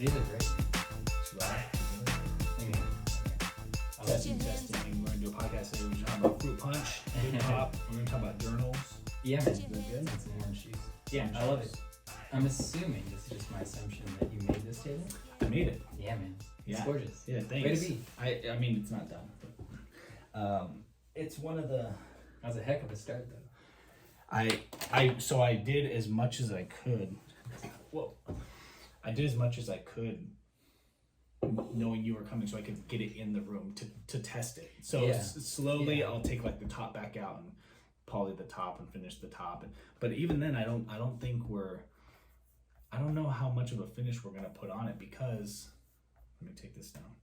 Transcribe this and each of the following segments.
These are great. Testing. We're going to do a podcast today. We're talking about fruit punch, hip hop. We're going to talk about journals. Yeah, man. Is that good? And some orange juice. Yeah, I love it. I'm assuming, this is just my assumption, that you made this table? I made it. Yeah, man. It's Yeah. gorgeous. Yeah, thanks. Way to be. I mean, it's not done. But, it's one of the... That was a heck of a start, though. So I did as much as I could. Well, I did as much as I could, knowing you were coming, so I could get it in the room to test it. So Yeah. Slowly, I'll take like the top back out and poly the top and finish the top. But even then, I don't think I don't know how much of a finish we're gonna put on it, because let me take this down.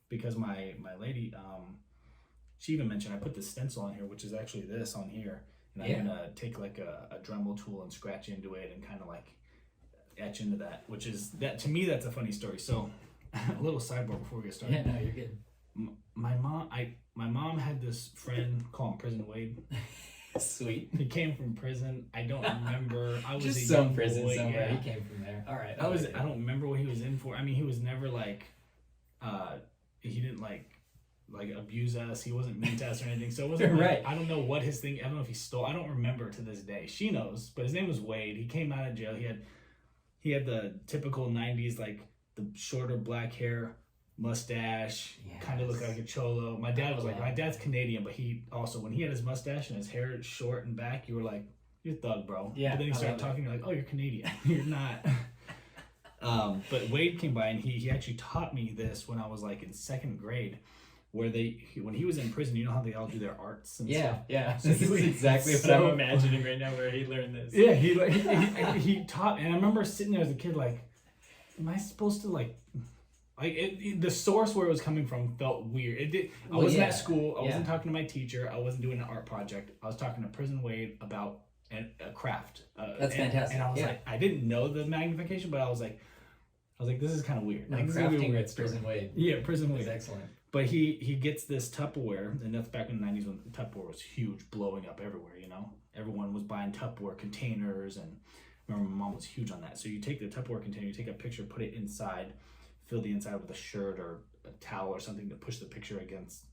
Because my lady, she even mentioned I put the stencil on here, which is actually this on here, and I'm gonna take like a Dremel tool and scratch into it and kind of like etch into that, which is that to me that's a funny story. So a little sidebar before we get started. Yeah, no, you're good. My mom had this friend, call him Prison Wade. Sweet. He came from prison. I don't remember. I was just a some young prison boy, somewhere. yeah. He came from there. All right. I don't remember what he was in for. I mean, he was never like, he didn't like abuse us. He wasn't mean to us or anything. So it wasn't like, Right. I don't know what his thing. I don't know if he stole. I don't remember to this day. She knows, but his name was Wade. He came out of jail. He had the typical '90s, like the shorter black hair, mustache, kind of looked like a cholo. My dad was like, my dad's Canadian, but he also, when he had his mustache and his hair short and back, you were like, you're a thug, bro. Yeah. But then he started talking, you're like, oh, you're Canadian. You're not. But Wade came by and he actually taught me this when I was like in second grade, where when he was in prison, you know how they all do their arts and stuff? Yeah. So This is exactly what I'm imagining right now, where he learned this. Yeah, he taught, and I remember sitting there as a kid like, am I supposed to like the source where it was coming from felt weird. I wasn't at school. I wasn't talking to my teacher. I wasn't doing an art project. I was talking to Prison Wade about a craft. That's fantastic. And I was like, I didn't know the magnification, but I was like, this is kind of weird. Like crafting with Prison Wade. Yeah, Prison Wade. It's excellent. But he gets this Tupperware, and that's back in the 90s when Tupperware was huge, blowing up everywhere, you know? Everyone was buying Tupperware containers, and I remember my mom was huge on that. So you take the Tupperware container, you take a picture, put it inside, fill the inside with a shirt or a towel or something to push the picture against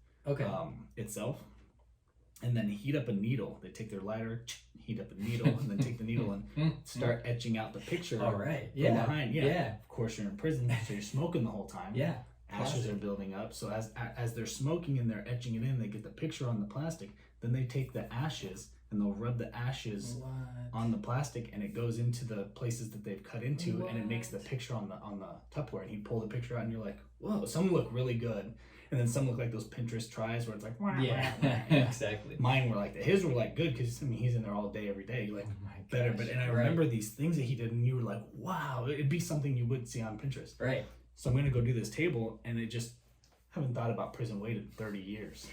itself, and then heat up a needle. They take their lighter, heat up a needle, and then take the needle and start etching out the picture. All right. From behind. Yeah. Of course, you're in prison, so you're smoking the whole time. Yeah. Ashes are building up. So as they're smoking and they're etching it in, they get the picture on the plastic. Then they take the ashes and they'll rub the ashes on the plastic, and it goes into the places that they've cut into, and it makes the picture on the Tupperware. And you pull the picture out, and you're like, whoa! Some look really good, and then some look like those Pinterest tries where it's like, wah, yeah, wah, wah. Exactly. Mine were like that. His were like good because he's in there all day, every day. Like better, but I remember these things that he did, and you were like, wow! It'd be something you would see on Pinterest. Right. So I'm gonna go do this table, and I haven't thought about Prison Wade in 30 years.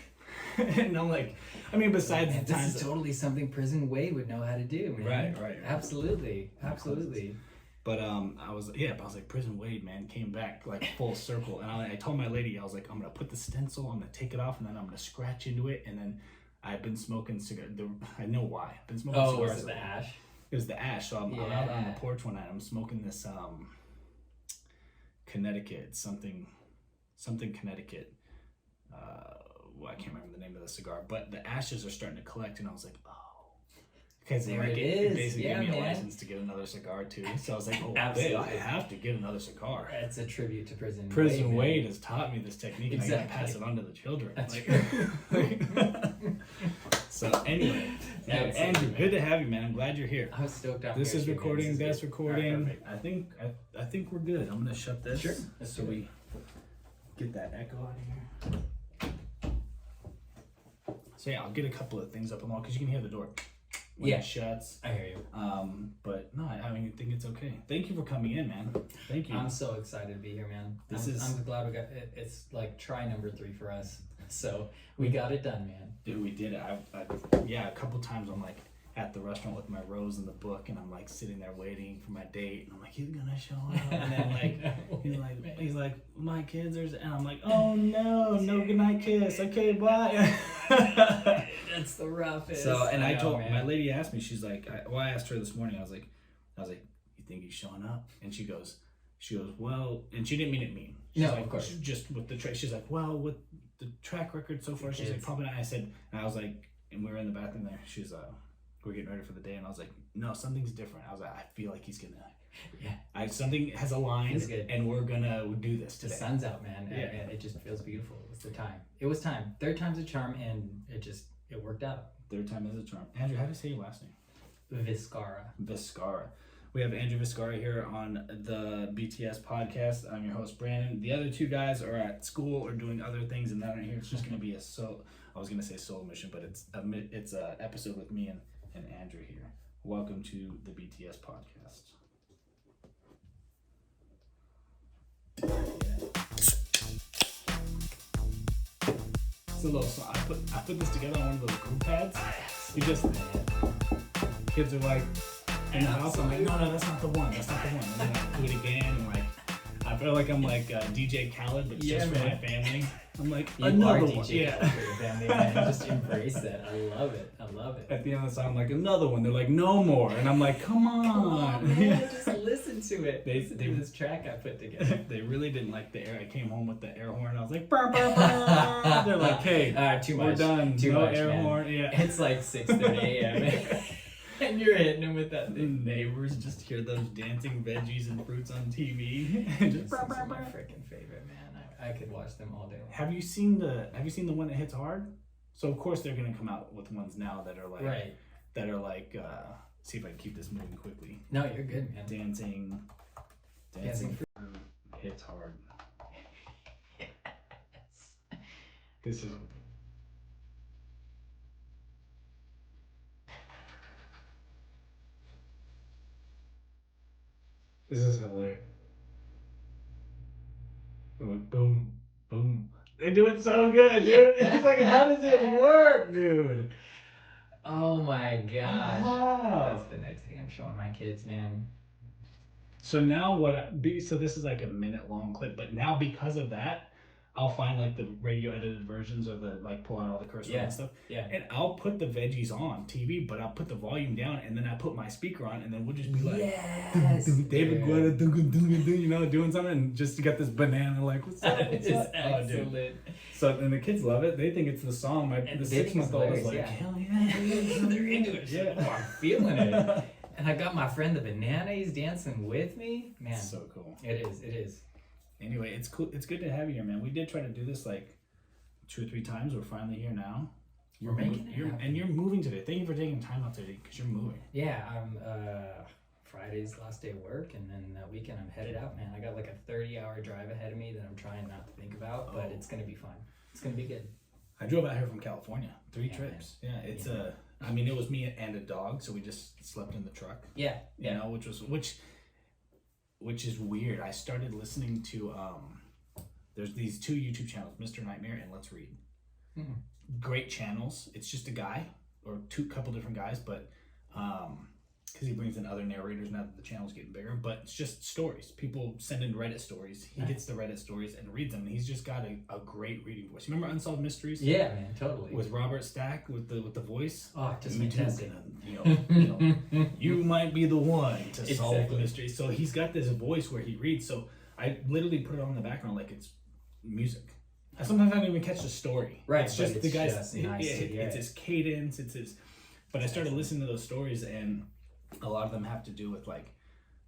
And I'm like, I mean, besides the times, this is totally something Prison Wade would know how to do, man. Right. Absolutely. But I was like, Prison Wade, man, came back like full circle. And I told my lady, I was like, I'm gonna put the stencil, I'm gonna take it off, and then I'm gonna scratch into it. And then I've been smoking cigarettes. I know why. I've been smoking cigarettes. Was it the ash? It was the ash. So I'm out on the porch one night. I'm smoking this Connecticut, something Connecticut. I can't remember the name of the cigar, but the ashes are starting to collect, and I was like, oh, because it basically gave me a license to get another cigar too. So I was like, oh, I have to get another cigar. It's a tribute to Prison Wade. Prison Wade has taught me this technique, and I gotta pass it on to the children. That's So anyway, Andrew, good to have you, man. I'm glad you're here. I was stoked out. This is recording. That's recording. Right, I think we're good. I'm gonna shut this. Sure. So we get that echo out of here. So yeah, I'll get a couple of things up on the wall because you can hear the door when it shuts. I hear you. But no, I mean, I think it's okay. Thank you for coming in, man. Thank you. I'm so excited to be here, man. I'm glad we got it. It's like try number 3 for us. So we got it done, man. Dude, we did it. A couple times I'm like at the restaurant with my rose in the book, and I'm like sitting there waiting for my date, and I'm like, he's gonna show up, and then like he's like my kids are, and I'm like, oh no goodnight kiss, okay, bye. That's the roughest. So, and I told my lady asked me, she's like, I asked her this morning, I was like, you think he's showing up? And she goes, well, and she didn't mean it mean. She's No, like, of course. Just with the track. She's like, well, with the track record so far, she's like, probably not. I said, and I was like, and we were in the bathroom there. She's we're getting ready for the day, and I was like, no, something's different. I was like, I feel like he's gonna. Yeah. Something has aligned, and we're gonna do this today. The sun's out, man. Yeah. It just feels beautiful. It was the time. It was time. Third time's a charm, and it worked out. Third time is a charm. Andrew, how do you say your last name? Vizcarra. We have Andrew Vizcarra here on the BTS podcast. I'm your host, Brandon. The other two guys are at school or doing other things, and that aren't here. It's just going to be I was going to say solo mission, but it's a episode with me and Andrew here. Welcome to the BTS podcast. It's a little song. I put this together on one of those group pads. You just kids are like in the house. I'm like, no, that's not the one. And then I do it again. And like, I feel like I'm like DJ Khaled, but just for my family. I'm like, another one. Yeah. For your family, man. Just embrace that. I love it. At the end of the song, I'm like, another one. They're like, no more. And I'm like, come on. Man, just listen to it. Listen to this track I put together. They really didn't like the air. I came home with the air horn. I was like, burr, burr, burr. They're like, hey, too much. We're done. Too no much, air man. horn. Yeah. It's like 6:30 a.m. And you're hitting them with that The thing. neighbors just hear those dancing veggies and fruits on TV. Just my freaking favorite, man. I could watch them all day long. Have you seen the one that hits hard? So of course they're gonna come out with ones now that are like see if I can keep this moving quickly. No, you're good, man. Dancing hits hard. Yes. This is hilarious. Boom, boom. They do it so good, dude. It's like, how does it work, dude? Oh my gosh. Wow. That's the next thing I'm showing my kids, man. So now so this is like a minute long clip, but now because of that, I'll find like the radio edited versions or the like pull out all the curse words and stuff. Yeah. And I'll put the veggies on TV, but I'll put the volume down and then I put my speaker on and then we'll just be like, yes, David Guetta, you know, doing something and just get this banana like, what's up? It's excellent. Oh, so, and the kids love it. They think it's the song. The 6-month-old is like, hell yeah. They're into it. Yeah. Oh, I'm feeling it. And I got my friend the banana. He's dancing with me. Man. So cool. It is. Anyway, it's cool. It's good to have you here, man. We did try to do this like 2 or 3 times. We're finally here now. We're making it happen. And you're moving today. Thank you for taking time out today because you're moving. Yeah, I'm Friday's last day of work, and then that weekend I'm headed out, man. I got like a 30-hour drive ahead of me that I'm trying not to think about, but it's gonna be fun. It's gonna be good. I drove out here from California, 3 trips. Man. Yeah, it's I mean, it was me and a dog, so we just slept in the truck. Yeah, you know, which is weird. I started listening to there's these 2 YouTube channels, Mr. Nightmare and Let's Read. Mm-hmm. Great channels. It's just a guy or couple different guys, but because he brings in other narrators now that the channel's getting bigger, but it's just stories. People send in Reddit stories. He gets the Reddit stories and reads them, and he's just got a great reading voice. You remember Unsolved Mysteries? Yeah, man, totally. With Robert Stack with the voice. Oh, just Me fantastic. Too, you might be the one to solve the mystery. So he's got this voice where he reads. So I literally put it on in the background like it's music. Sometimes I don't even catch the story. Right, it's just the guy's. Nice it's his cadence. It's his. But I started listening to those stories, and a lot of them have to do with like,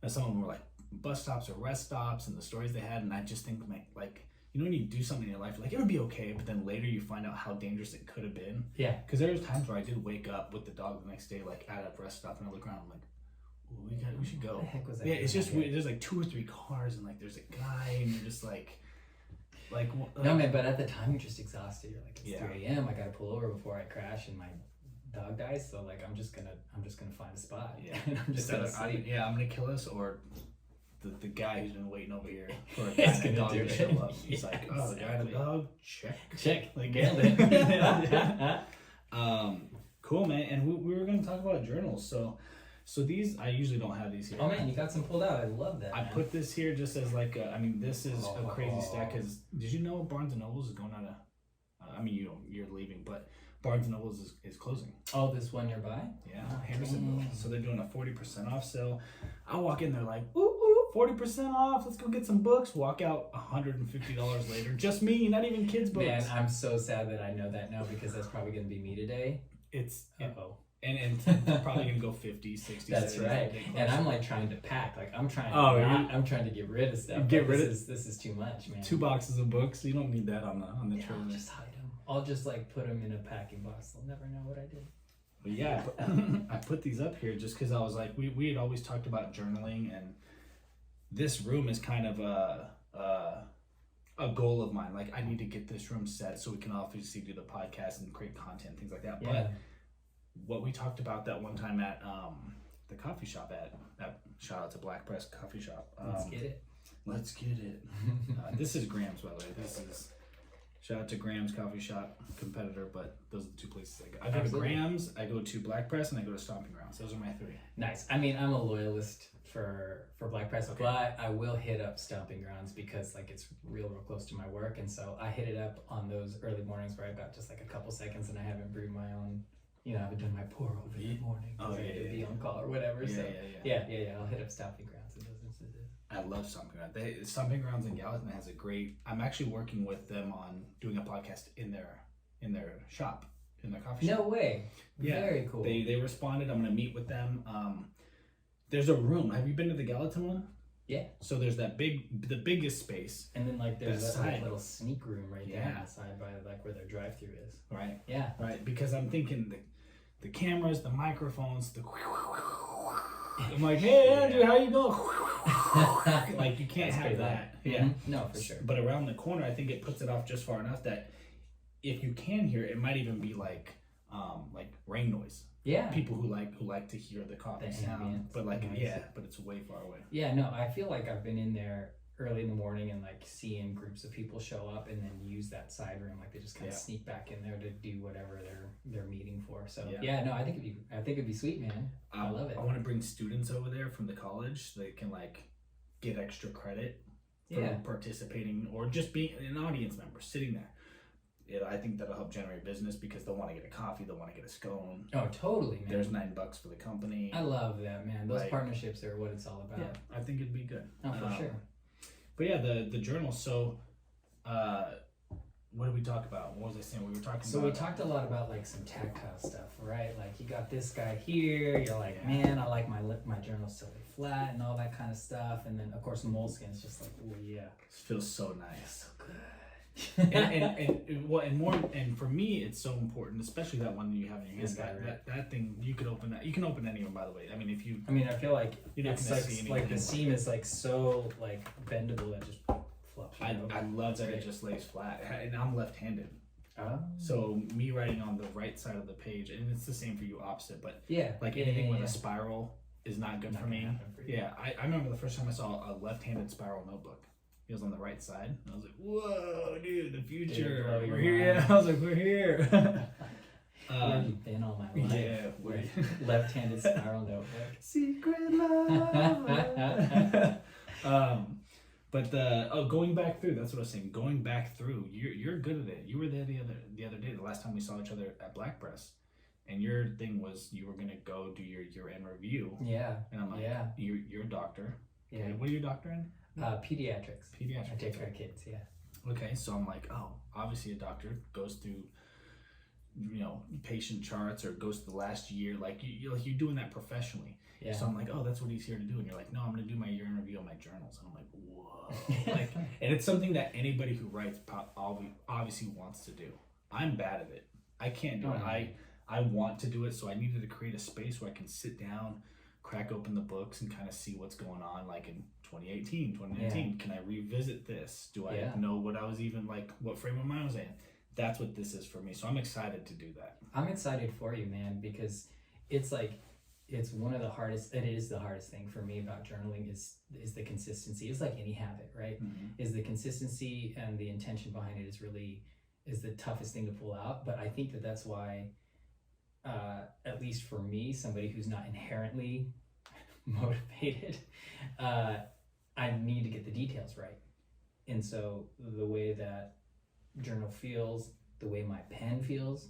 some of them were like bus stops or rest stops, and the stories they had. And I just think like, you know, when you do something in your life, like it'll be okay, but then later you find out how dangerous it could have been. Yeah. Because there was times where I did wake up with the dog the next day, like at a rest stop, and I look around, I'm like, we should go. What the heck was that? Yeah, it's just weird. There's like 2 or 3 cars, and like there's a guy, and you're just like. No, man, but at the time you're just exhausted. You're like, it's 3 a.m. I gotta pull over before I crash and my dog dies. So like, I'm just gonna find a spot. Yeah, and I'm just gonna sleep. I'm gonna kill us, or the guy who's been waiting over here for a guy and a dog to show up. He's like, oh, the guy and the dog, check, like nailed it. Cool, man. And we were gonna talk about journals. So these, I usually don't have these here. Oh man, you got some pulled out. I love that. I put this here just as like, this is a crazy stack. Cause did you know Barnes and Nobles is going out of I mean, you're leaving, but Barnes & Noble is closing. Oh, this one nearby? Yeah, Hendersonville. So they're doing a 40% off sale. I walk in there like, ooh, 40% off. Let's go get some books. Walk out $150 later. Just me, not even kids' books. Man, I'm so sad that I know that now because that's probably going to be me today. Uh-oh. And probably going to go 50, 60. That's right. And I'm like trying to pack. Like I'm trying I'm trying to get rid of stuff. This is too much, man. 2 boxes of books. You don't need that on the trailer. I'll just hide them. I'll just like put them in a packing box. They'll never know what I did. But yeah, I put these up here just because I was like, we had always talked about journaling, and this room is kind of a goal of mine. Like I need to get this room set so we can obviously do the podcast and create content, things like that. Yeah. But what we talked about that one time at the coffee shop at shout out to Black Press Coffee Shop. Let's get it. This is Graham's, by the way. This is shout out to Graham's Coffee Shop, competitor, but those are the 2 places I go. I go to Graham's, I go to Black Press, and I go to Stompin Grounds. Those are my 3. Nice. I mean, I'm a loyalist for Black Press, but I will hit up Stompin Grounds because like it's real close to my work, and so I hit it up on those early mornings where I've got just like a couple seconds and I haven't brewed my own. You know, I haven't done my pour over in the morning. Be on call or whatever. Yeah. I'll hit up Stompin Grounds in those instances. I love Stompin Grounds. Stompin Grounds in Gallatin has a great. I'm actually working with them on doing a podcast in their shop, in their coffee shop. No way. Yeah, very cool. They responded. I'm gonna meet with them. There's a room. Have you been to the Gallatin one? Yeah. So there's the biggest space, and then like there's that like, little sneak room right there on the side by like where their drive-through is. Right. Yeah. Right. Because I'm thinking the cameras, the microphones, I'm like, hey Andrew, how you going? Like you can't have that. Yeah. Mm-hmm. No, for sure. But around the corner, I think it puts it off just far enough that if you can hear it, it might even be like rain noise. Yeah. People who like to hear the coffee sound, but like but it's way far away. Yeah. No, I feel like I've been in there early in the morning and like seeing groups of people show up and then use that side room, like they just kind of sneak back in there to do whatever they're meeting for. So no, I think it'd be sweet, man. I love it. I want to bring students over there from the college so they can like get extra credit for participating or just being an audience member sitting there. I think that'll help generate business because they'll want to get a coffee, they'll want to get a scone. Oh, totally, man. There's $9 for the company. I love that, man. Those partnerships are what it's all about. Yeah, I think it'd be good. Oh, for sure. But yeah, the journal. So, what did we talk about? What was I saying? We were talking. So we talked a lot about like some tactile stuff, right? Like you got this guy here. You're like, man, I like my journals to lay flat and all that kind of stuff. And then of course Moleskin's just like, oh yeah, it feels so nice, so good. and for me it's so important, especially that one you have in your hand. That thing you could open that. You can open any of them, by the way. I mean, I feel like it's like the seam is like so like bendable that just flops. I love that it just lays flat, and I'm left-handed. So me writing on the right side of the page, and it's the same for you opposite, but anything with a spiral is not good for me. I remember the first time I saw a left-handed spiral notebook. It was on the right side. And I was like, whoa, dude, the future. We're here. Yeah, I was like, we're here. Where have you been all my life? Yeah. Left-handed spiral notebook. Secret love. But going back through, that's what I was saying. Going back through, you're good at it. You were there the other day, the last time we saw each other at Black Press. And your thing was you were going to go do your year-end review. Yeah. And I'm like, you're a doctor. Yeah. Okay, what are you a doctor in? Pediatrics. Pediatrics. I take care of kids, yeah. Okay, so I'm like, oh, obviously a doctor goes through, patient charts or goes to the last year. Like you're doing that professionally. Yeah. So I'm like, oh, that's what he's here to do. And you're like, no, I'm going to do my year in review on my journals. And I'm like, whoa. And it's something that anybody who writes obviously wants to do. I'm bad at it. I can't do it. I want to do it, so I needed to create a space where I can sit down, crack open the books and kind of see what's going on, like in 2018, 2019. Can I revisit this? Do I know what I was even like, what frame of mind I was in? That's what this is for me. So I'm excited to do that. I'm excited for you, man, because it's like, it's one of the hardest, it is the hardest thing for me about journaling is the consistency. It's like any habit, right? Mm-hmm. Is the consistency and the intention behind it is the toughest thing to pull out. But I think that's why, at least for me, somebody who's not inherently motivated, I need to get the details right. And so the way that journal feels the way my pen feels,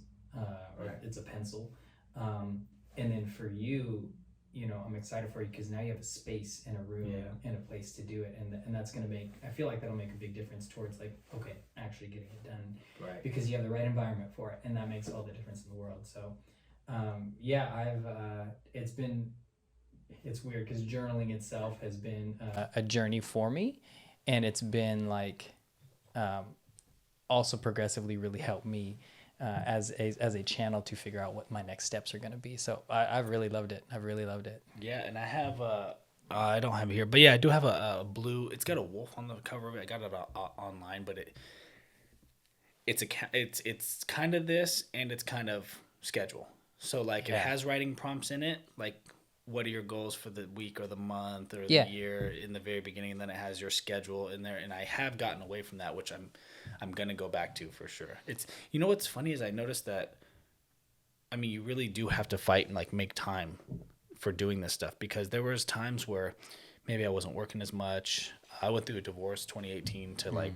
or it's a pencil. And then for you, I'm excited for you because now you have a space and a room and a place to do it, and that's gonna I feel like that'll make a big difference towards like, okay, actually getting it done, Right. Because you have the right environment for it, and that makes all the difference in the world. So, it's weird because journaling itself has been a journey for me, and it's been like, also progressively really helped me. As a channel to figure out what my next steps are going to be. So I've really loved it. I've really loved it. Yeah, and I have I don't have it here, but yeah, I do have a blue. It's got a wolf on the cover of it. I got it online, but it's kind of this, and it's kind of schedule. So like it has writing prompts in it, like what are your goals for the week or the month or the year in the very beginning, and then it has your schedule in there. And I have gotten away from that, which I'm gonna go back to for sure. It's what's funny is I noticed that, I mean, you really do have to fight and like make time for doing this stuff, because there was times where maybe I wasn't working as much. I went through a divorce 2018 to like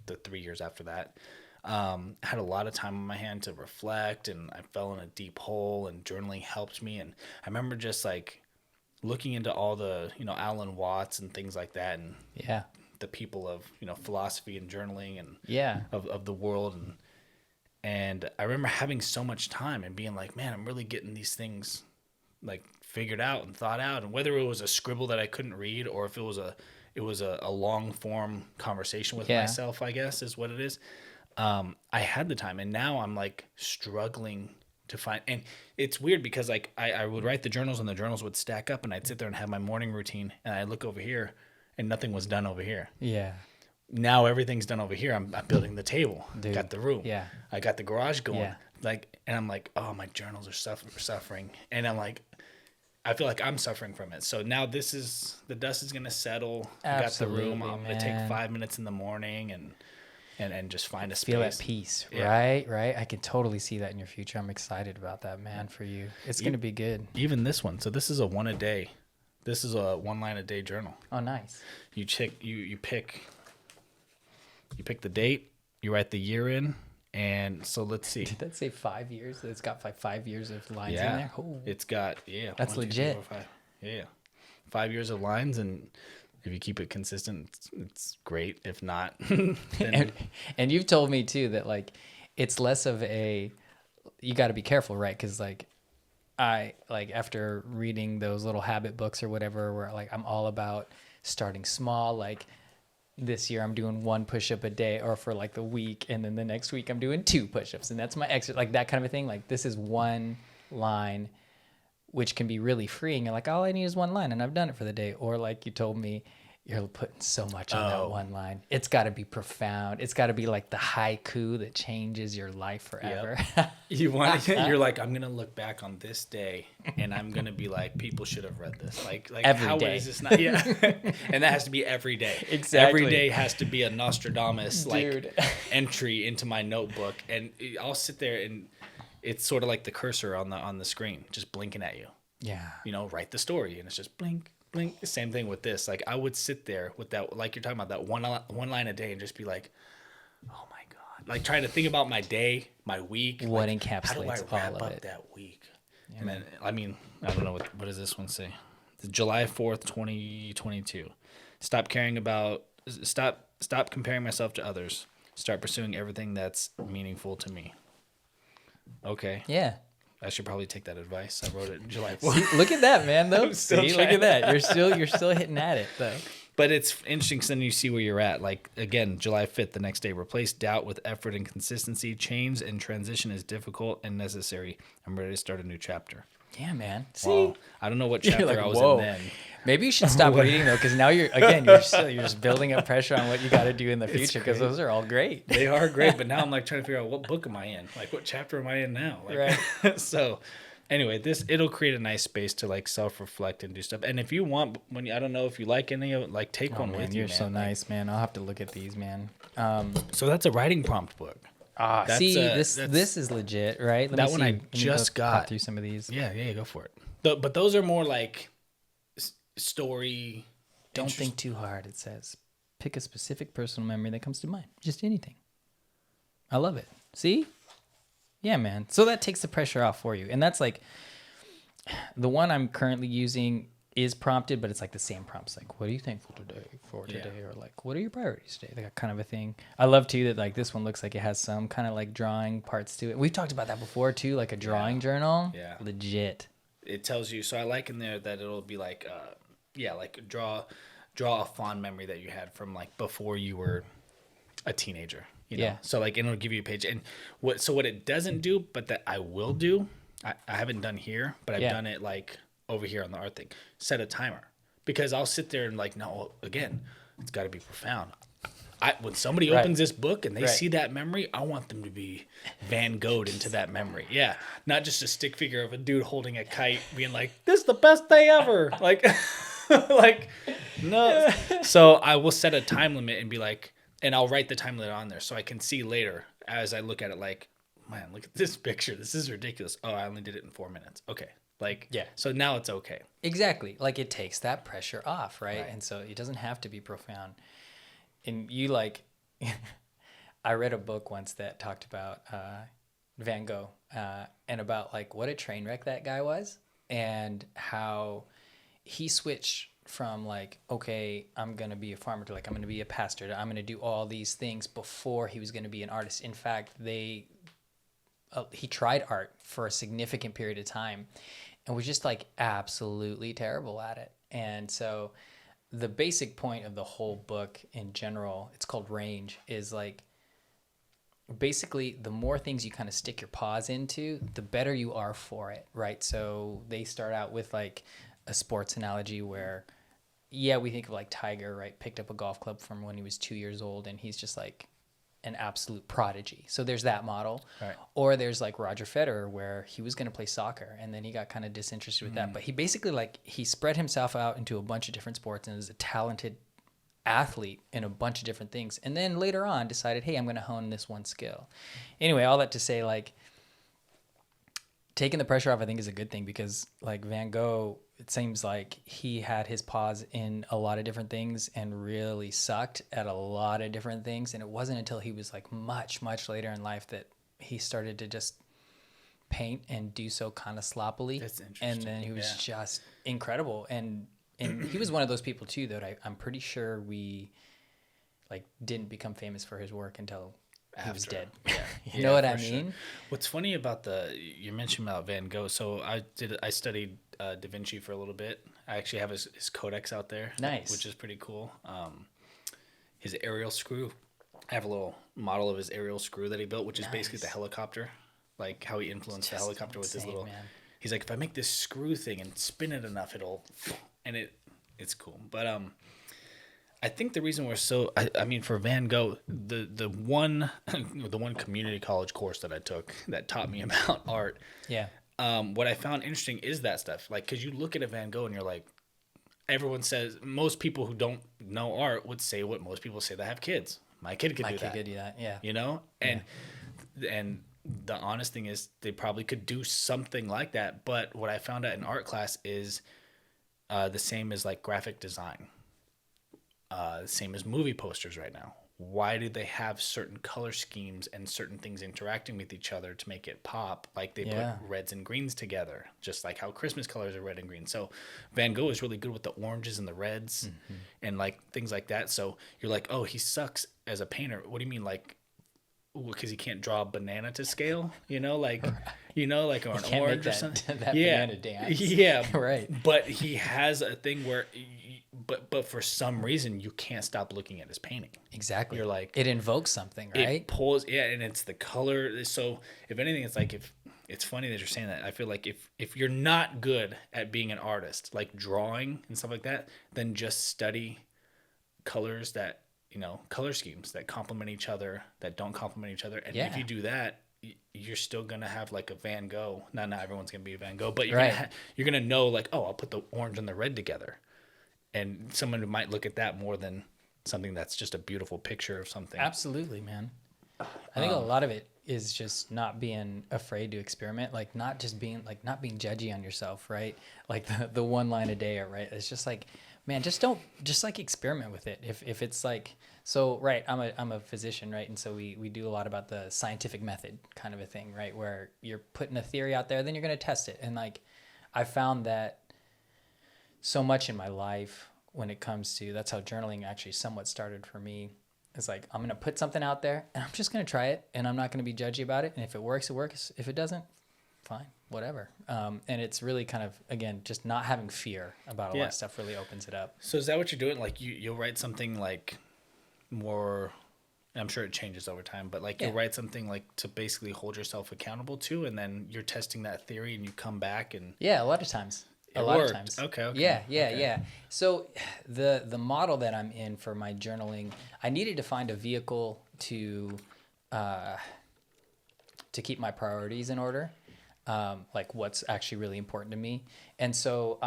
the 3 years after that. Had a lot of time on my hand to reflect, and I fell in a deep hole, and journaling helped me. And I remember just like looking into all the, Alan Watts and things like that, and the people of, philosophy and journaling and of the world. And I remember having so much time and being like, man, I'm really getting these things like figured out and thought out. And whether it was a scribble that I couldn't read, or if it was a long form conversation with myself, I guess is what it is. I had the time, and now I'm like struggling to find, and it's weird because like I would write the journals, and the journals would stack up, and I'd sit there and have my morning routine, and I look over here and nothing was done over here. Yeah. Now everything's done over here. I'm building the table. Dude. Got the room. Yeah. I got the garage going. Yeah. Like, and I'm like, oh, my journals are suffering. And I'm like, I feel like I'm suffering from it. So now the dust is going to settle. Absolutely, I got the room. I'm going to take 5 minutes in the morning and just find a space. Feel at peace, right? Right. I can totally see that in your future. I'm excited about that, man, for you. It's going to be good. Even this one. So this is a one a day. This is a 1 line a day journal. Oh, nice. You pick the date, you write the year in, and so let's see. Did that say 5 years? It's got like 5 years of lines in there? Oh. It's got, That's 1, 2, legit. 3, 4, 5. Yeah. 5 years of lines, and if you keep it consistent, it's great. If not, then... and you've told me too that like it's less of you got to be careful, right? Because like I like after reading those little habit books or whatever, where like I'm all about starting small. Like this year I'm doing 1 push-up a day, or for like the week, and then the next week I'm doing 2 push-ups, and that's my exercise, like that kind of a thing. Like this is 1 line, which can be really freeing. And like all I need is 1 line, and I've done it for the day. Or like you told me, you're putting so much on that 1 line. It's got to be profound. It's got to be like the haiku that changes your life forever. Yep. You're like, I'm gonna look back on this day, and I'm gonna be like, people should have read this. Like every how day. Is this not? Yeah, and that has to be every day. Exactly. Every day has to be a Nostradamus like entry into my notebook, and I'll sit there, and it's sort of like the cursor on the screen, just blinking at you. Yeah. Write the story, and it's just blink. Blink. Same thing with this. Like I would sit there with that, like you're talking about, that one line a day, and just be like, oh my God, like trying to think about my day, my week. What like, encapsulates how do I wrap all of up it? that week? Yeah. And then I don't know what does this one say? July 4th, 2022. Stop comparing myself to others. Start pursuing everything that's meaningful to me. Okay. Yeah. I should probably take that advice. I wrote it in July 4th. See, look at that, man, though. See, look at that. You're still hitting at it, though. But it's interesting because then you see where you're at. Like, again, July 5th, the next day. Replace doubt with effort and consistency. Change and transition is difficult and necessary. I'm ready to start a new chapter. Yeah, man. See? Well, I don't know what chapter like, I was in then. Maybe you should stop reading, though, because now you're just building up pressure on what you got to do in the future, because those are all great. They are great, but now I'm like trying to figure out what book am I in? Like, what chapter am I in now? Like, right. So, anyway, it'll create a nice space to like self-reflect and do stuff. And if you want, I don't know if you like any of it, like take one with you. You're so nice, man. I'll have to look at these, man. So that's a writing prompt book. This is legit, right? Let me see. Just got through some of these. Yeah, go for it. But those are more like story. Don't think too hard. It says, pick a specific personal memory that comes to mind. Just anything. I love it. See? Yeah, man. So that takes the pressure off for you. And that's like the one I'm currently using is prompted, but it's like the same prompts. Like, what are you thankful for today? Or like, what are your priorities today? That kind of a thing. I love too that like this one looks like it has some kind of like drawing parts to it. We've talked about that before too, like a drawing journal. Yeah. Legit. It tells you. So I like in there that it'll be like, like draw a fond memory that you had from like before you were a teenager. You know? Yeah. So like it'll give you a page. And what it doesn't do, but that I will do, I haven't done here, but I've done it like over here on the art thing. Set a timer. Because I'll sit there and like, no, again, it's got to be profound. When somebody opens this book and they see that memory, I want them to be Van Gogh'd into that memory. Yeah. Not just a stick figure of a dude holding a kite being like, this is the best day ever. Like, like, no. So I will set a time limit and be like, and I'll write the time limit on there so I can see later as I look at it like, man, look at this picture. This is ridiculous. Oh, I only did it in 4 minutes. Okay. Like, so now it's okay. Exactly. Like it takes that pressure off, right? And so it doesn't have to be profound. And you like, I read a book once that talked about Van Gogh and about like what a train wreck that guy was and how he switched from like, okay, I'm going to be a farmer to like, I'm going to be a pastor. I'm going to do all these things before he was going to be an artist. In fact, he tried art for a significant period of time and was just like absolutely terrible at it. And so the basic point of the whole book in general, it's called Range, is like basically the more things you kind of stick your paws into, the better you are for it, right? So they start out with like a sports analogy where, we think of like Tiger, right? Picked up a golf club from when he was 2 years old and he's just like an absolute prodigy. So there's that model. Right. Or there's like Roger Federer where he was going to play soccer and then he got kind of disinterested with that. But he basically like he spread himself out into a bunch of different sports and is a talented athlete in a bunch of different things. And then later on decided, hey, I'm going to hone this one skill. Anyway, all that to say like taking the pressure off I think is a good thing because like Van Gogh, it seems like he had his paws in a lot of different things and really sucked at a lot of different things. And it wasn't until he was like much, much later in life that he started to just paint and do so kind of sloppily. That's interesting. And then he was just incredible. And he was one of those people too that I'm pretty sure we like didn't become famous for his work until he was dead. Yeah. You know what I mean? Sure. What's funny about you mentioned about Van Gogh. So I studied Da Vinci for a little bit. I actually have his codex out there. Nice. Which is pretty cool. His aerial screw. I have a little model of his aerial screw that he built, which is basically the helicopter. Like how he influenced the helicopter with his little. Man. He's like, if I make this screw thing and spin it enough, it's cool. But I think the reason we're so, I mean, for Van Gogh, the one community college course that I took that taught me about art. Yeah. What I found interesting is that stuff. Like, because you look at a Van Gogh and you're like, everyone says, most people who don't know art would say what most people say that have kids. My kid could do that. Yeah. You know? And the honest thing is they probably could do something like that. But what I found out in art class is the same as like graphic design. Same as movie posters right now. Why do they have certain color schemes and certain things interacting with each other to make it pop? Like they put reds and greens together, just like how Christmas colors are red and green. So Van Gogh is really good with the oranges and the reds and like things like that. So you're like, oh, he sucks as a painter. What do you mean? Like, because he can't draw a banana to scale, you know, like, like or an orange or something. That banana dance. Yeah. Right. But he has a thing where but for some reason you can't stop looking at his painting. Exactly. You're like, it invokes something, right? It pulls, and it's the color. So if anything, it's like if it's funny that you're saying that. I feel like if you're not good at being an artist, like drawing and stuff like that, then just study colors that color schemes that complement each other, that don't complement each other, and if you do that, you're still gonna have like a Van Gogh. Not everyone's gonna be a Van Gogh, but you're gonna know like, oh, I'll put the orange and the red together. And someone might look at that more than something that's just a beautiful picture of something. Absolutely, man. I think a lot of it is just not being afraid to experiment, like not being judgy on yourself, right? Like the one line a day, right? It's just like, man, just like experiment with it. If it's like So, right, I'm a physician, right? And so we do a lot about the scientific method kind of a thing, right? Where you're putting a theory out there, then you're going to test it. And like, I found that so much in my life when it comes to, that's how journaling actually somewhat started for me. It's like, I'm going to put something out there and I'm just going to try it and I'm not going to be judgy about it. And if it works, it works. If it doesn't, fine, whatever. And it's really kind of, again, just not having fear about a lot of stuff really opens it up. So is that what you're doing? Like you'll write something like more, I'm sure it changes over time, but like you'll write something like to basically hold yourself accountable to, and then you're testing that theory and you come back and a lot of times. It worked. Okay. Yeah. So the model that I'm in for my journaling, I needed to find a vehicle to keep my priorities in order, like what's actually really important to me. And so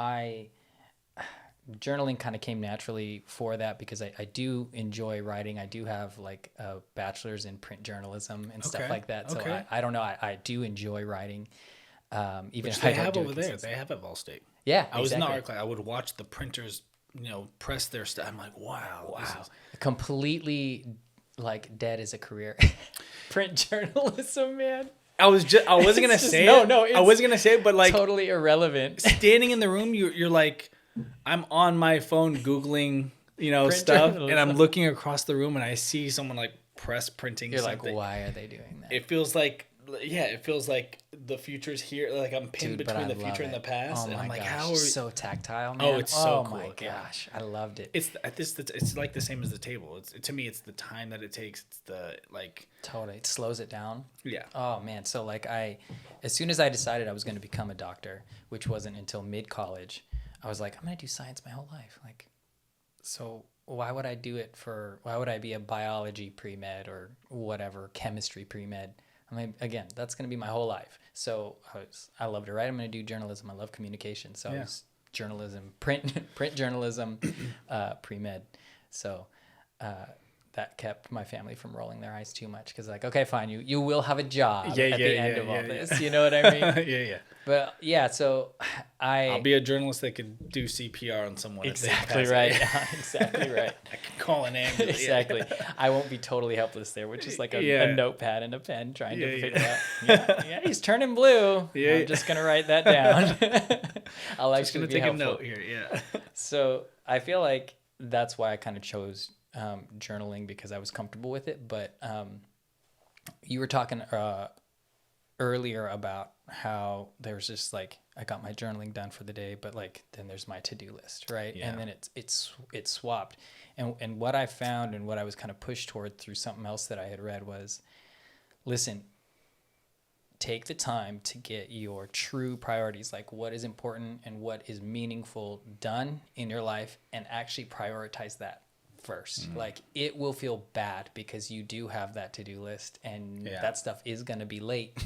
journaling kind of came naturally for that because I do enjoy writing. I do have like a bachelor's in print journalism and stuff like that. So I don't know. I do enjoy writing. Even which if they I don't have do over it there. They have at Vol State. Yeah, I was in the art class. I would watch the printers, press their stuff. I'm like, wow. Completely like dead as a career. Print journalism, man. I wasn't gonna say it. No, I wasn't gonna say it, but like totally irrelevant. Standing in the room, you're like, I'm on my phone Googling, Print stuff, journalism. and I'm looking across the room and I see someone like press printing. You're something. like, why are they doing that? It feels like the future's here. Like I'm pinned between the future and the past. Oh and my I'm like, gosh, how are so tactile, man. Oh, it's so cool. Oh my gosh, I loved it. It's like the same as the table. To me, it's the time that it takes. It's the like. Totally, it slows it down. Yeah. Oh man, so like as soon as I decided I was going to become a doctor, which wasn't until mid-college, I was like, I'm going to do science my whole life. Like, so why would I be a biology pre-med or whatever, chemistry pre-med? I mean, again, that's going to be my whole life. So I love to write. I'm going to do journalism. I love communication. So I was journalism, print journalism, pre-med. So that kept my family from rolling their eyes too much because like, okay, fine, you will have a job at the end of all this. You know what I mean? Yeah. But yeah, so I'll be a journalist that could do CPR on someone. Exactly right. Exactly right. I can call an ambulance. Exactly. I won't be totally helpless there, which is like a notepad and a pen trying to figure out. Yeah, he's turning blue. Yeah, I'm just gonna write that down. I'll just actually gonna take helpful. a note here. Yeah. So I feel like that's why I kind of chose journaling because I was comfortable with it. But you were talking earlier about how there's just like I got my journaling done for the day, but like then there's my to-do list, right? Yeah. And then it's swapped. And what I found and what I was kind of pushed toward through something else that I had read was, listen, take the time to get your true priorities, like what is important and what is meaningful done in your life, and actually prioritize that first. Like it will feel bad because you do have that to-do list and that stuff is going to be late.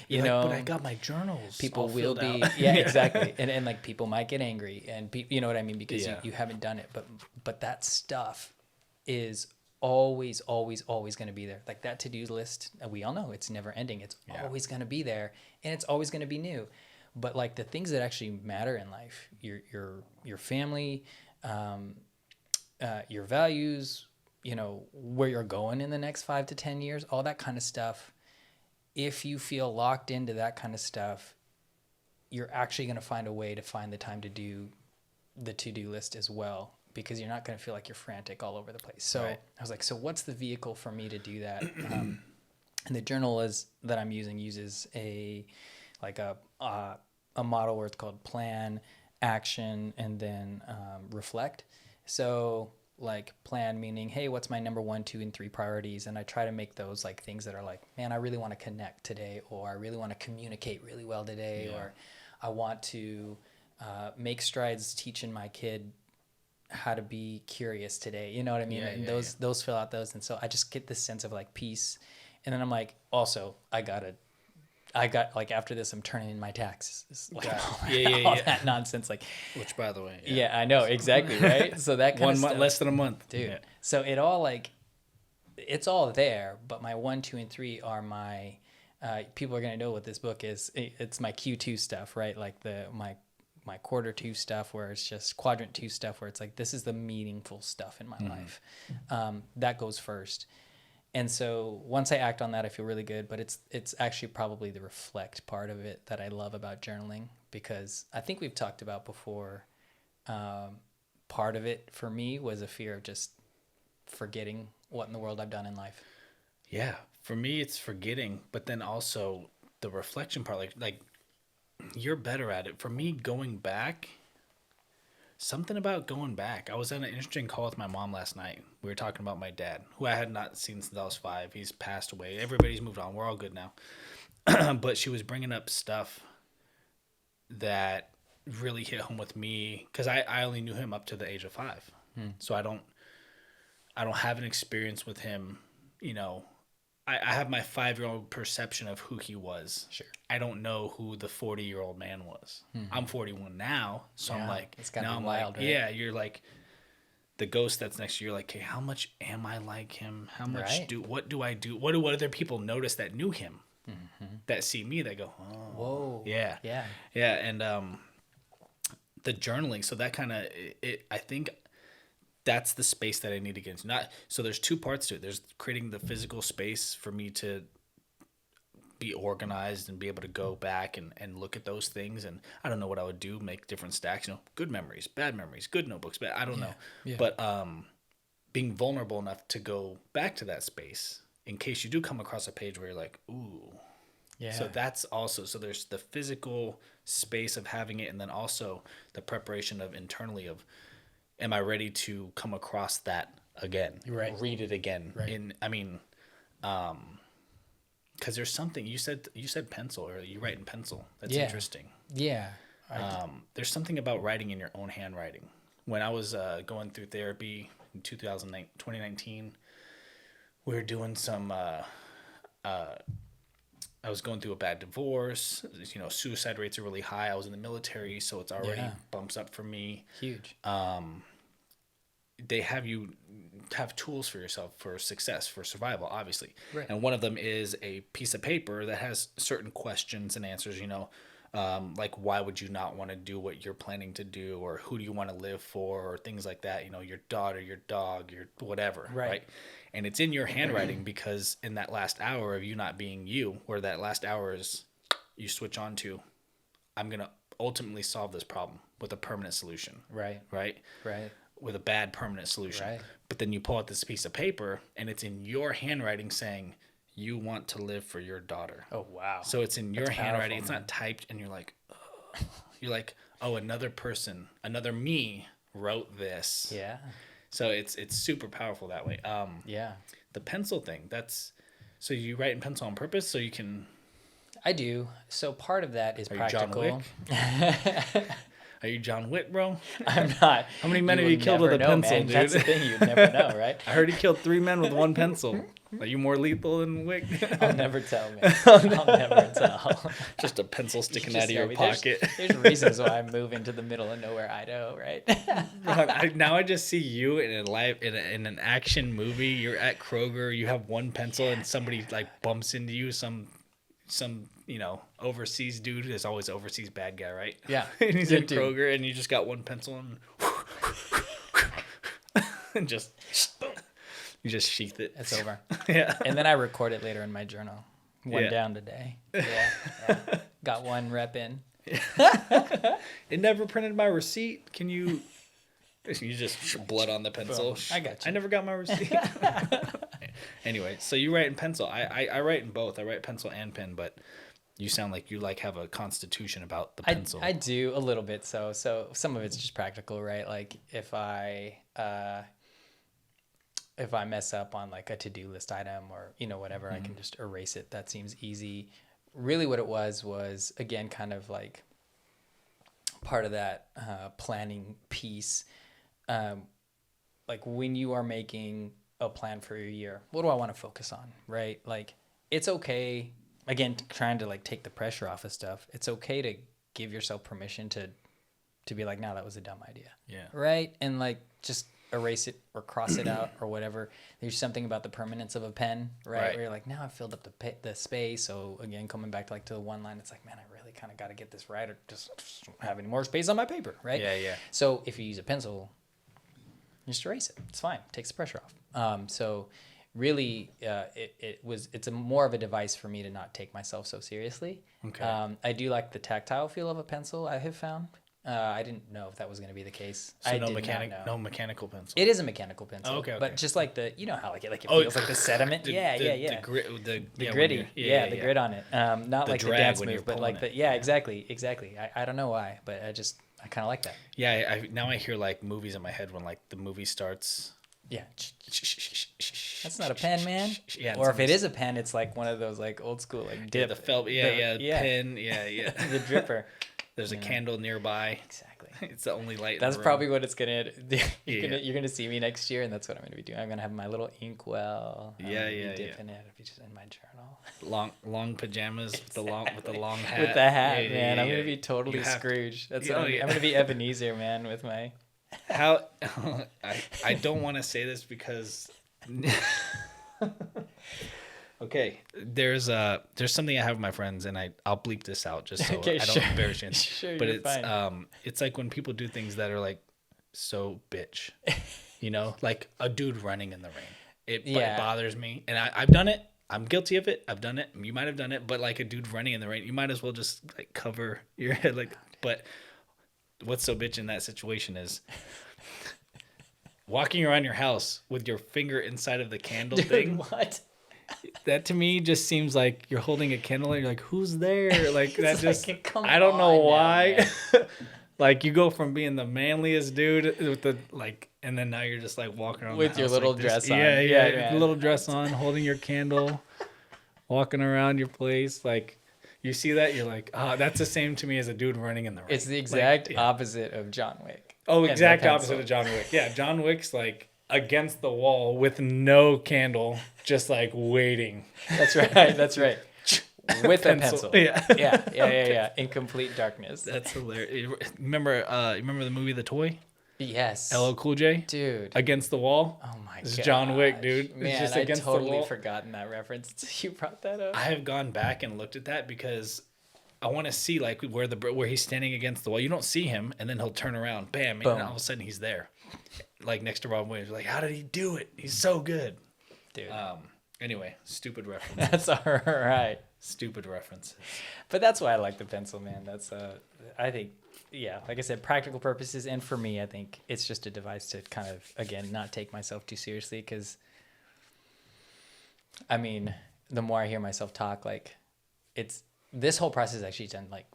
You know, but I got my journals. People all will filled be, out. Exactly. And like people might get angry and you know what I mean? Because you haven't done it, but that stuff is always going to be there. Like that to-do list, we all know it's never ending. It's always going to be there and it's always going to be new. But like the things that actually matter in life, your family, your values, you know, where you're going in the next 5 to 10 years, all that kind of stuff. If you feel locked into that kind of stuff, you're actually going to find a way to find the time to do the to-do list as well, because you're not going to feel like you're frantic all over the place. So I was like, so what's the vehicle for me to do that? And the journal that I'm uses a model where it's called plan, action, and then reflect. So like plan meaning, hey, what's my number 1, 2, and 3 priorities? And I try to make those like things that are like, man, I really want to connect today, or I really want to communicate really well today, or I want to make strides teaching my kid how to be curious today. You know what I mean? And those fill out those. And so I just get this sense of like peace. And then I'm like, also, I got like after this, I'm turning in my taxes, like all that nonsense. Like, which by the way, I know exactly, right? So that kind of stuff, less than a month, dude. Yeah. So it all like, it's all there. But my 1, 2, and 3 are my. People are gonna know what this book is. It's my Q2 stuff, right? Like my quarter 2 stuff where it's just quadrant 2 stuff where it's like, this is the meaningful stuff in my life. That goes first. And so once I act on that, I feel really good, but it's actually probably the reflect part of it that I love about journaling, because I think we've talked about before, part of it for me was a fear of just forgetting what in the world I've done in life. Yeah. For me, it's forgetting, but then also the reflection part, like you're better at it. For me, going back, something about going back. I was on an interesting call with my mom last night. We were talking about my dad, who I had not seen since I was 5. He's passed away. Everybody's moved on. We're all good now. But she was bringing up stuff that really hit home with me, because I only knew him up to the age of 5. So I don't have an experience with him. You know, I have my 5-year-old perception of who he was. Sure. I don't know who the 40-year-old man was. I'm 41 now, so I'm like, it's gotta now be I'm wild, like, right? yeah, you're like the ghost that's next to you. You're like, hey, how much am I like him? How much Right. what do I do? What do other people notice that knew him, that see me, that go, oh, Whoa. yeah, Yeah. yeah, and the journaling. So that kind of I think that's the space that I need to get into. So there's 2 parts to it. There's creating the physical space for me to be organized and be able to go back and look at those things. And I don't know what I would do, make different stacks, good memories, bad memories, good notebooks, bad, I don't know. Yeah. But being vulnerable enough to go back to that space in case you do come across a page where you're like, ooh. Yeah. So that's also, so there's the physical space of having it, and then also the preparation of internally of, am I ready to come across that again? Right. Read it again. Right. Because there's something you said pencil, or you write in pencil. That's Yeah. interesting. Yeah. There's something about writing in your own handwriting. When I was going through therapy in 2019, we were doing some. I was going through a bad divorce. Suicide rates are really high. I was in the military, so it's already bumps up for me. Huge. They have you have tools for yourself for success, for survival, obviously. Right. And one of them is a piece of paper that has certain questions and answers, like why would you not want to do what you're planning to do, or who do you want to live for, or things like that, your daughter, your dog, your whatever. Right. And it's in your handwriting, because in that last hour of you not being you, where that last hour is, you switch on to, I'm going to ultimately solve this problem with a permanent solution. Right. With a bad permanent solution. Right. But then you pull out this piece of paper and it's in your handwriting saying you want to live for your daughter. Oh, wow. So it's in your That's handwriting. powerful, It's not typed, and you're like, oh, another person, another me wrote this. Yeah. So it's super powerful that way. Yeah. The pencil thing, so you write in pencil on purpose so you can. I do. So part of that is Are you practical. John Wick? Are you John Wick, bro? I'm not. How many men have will you killed with never a know, pencil, man. dude? That's the thing. You'd never know, right? I heard he killed 3 men with 1 pencil. Are you more lethal than Wick? I'll never tell, man. I'll never tell. Just a pencil sticking Just out of your know me. pocket. There's reasons why I'm moving to the middle of nowhere, Idaho, right? Now I just see you in an action movie. You're at Kroger. You have 1 pencil, and somebody like bumps into you. Some overseas dude. There's always overseas bad guy, right? Yeah. And he's Good in dude. Kroger, and you just got 1 pencil, and just you just sheath it. It's over. Yeah. And then I record it later in my journal. 1 Yeah. down today. Yeah. Got 1 rep in. It never printed my receipt. Can you? You just blood on the pencil. Boom. I got you. I never got my receipt. Anyway, so you write in pencil. I write in both. I write pencil and pen, but you sound like you have a constitution about the pencil. I do a little bit. So some of it's just practical, right? Like if I mess up on like a to-do list item or whatever, I can just erase it. That seems easy. Really, what it was again kind of like part of that planning piece. Like when you are making a plan for your year, what do I want to focus on, right? Like it's okay, again, trying to like take the pressure off of stuff. It's okay to give yourself permission to be like, no, that was a dumb idea. Yeah. Right. And like just erase it or cross it out or whatever. There's something about the permanence of a pen, right? Where you're like, now I've filled up the space. So again, coming back to the 1 line, it's like, man, I really really kind of got to get this right, or just don't have any more space on my paper, right? Yeah. So if you use a pencil, you just erase it. It's fine. It takes the pressure off. So really, it's a more of a device for me to not take myself so seriously. Okay. I do like the tactile feel of a pencil, I have found. I didn't know if that was going to be the case. So I no did not know. no mechanical pencil. It is a mechanical pencil. Oh, okay. But just like the, you know how like it Oh, feels like the sediment. The The gritty. the grit on it. Not The like the drag dance when you're move, but pulling like it. the exactly. I don't know why, but I kind of like that. Yeah, now I hear like movies in my head when like the movie starts. Yeah. That's not a pen, man. Yeah, Or if it is a pen, it's like one of those like old school like dip. the felt. Pen. Yeah. The dripper. There's a candle nearby. Exactly. It's the only light. That's in the room. probably what it's gonna. Yeah. You're gonna see me next year, and that's what I'm gonna be doing. I'm gonna have my little inkwell. Yeah. Dipping it. I'll be just in my journal. Long pajamas with the long hat. With the hat, Yeah, man. I'm yeah. gonna be totally You have- Scrooge. That's Yeah, what I'm, yeah. I'm gonna be Ebenezer, man, with my. How I don't want to say this because okay, there's something I have with my friends, and I'll bleep this out just so Okay, I don't sure. embarrass you. Sure, But you're it's fine. it's like when people do things that are like so bitch, you know, like a dude running in the rain. It bothers me, and I've done it. I'm guilty of it. I've done it. You might have done it, but like a dude running in the rain, you might as well just like cover your head, like. But what's so bitch in that situation is walking around your house with your finger inside of the candle Dude, thing. what? That to me just seems like you're holding a candle and you're like, who's there? Like that It's just like, come I don't know on now, why. man. Like you go from being the manliest dude with the like, and then now you're just like walking around With the your house little like this. dress on. Yeah, Yeah, man. little dress on, holding your candle, walking around your place. Like you see that, you're like, that's the same to me as a dude running in the rain. It's the exact Like, yeah. opposite of John Wick. Oh, and the exact pencil. opposite of John Wick. Yeah, John Wick's like against the wall with no candle, just like waiting. That's right. That's right. With a pencil. Yeah. Yeah. In complete darkness. That's hilarious. Remember the movie The Toy? Yes. LL Cool J? Dude. Against the Wall? Oh my god. This is John Wick, dude. It's Man, just I against the totally wall. forgotten that reference. You brought that up. I have gone back and looked at that because I want to see like where he's standing against the wall. You don't see him, and then he'll turn around, bam, Boom. and all of a sudden he's there, like next to Robin Williams. Like, how did he do it? He's so good. Dude. Anyway, stupid reference. That's all right. Stupid references. But that's why I like the pencil, man. That's I think, yeah, like I said, practical purposes, and for me, I think it's just a device to kind of, again, not take myself too seriously. Because, I mean, the more I hear myself talk, like, this whole process actually done like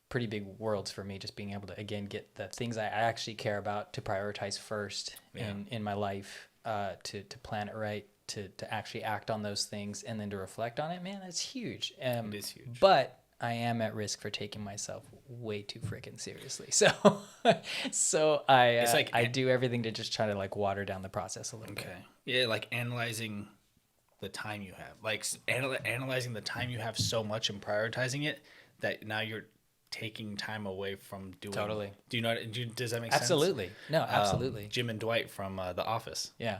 pretty big worlds for me. Just being able to again get the things I actually care about to prioritize first in my life, to plan it right. To actually act on those things and then to reflect on it, man, that's huge. It is huge. But I am at risk for taking myself way too freaking seriously. So, I do everything to just try to like water down the process a little bit. Okay. Yeah, like analyzing the time you have, like analyzing the time you have so much and prioritizing it that now you're taking time away from doing. Totally. Do you know? Does that make sense? Absolutely. No, absolutely. Jim and Dwight from The Office. Yeah.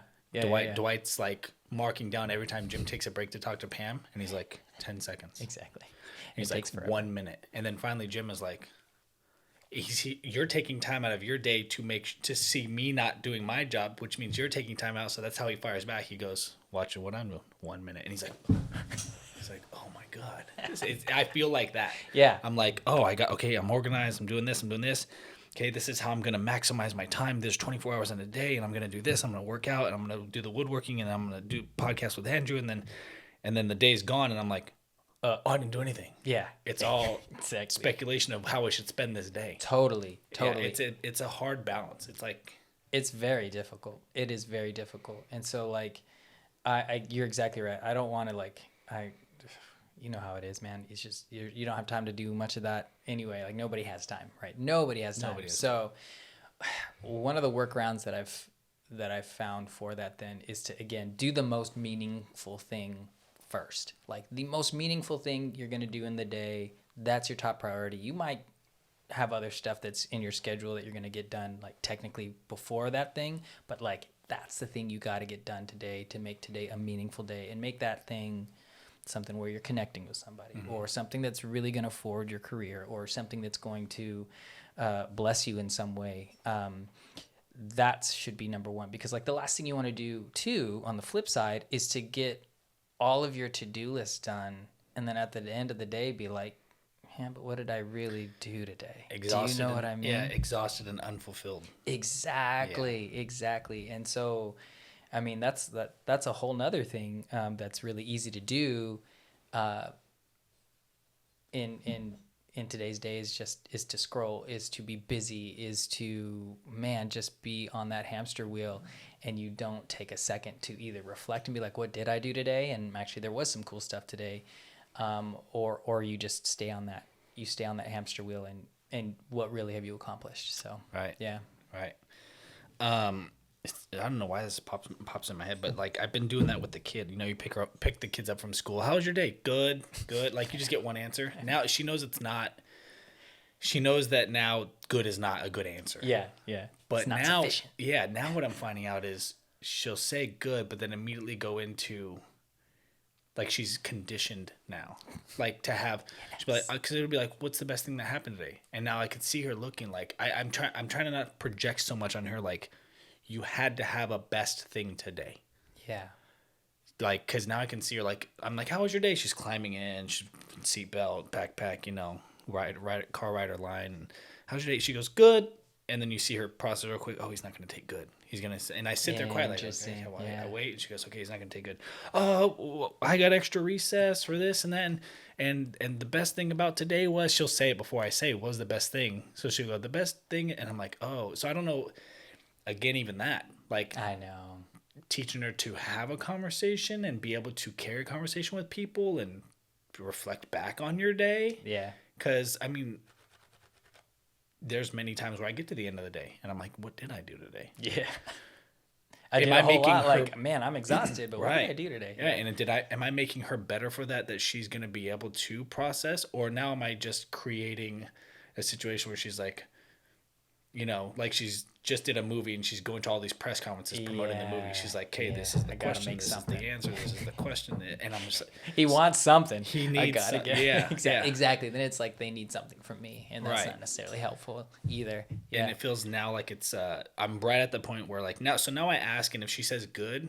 Dwight's like marking down every time Jim takes a break to talk to Pam, and he's like 10 seconds. Exactly. And he's like forever. 1 minute, and then finally Jim is like, "You're taking time out of your day to see me not doing my job, which means you're taking time out." So that's how he fires back. He goes, "Watch what I'm doing. 1 minute," and he's like, "Oh my god." I feel like that. Yeah. I'm like, I'm organized. I'm doing this. Okay, this is how I'm going to maximize my time. There's 24 hours in a day, and I'm going to do this. I'm going to work out, and I'm going to do the woodworking, and I'm going to do podcasts with Andrew, and then the day's gone, and I'm like, I didn't do anything. Yeah. It's all Exactly. speculation of how I should spend this day. Totally. Yeah, it's a hard balance. It's like It's very difficult. It is very difficult. And so like, you're exactly right. I don't want to you know how it is, man. It's just, you don't have time to do much of that anyway. Like nobody has time, right? Nobody has time. So one of the workarounds that I've found for that then is to, again, do the most meaningful thing first. Like the most meaningful thing you're going to do in the day, that's your top priority. You might have other stuff that's in your schedule that you're going to get done like technically before that thing, but like that's the thing you got to get done today to make today a meaningful day and make that thing something where you're connecting with somebody, or something that's really going to forward your career, or something that's going to bless you in some way. That should be number one, because like the last thing you want to do too, on the flip side, is to get all of your to-do list done, and then at the end of the day be like, yeah, but what did I really do today? Exhausted. Do you know what I mean? Yeah, exhausted and unfulfilled. Exactly. And so, I mean, that's a whole nother thing that's really easy to do in today's days, is to scroll, is to be busy, is to, man, just be on that hamster wheel, and you don't take a second to either reflect and be like, what did I do today? And actually there was some cool stuff today. Or you just stay on that hamster wheel, and what really have you accomplished? So, right. Yeah. Right. I don't know why this pops in my head, but like I've been doing that with the kid. You know, you pick the kids up from school. How was your day? Good. Like you just get one answer. Now she knows it's not. She knows that now good is not a good answer. Yeah. But it's not now, sufficient. now what I'm finding out is she'll say good, but then immediately go into, like, she's conditioned now, like to have. Yes. She'll be like, because it'll be like, what's the best thing that happened today? And now I could see her looking like I'm trying to not project so much on her, like, you had to have a best thing today. Yeah. Like, because now I can see her, like, I'm like, how was your day? She's climbing in, she's seatbelt, backpack, you know, car rider line. And, how's your day? She goes, good. And then you see her process real quick. Oh, he's not going to take good. He's going to, and I sit there quietly. Like, I wait. And she goes, okay, he's not going to take good. Oh, I got extra recess for this and that. And the best thing about today was, she'll say it before I say what was the best thing. So she'll go, the best thing. And I'm like, oh, so I don't know. Again, even that, like, I know, teaching her to have a conversation and be able to carry a conversation with people and reflect back on your day. Yeah. Because, I mean, there's many times where I get to the end of the day and I'm like, what did I do today? Yeah. I did a whole lot, like, man, I'm exhausted, but what did I do today? Yeah, and am I making her better for that she's going to be able to process? Or now am I just creating a situation where she's like, you know, like she's just did a movie and she's going to all these press conferences promoting the movie. She's like, okay, this is the question, this is the answer, this is the question. And I'm just like, he wants something. He needs something. Yeah. Exactly. Then it's like they need something from me, and that's not necessarily helpful either. Yeah. And it feels now like it's, I'm right at the point where like now I ask, and if she says good,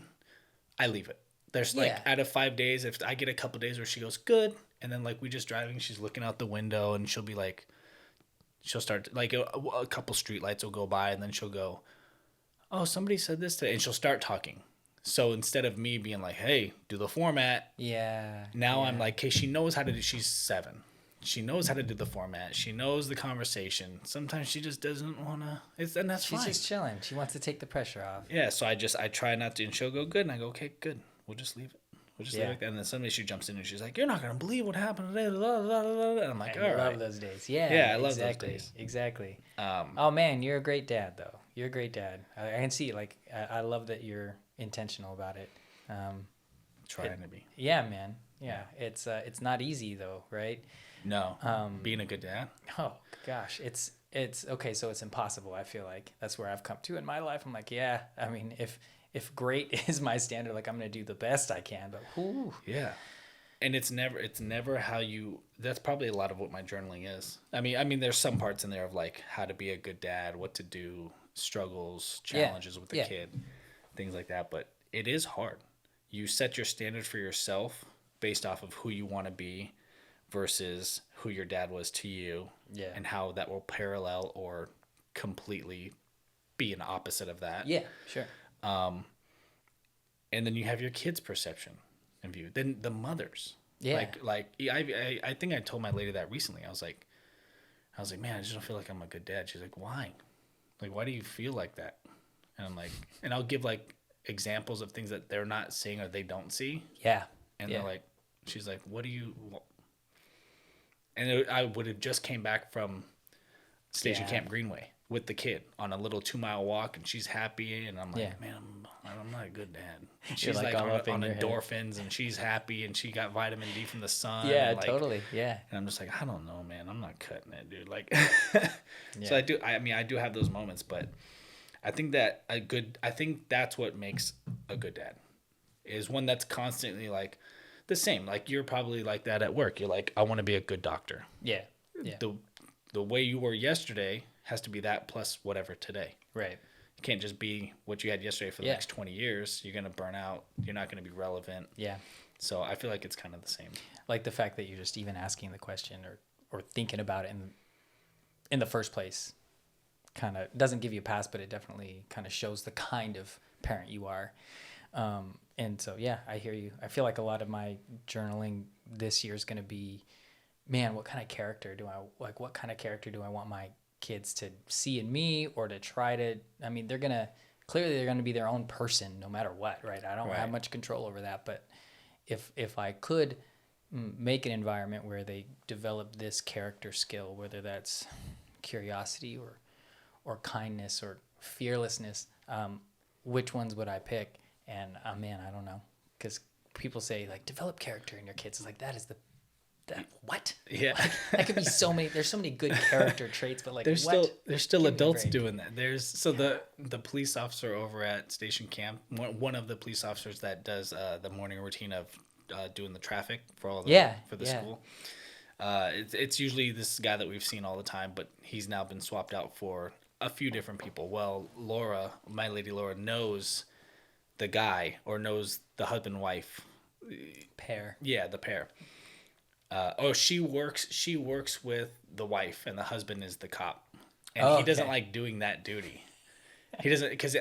I leave it. There's like out of 5 days, if I get a couple days where she goes good, and then like we just driving, she's looking out the window and she'll be like, she'll start, like, a couple street lights will go by, and then she'll go, oh, somebody said this today, and she'll start talking. So instead of me being like, hey, do the format. Yeah. Now I'm like, okay, she knows how to do, she's 7. She knows how to do the format. She knows the conversation. Sometimes she just doesn't want to, and that's fine. She's just chilling. She wants to take the pressure off. Yeah, so I try not to, and she'll go good, and I go, okay, good. We'll just leave it. We'll just leave it like that. And then suddenly she jumps in and she's like, you're not going to believe what happened today. And I'm like, all right. I love those days. Yeah. Yeah, I love those days. Exactly. Oh, man, you're a great dad, though. You're a great dad. I can see, like, I love that you're intentional about it. Trying to be. Yeah, man. Yeah. It's not easy, though, right? No. Being a good dad. Oh, gosh. It's okay, so it's impossible, I feel like. That's where I've come to in my life. I'm like, yeah, I mean, if great is my standard, like, I'm going to do the best I can, but whoo. Yeah. And it's never how you, that's probably a lot of what my journaling is. I mean, there's some parts in there of like how to be a good dad, what to do, struggles, challenges with the kid, things like that. But it is hard. You set your standard for yourself based off of who you want to be versus who your dad was to you. Yeah. And how that will parallel or completely be an opposite of that. Yeah, sure. And then you have your kids' perception and view. Then the mothers. Yeah. Like I think I told my lady that recently. I was like, man, I just don't feel like I'm a good dad. She's like, why? Like, why do you feel like that? And I'm like, and I'll give like examples of things that they're not seeing or they don't see. Yeah. And they're like, she's like, what do you? And I would have just came back from Station Camp Greenway with the kid on a little 2-mile walk, and she's happy, and I'm like, man, I'm not a good dad. And she's like on endorphins, and she's happy, and she got vitamin D from the sun. Yeah, and like, totally. Yeah. And I'm just like, I don't know, man. I'm not cutting it, dude. Like, so I do have those moments, but I think that's what makes a good dad is one that's constantly like, the same. Like you're probably like that at work. You're like, I want to be a good doctor. Yeah. Yeah. The way you were yesterday has to be that plus whatever today. Right. You can't just be what you had yesterday for the next 20 years. You're going to burn out. You're not going to be relevant. Yeah. So I feel like it's kind of the same. Like the fact that you're just even asking the question or thinking about it in the first place kind of doesn't give you a pass, but it definitely kind of shows the kind of parent you are. And so, yeah, I hear you. I feel like a lot of my journaling this year is going to be, man, what kind of character do I want my kids to see in me, or to try to, I mean, they're going to be their own person no matter what, right? I don't have much control over that, but if I could make an environment where they develop this character skill, whether that's curiosity or kindness or fearlessness, which ones would I pick? And man, I don't know, because people say like develop character in your kids. It's like what? Yeah, like, that could be so many. There's so many good character traits, but like there's still Give me a adults break. doing that. The police officer over at Station Camp, one of the police officers that does the morning routine of doing the traffic for all the school. It's usually this guy that we've seen all the time, but he's now been swapped out for a few different people. Well, my lady Laura knows the guy, or knows the husband and wife pair. Yeah, the pair. She works with the wife, and the husband is the cop, and he doesn't like doing that duty. He doesn't, because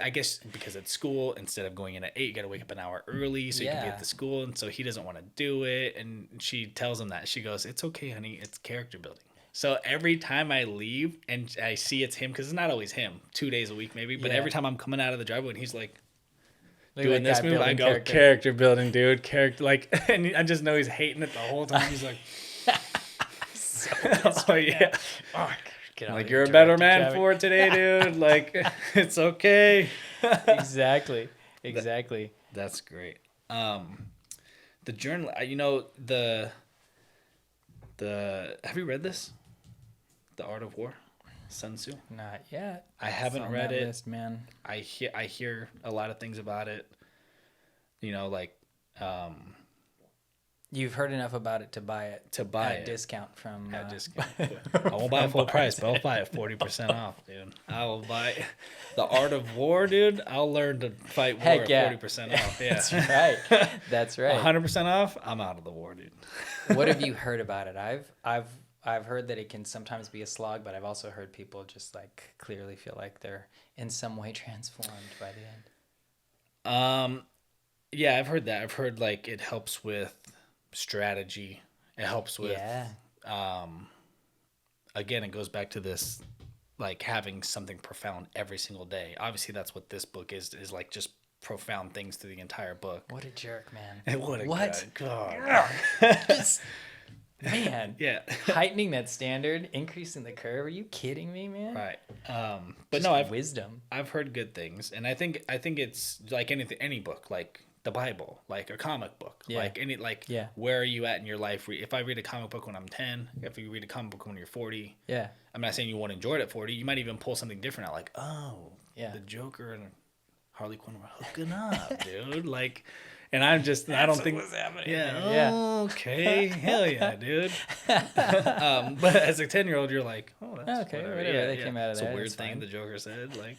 it's school. Instead of going in at 8, you got to wake up an hour early so you can be at the school, and so he doesn't want to do it. And she tells him that. She goes, "It's okay, honey. It's character building." So every time I leave and I see it's him, because it's not always him, 2 days a week maybe, but every time I'm coming out of the driveway and he's like doing this move, I go, character building, dude. And I just know he's hating it the whole time. He's like, oh yeah. Like, you're a better man for it today, dude. Like, it's okay. Exactly. That's great. The journal, have you read this? The Art of War, Sun Tzu? Not yet. I haven't read it. List, man. I hear a lot of things about it. You've heard enough about it to buy it. At discount from... At discount. I won't buy it full price, but I'll buy it 40% off, dude. I will buy The Art of War, dude. I'll learn to fight war at 40% off. Yeah. That's right. 100% off, I'm out of the war, dude. What have you heard about it? I've heard that it can sometimes be a slog, but I've also heard people just like clearly feel like they're in some way transformed by the end. Yeah, I've heard that. I've heard like it helps with strategy. It helps with again, it goes back to this like having something profound every single day. Obviously that's what this book is like, just profound things through the entire book. What a jerk, man. And what? God. Just, man. Yeah. Heightening that standard, increasing the curve. Are you kidding me, man? Right. But just no, wisdom. I've heard good things, and I think it's like any book, like the Bible, like a comic book, where are you at in your life? If I read a comic book when I'm 10, if you read a comic book when you're 40, I'm not saying you won't enjoy it at 40. You might even pull something different out, like, the Joker and Harley Quinn were hooking up, dude. Like, and I don't think what's happening. Okay, hell yeah, dude. But as a 10-year-old, you're like, oh, that's okay, whatever. whatever. They came out of it's that. a weird it's thing fine. the Joker said, like.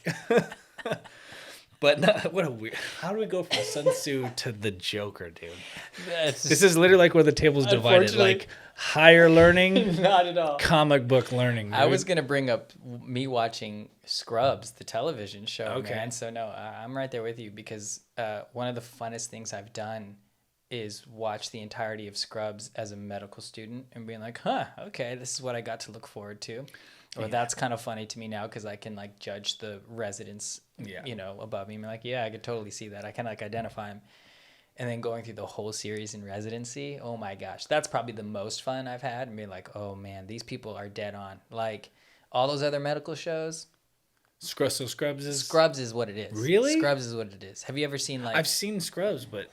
But no, what a weird. How do we go from Sun Tzu to the Joker, dude? This is literally like where the table's divided, like higher learning, not at all. Comic book learning. Dude. I was gonna bring up me watching Scrubs, the television show. Okay. Man. So no, I'm right there with you, because one of the funnest things I've done is watch the entirety of Scrubs as a medical student and being like, okay, this is what I got to look forward to. Or that's kind of funny to me now, because I can like judge the residents, above me. I'm like, I could totally see that. I can like identify them. And then going through the whole series in residency, oh my gosh, that's probably the most fun I've had. And being like, oh man, these people are dead on. Like all those other medical shows. Scrubs is what it is. Really? Scrubs is what it is. Have you ever seen like? I've seen Scrubs, but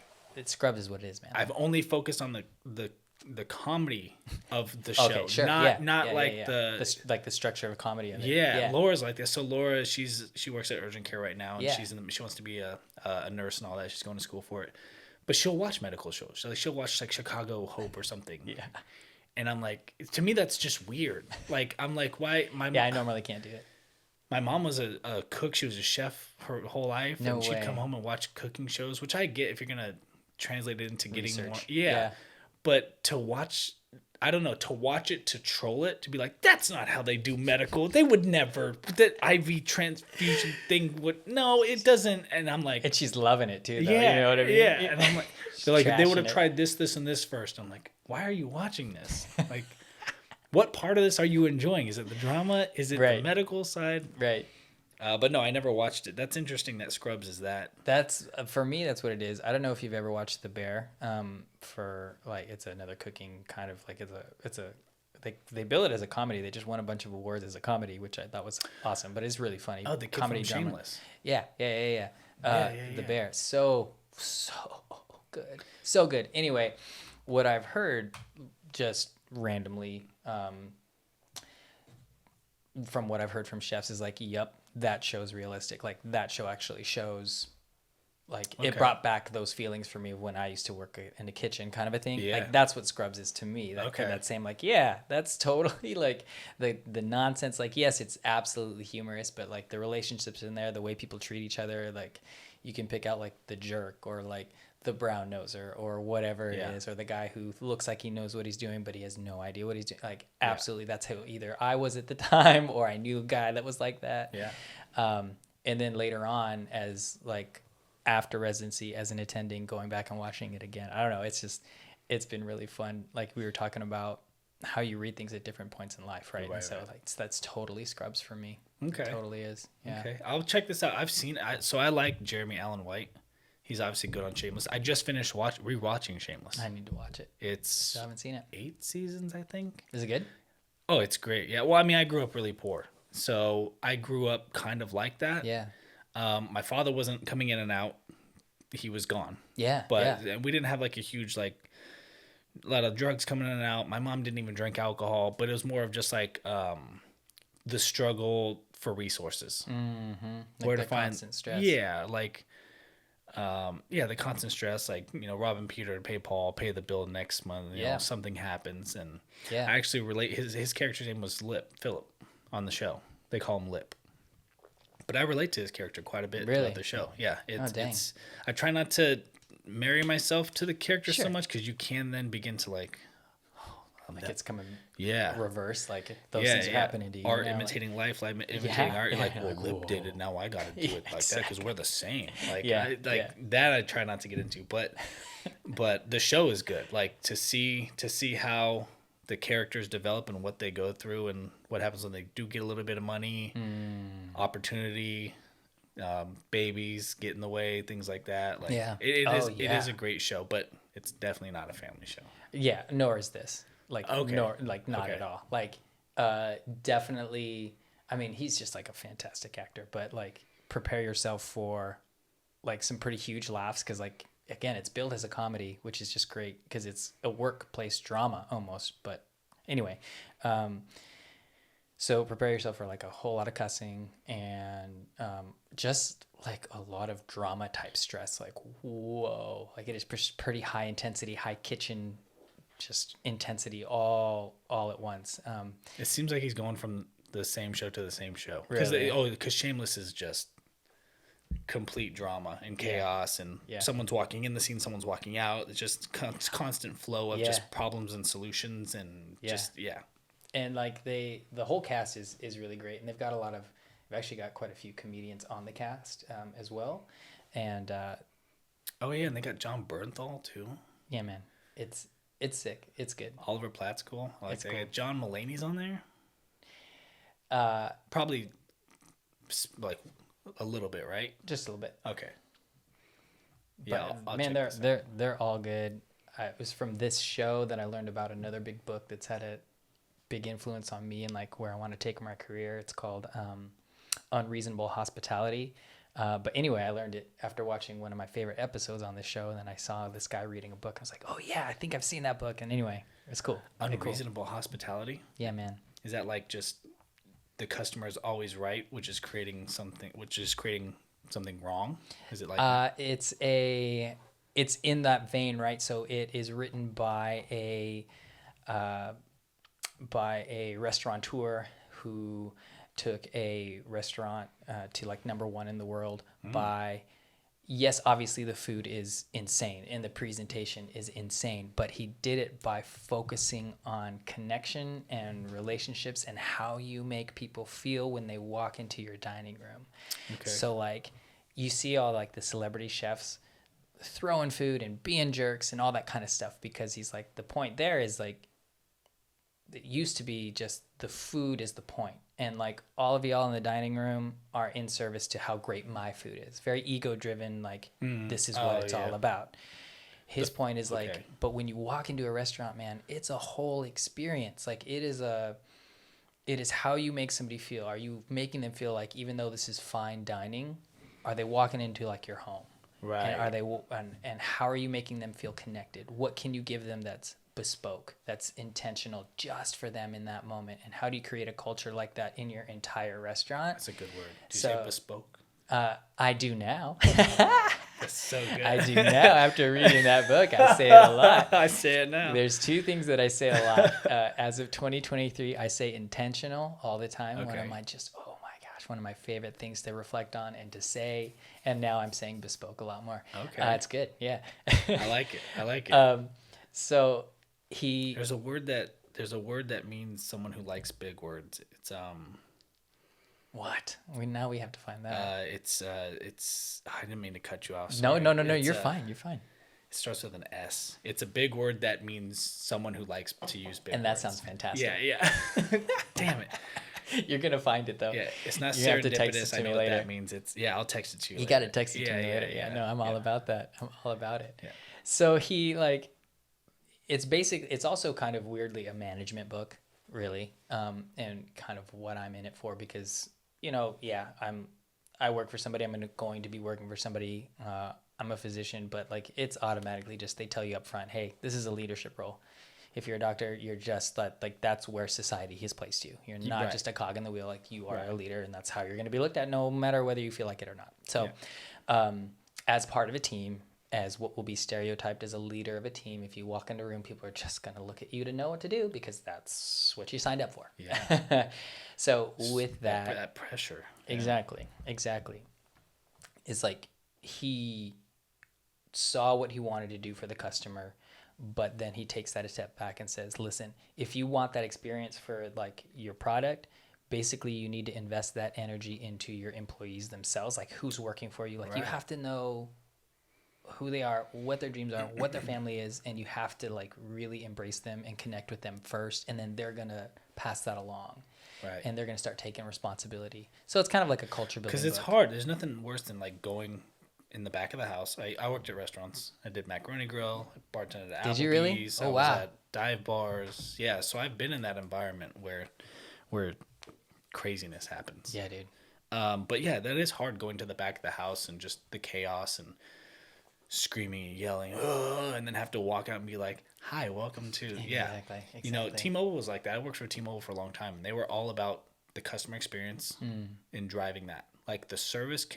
Scrubs is what it is, man. I've only focused on the comedy of the show. Okay, sure. The structure of a comedy of it. Yeah, Laura's like this. So Laura, she works at urgent care right now, and she wants to be a nurse and all that. She's going to school for it. but she'll watch medical shows. Like she'll watch like Chicago Hope or something. Yeah. And I'm like, to me, that's just weird. Like, I'm like, why? Yeah, I normally can't do it. My mom was a cook. She was a chef her whole life. No and she'd way. come home and watch cooking shows, which I get if you're going to translate it into getting Research. more. Yeah. But to watch, I don't know, to watch it, to troll it, to be like, that's not how they do medical. They would never. That IV transfusion thing would. No, it doesn't. And I'm like. And she's loving it too, though. Yeah. You know what I mean? Yeah. And I'm like, they're like, they would have Trashing it. tried this, this, and this first. I'm like, why are you watching this? Like, what part of this are you enjoying? Is it the drama? Is it the medical side? Right. But no, I never watched it. That's interesting that Scrubs is that. That's for me. That's what it is. I don't know if you've ever watched The Bear. For like, it's another cooking kind of like they bill it as a comedy. They just won a bunch of awards as a comedy, which I thought was awesome. But it's really funny. Oh, the kid comedy from drama. Shameless. Yeah. The Bear. So good. So good. Anyway, what I've heard just randomly from what I've heard from chefs is like, yep, that show's realistic. Like that show actually shows, like it brought back those feelings for me when I used to work in the kitchen, kind of a thing. Yeah. Like that's what Scrubs is to me. That same like, yeah, that's totally like the nonsense. Like yes, it's absolutely humorous, but like the relationships in there, the way people treat each other, like you can pick out like the jerk or like the brown noser or whatever it is, or the guy who looks like he knows what he's doing but he has no idea what he's doing. Like absolutely, that's how either I was at the time or I knew a guy that was like that. And then later on, as like after residency, as an attending, going back and watching it again, I don't know, it's been really fun. Like we were talking about how you read things at different points in life, right? And so like that's totally Scrubs for me. Okay, it totally is. Yeah. Okay, I'll check this out. So I like Jeremy Allen White. He's obviously good on Shameless. I just finished rewatching Shameless. I need to watch it. I haven't seen it. 8 seasons, I think. Is it good? Oh, it's great. Yeah. Well, I mean, I grew up really poor, so I grew up kind of like that. Yeah. My father wasn't coming in and out; he was gone. Yeah. But we didn't have like a huge like a lot of drugs coming in and out. My mom didn't even drink alcohol, but it was more of just like the struggle for resources. Mm-hmm. Like Where the to find constant stress. Yeah, like. The constant stress, like, robbing Peter to pay Paul, pay the bill next month, you know, something happens. And I actually relate, his character's name was Philip on the show. They call him Lip. But I relate to his character quite a bit throughout the show. Yeah. It's I try not to marry myself to the character so much because you can then begin to like, it's coming reverse, like those things are happening to you. Art imitating life imitating art. You're like, well, Lip did it, now I got to do it like that because we're the same. Like, that I try not to get into, but the show is good. Like to see how the characters develop and what they go through and what happens when they do get a little bit of money, opportunity, babies get in the way, things like that. Like, it is a great show, but it's definitely not a family show. Yeah, nor is this. Like, not at all. Like, definitely, I mean, he's just like a fantastic actor, but like, prepare yourself for like some pretty huge laughs because, like, again, it's billed as a comedy, which is just great because it's a workplace drama almost. But anyway, so prepare yourself for like a whole lot of cussing and just like a lot of drama type stress. Like, whoa, like it is pretty high intensity, high kitchen. Just intensity all at once. It seems like he's going from the same show to the same show. Really? Because Shameless is just complete drama and chaos, and someone's walking in the scene, someone's walking out. It's just constant flow of just problems and solutions, and And like the whole cast is really great, and they've actually got quite a few comedians on the cast as well, and and they got John Bernthal too. Yeah, man, it's sick. It's good. Oliver Platt's cool. I like that. Cool. John Mulaney's on there. Probably like a little bit, right? Just a little bit. Okay. But, I'll man, check they're all good. It was from this show that I learned about another big book that's had a big influence on me and like where I want to take my career. It's called Unreasonable Hospitality. But anyway, I learned it after watching one of my favorite episodes on this show, and then I saw this guy reading a book. I was like, oh yeah, I think I've seen that book. And anyway, it's cool. Unreasonable Hospitality? Yeah, man. Is that like just the customer is always right, which is creating something wrong? Is it like it's a it's in that vein, right? So it is written by a restaurateur who took a restaurant to like #1 in the world by, yes, obviously the food is insane and the presentation is insane, but he did it by focusing on connection and relationships and how you make people feel when they walk into your dining room. Okay. So like you see all like the celebrity chefs throwing food and being jerks and all that kind of stuff, because he's like, the point there is like, it used to be just the food is the point, and like all of y'all in the dining room are in service to how great my food is. Very ego driven, like this is what it's all about. His point is like, but when you walk into a restaurant, man, it's a whole experience. Like it is how you make somebody feel. Are you making them feel like, even though this is fine dining, are they walking into like your home? Right. And are they and how are you making them feel connected? What can you give them that's bespoke, that's intentional just for them in that moment? And how do you create a culture like that in your entire restaurant? That's a good word. Do you say bespoke? I do now. That's so good. I do now. After reading that book, I say it a lot. I say it now. There's two things that I say a lot. As of 2023, I say intentional all the time. Okay. One of my one of my favorite things to reflect on and to say. And now I'm saying bespoke a lot more. Okay. It's good. Yeah. I like it. So there's a word that means someone who likes big words. It's what? We have to find that. it's I didn't mean to cut you off. No, Sorry. you're fine. You're fine. It starts with an S. It's a big word that means someone who likes to use big words. And that sounds fantastic. Yeah. Damn it. You're gonna find it though. Yeah, it's not you have to text serendipitous. it I to know me what later. that means. I'll text it to you. You got to text it to me later. Yeah, no, I'm all about that. I'm all about it. Yeah. So he it's also kind of weirdly a management book, really, and kind of what I'm in it for, because I work for somebody. I'm going to be working for somebody. I'm a physician, but like it's automatically just, they tell you up front, hey, this is a leadership role. If you're a doctor, you're just like that's where society has placed you. You're not just a cog in the wheel. Like you are a leader, and that's how you're going to be looked at, no matter whether you feel like it or not. So, as part of a team, as what will be stereotyped as a leader of a team, if you walk into a room, people are just going to look at you to know what to do, because that's what you signed up for. Yeah. So with that pressure. Exactly. It's like he saw what he wanted to do for the customer, but then he takes that a step back and says, listen, if you want that experience for like your product, basically you need to invest that energy into your employees themselves, like who's working for you. Like you have to know who they are, what their dreams are, what their family is, and you have to like really embrace them and connect with them first, and then they're going to pass that along. Right. And they're going to start taking responsibility. So it's kind of like a culture building. Because it's hard. There's nothing worse than like going in the back of the house. I worked at restaurants. I did Macaroni Grill, bartended at Applebee's. Did you really? I was at dive bars. Yeah, so I've been in that environment where craziness happens. Yeah, dude. But yeah, that is hard, going to the back of the house and just the chaos and screaming and yelling, and then have to walk out and be like, hi, welcome to Exactly. You know, T-Mobile was like that. I worked for T-Mobile for a long time, and they were all about the customer experience and driving that. Like the service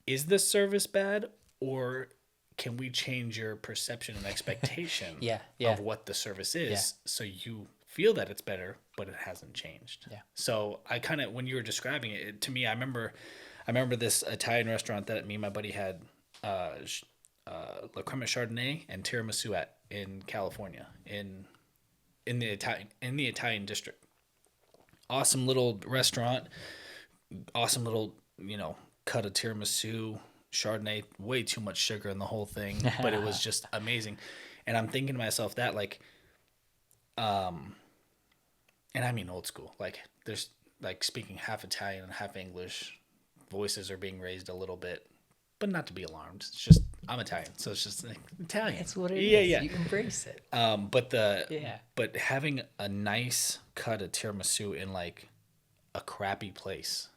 is the service bad, or can we change your perception and expectation of what the service is so you feel that it's better, but it hasn't changed. Yeah. So I kind of, when you were describing it, to me, I remember this Italian restaurant that me and my buddy had, La Crema Chardonnay and tiramisu at in California in the Italian district. Awesome little restaurant, awesome little cut of tiramisu, Chardonnay, way too much sugar in the whole thing, but it was just amazing. And I'm thinking to myself that and I mean old school, like there's like speaking half Italian and half English, voices are being raised a little bit, but not to be alarmed. It's just, I'm Italian, so it's just like Italian. It's what it is. Yeah. You embrace it. But having a nice cut of tiramisu in like a crappy place,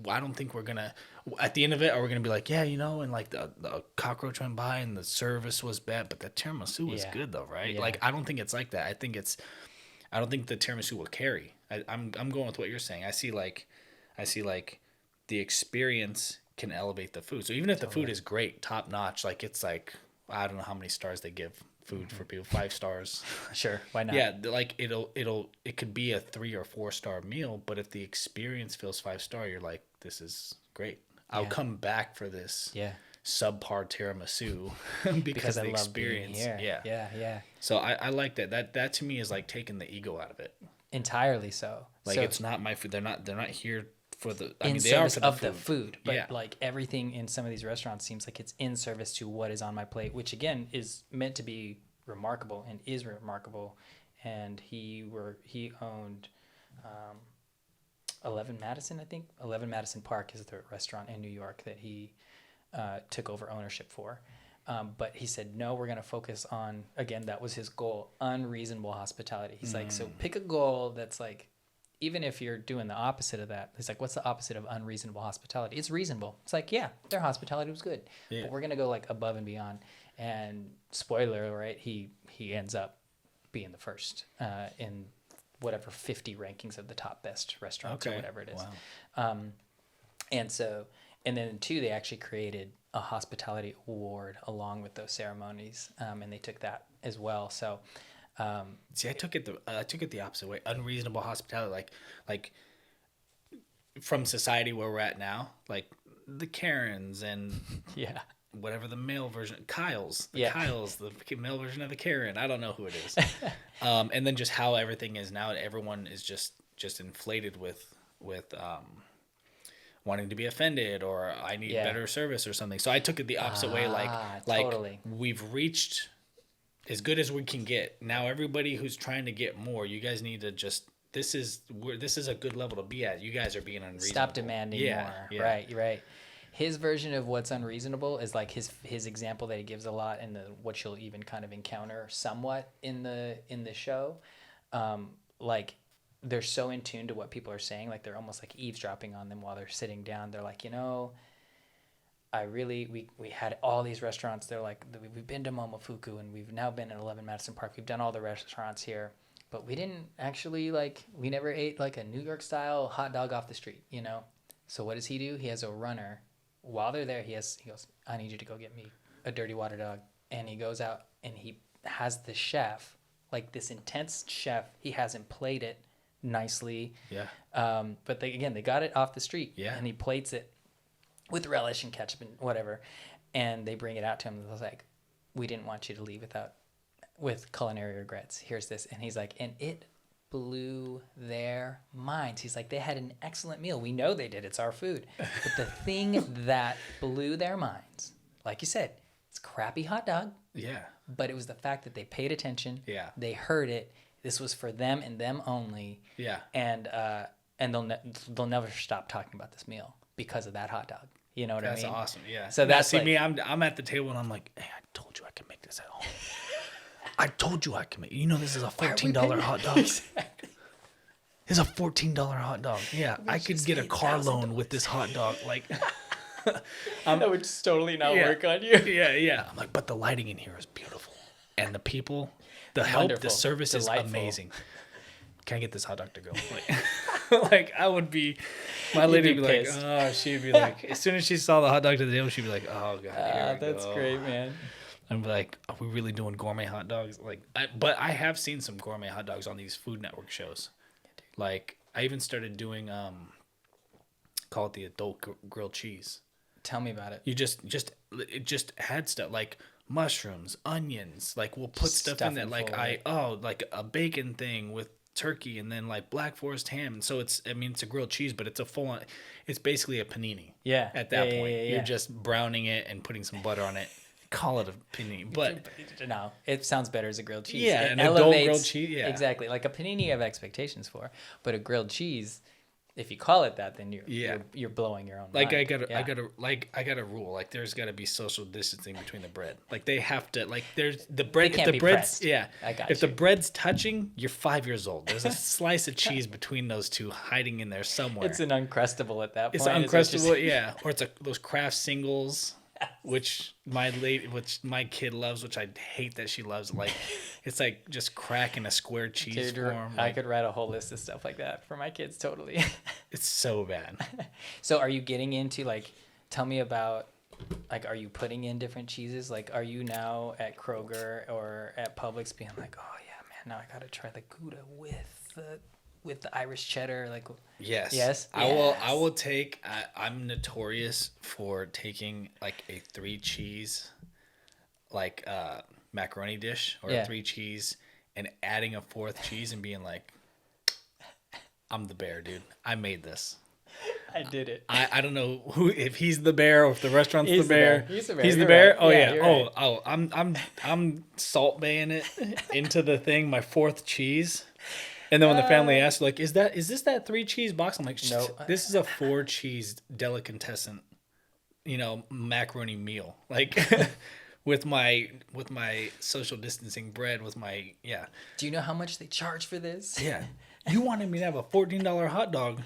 I don't think we're gonna, at the end of it, are we gonna be like, and like the cockroach went by and the service was bad, but the tiramisu was good though, right? Yeah. Like I don't think it's like that. I don't think the tiramisu will carry. I'm going with what you're saying. I see like the experience can elevate the food. So even if the food is great, top notch, like it's like, I don't know how many stars they give food for people, 5 stars. Sure, why not? Yeah, like it could be a 3 or 4 star meal, but if the experience feels 5-star, you're like, this is great. I'll come back for this subpar tiramisu because of I the love being experience. here. Yeah. So I like that. That to me is like taking the ego out of it. Entirely so. Like so, it's not my food. They're not here for the. I in mean, they are service for the of food. the food, but Yeah. like everything in some of these restaurants seems like it's in service to what is on my plate, which again is meant to be remarkable and is remarkable. And he owned 11 Madison, I think. 11 Madison Park is the restaurant in New York that he took over ownership for. But he said, no, we're going to focus on, again, that was his goal, unreasonable hospitality. He's like, so pick a goal that's like, even if you're doing the opposite of that, he's like, what's the opposite of unreasonable hospitality? It's reasonable. It's like, yeah, their hospitality was good, but we're going to go like above and beyond. And spoiler, right? He ends up being the first in whatever 50 rankings of the top best restaurants or whatever it is. Wow. And then 2, they actually created a hospitality award along with those ceremonies, and they took that as well. So, see, I took it the opposite way. Unreasonable hospitality, like from society where we're at now, like the Karens and whatever the male version, Kyle's, the male version of the Karen. I don't know who it is. And then just how everything is now. Everyone is just inflated with wanting to be offended, or I need better service or something. So I took it the opposite way. Like totally. We've reached as good as we can get. Now everybody who's trying to get more, you guys need to just, this is a good level to be at. You guys are being unreasonable. Stop demanding more. Yeah. Right. His version of what's unreasonable is like his example that he gives a lot, and what you'll even kind of encounter somewhat in the show. Like they're so in tune to what people are saying, like they're almost like eavesdropping on them while they're sitting down. They're like, we had all these restaurants. They're like, we've been to Momofuku, and we've now been at 11 Madison Park. We've done all the restaurants here, but we didn't actually we never ate like a New York style hot dog off the street, So what does he do? He has a runner. While they're there, he goes, I need you to go get me a dirty water dog. And he goes out and he has the chef, like this intense chef, he has him plate it nicely. Yeah. But they got it off the street. Yeah. And he plates it with relish and ketchup and whatever. And they bring it out to him. It was like, we didn't want you to leave with culinary regrets. Here's this. And he's like, and it blew their minds. He's like, they had an excellent meal. We know they did. It's our food. But the thing that blew their minds, like you said, it's crappy hot dog. Yeah. But it was the fact that they paid attention. Yeah. They heard it. This was for them and them only. Yeah. And they'll never stop talking about this meal because of that hot dog. You know what I mean? That's awesome. Yeah. So that's me. I'm at the table and I'm like, hey, I told you I can make this at home. I told you I can make. This is a $14 hot dog. Exactly. It's a $14 hot dog. Yeah, I could get a car loan with this hot dog. Like, that would just totally not work on you. Yeah. I'm like, but the lighting in here is beautiful, and the people, the help, the service is amazing. Can I get this hot dog to go? Like I would be. My lady would be like, oh, she'd be like, as soon as she saw the hot dog to the table, she'd be like, oh god, that's great, man. I'm like, are we really doing gourmet hot dogs? But I have seen some gourmet hot dogs on these Food Network shows. Like, I even started doing, call it the adult grilled cheese. Tell me about it. It just had stuff like mushrooms, onions. Like, we'll put stuff in there. Like, like a bacon thing with turkey, and then like Black Forest ham. And so it's a grilled cheese, but it's a full on. It's basically a panini. Yeah. At that point, you're just browning it and putting some butter on it. Call it a panini, but no, it sounds better as a grilled cheese. Yeah, an adult grilled cheese. Yeah, exactly. Like a panini, you have expectations for, but a grilled cheese, if you call it that, then you're blowing your own. Like mind. I got a rule. Like there's got to be social distancing between the bread. Like they have to. Like there's the bread. If the bread's if the bread's touching, you're 5 years old. There's a slice of cheese between those two hiding in there somewhere. It's an Uncrustable at that point. It's Uncrustable, yeah. Or it's those Kraft singles. Which my kid loves, which I hate that she loves. Like, it's like just cracking a square cheese form. I could write a whole list of stuff like that for my kids. Totally. It's so bad. So, are you getting into like tell me about, like, are you putting in different cheeses? Like, are you now at Kroger or at Publix being like, oh yeah, man, now I gotta try the Gouda with the Irish cheddar, like. Yes. Yes. I will take. I'm notorious for taking like a 3 cheese, like macaroni dish or a 3 cheese, and adding a 4th cheese and being like, I'm the bear, dude. I made this. I did it. I don't know if he's the bear or if the restaurant's He's the bear. He's the bear. He's the You're bear. right. Oh yeah. You're Oh right. I'm salt baying it into the thing. My 4th cheese. And then when the family asks, like, is this that 3 cheese box? I'm like, No. this is a 4 cheese delicatessen, macaroni meal. Like, with my social distancing bread, with my Do you know how much they charge for this? yeah. You wanted me to have a $14 hot dog.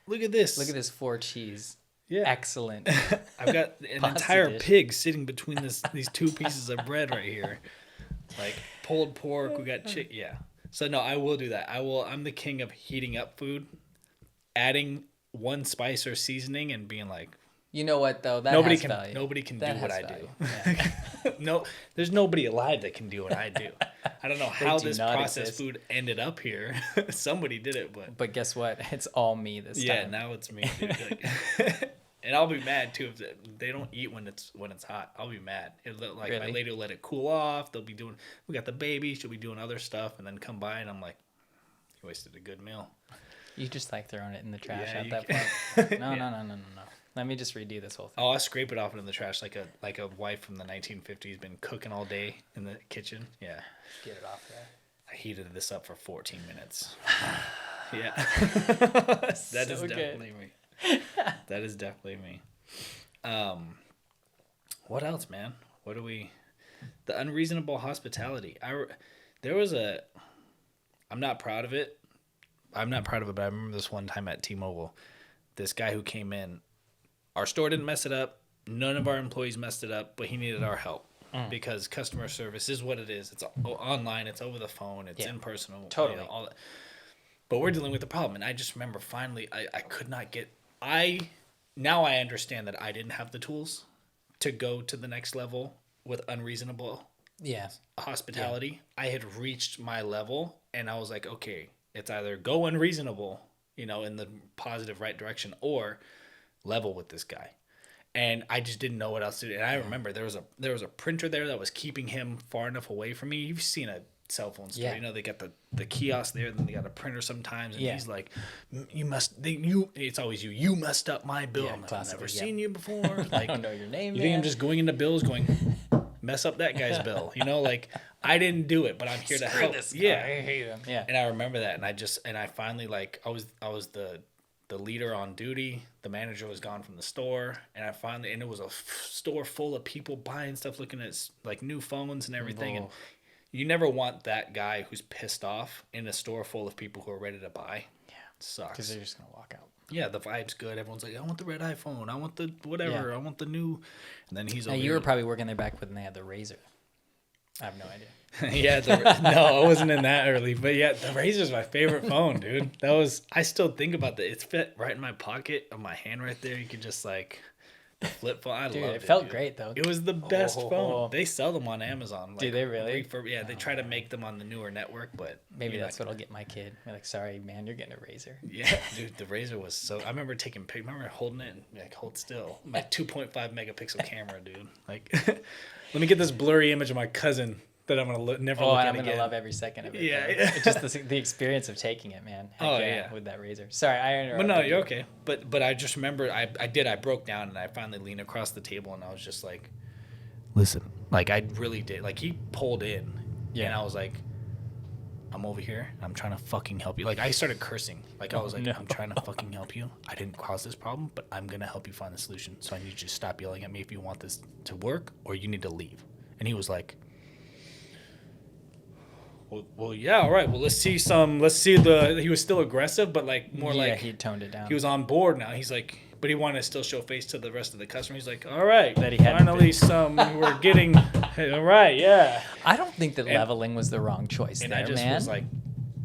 Look at this. Look at this 4 cheese. Yeah. Excellent. I've got an Pasta entire dish. pig sitting between these 2 pieces of bread right here. Like pulled pork, we got chicken. Yeah. So no, I will do that. I'm the king of heating up food, adding 1 spice or seasoning and being like, You know what though? That nobody has can value. nobody can That do what I has do. value. Yeah. No, there's nobody alive that can do what I do. I don't know how do this not processed exist. food ended up here. Somebody did it, but But guess what? It's all me this yeah, time. now it's me. Dude. Like, and I'll be mad too if they don't eat when it's hot. I'll be mad. My Really? lady will let it cool off. They'll be doing. We got the baby. She'll be doing other stuff, and then come by, and I'm like, you wasted a good meal. You just like throwing it in the trash Yeah, at you that can- point. No, Yeah. no. Let me just redo this whole thing. Oh, I scrape it off into the trash like a wife from the 1950s been cooking all day in the kitchen. Yeah, Get it off there. I heated this up for 14 minutes. Yeah, that is So good. definitely me. That is definitely me. What else, man? What do we? The unreasonable hospitality. I'm not proud of it. But I remember this one time at T-Mobile. This guy who came in, our store didn't mess it up. None of our employees messed it up, but he needed our help because customer service is what it is. It's online. It's over the phone. It's in person. Totally. All that. But we're dealing with the problem. And I just remember finally I could not get... Now I understand that I didn't have the tools to go to the next level with unreasonable Yeah. hospitality. I had reached my level and I was like, okay, it's either go unreasonable, in the positive right direction, or level with this guy. And I just didn't know what else to do. And I remember there was a printer there that was keeping him far enough away from me. You've seen a cell phone store. Yeah. They got the kiosk there, then they got a printer sometimes, and Yeah. he's like, it's always you messed up my bill. Yeah, I'm like, I've classic, never yeah. seen you before. I Like, don't know your name, you think I'm man. just going into bills going, mess up that guy's bill? Like, I didn't do it, but I'm here to Screw help. this guy. Yeah. I hate him. Yeah. And I remember that, and I finally, like, I was the leader on duty. The manager was gone from the store, and it was a store full of people buying stuff, looking at like new phones and everything. And you never want that guy who's pissed off in a store full of people who are ready to buy. Yeah, sucks. Because they're just gonna walk out. Yeah, the vibe's good. Everyone's like, I want the red iPhone. I want the whatever. Yeah. I want the new. And then he's Now over you here were probably working there back when they had the razor. I have no idea. yeah, no, I wasn't in that early, but yeah, the Razor's my favorite phone, dude. I still think about that. It's fit right in my pocket of my hand right there. You could just like the flip phone. I Dude, loved it felt dude. great though. It was the best Oh. phone. They sell them on Amazon. Like, Do they really? They try to make them on the newer network, but Maybe you're that's not what'll get my kid. Be like, sorry, man, you're getting a razor. Yeah, dude, the Razor was so. I remember taking pic. Remember holding it and like hold still. My 2.5 megapixel camera, dude. Like, let me get this blurry image of my cousin that I'm gonna never Oh, look at I'm gonna again. love every second of it. Yeah, though. yeah. It's just the experience of taking it, man. Heck Oh, yeah. with that razor. Sorry, I interrupted. But no, you. you're okay. But I just remember I broke down and I finally leaned across the table and I was just like, listen, like I really did. Like he pulled in, Yeah. and I was like, I'm over here. I'm trying to fucking help you. Like I started cursing. Like I was like, no. I'm trying to fucking help you. I didn't cause this problem, but I'm gonna help you find the solution. So I need you to stop yelling at me if you want this to work, or you need to leave. And he was like, well, yeah, all right. Well, let's see he was still aggressive, but like more Yeah, like he toned it down. he was on board now. He's like, but he wanted to still show face to the rest of the customer. He's like, all right, That he hadn't finally been. we're getting, all right, yeah. I don't think that And- leveling was the wrong choice And there, I just man. was like,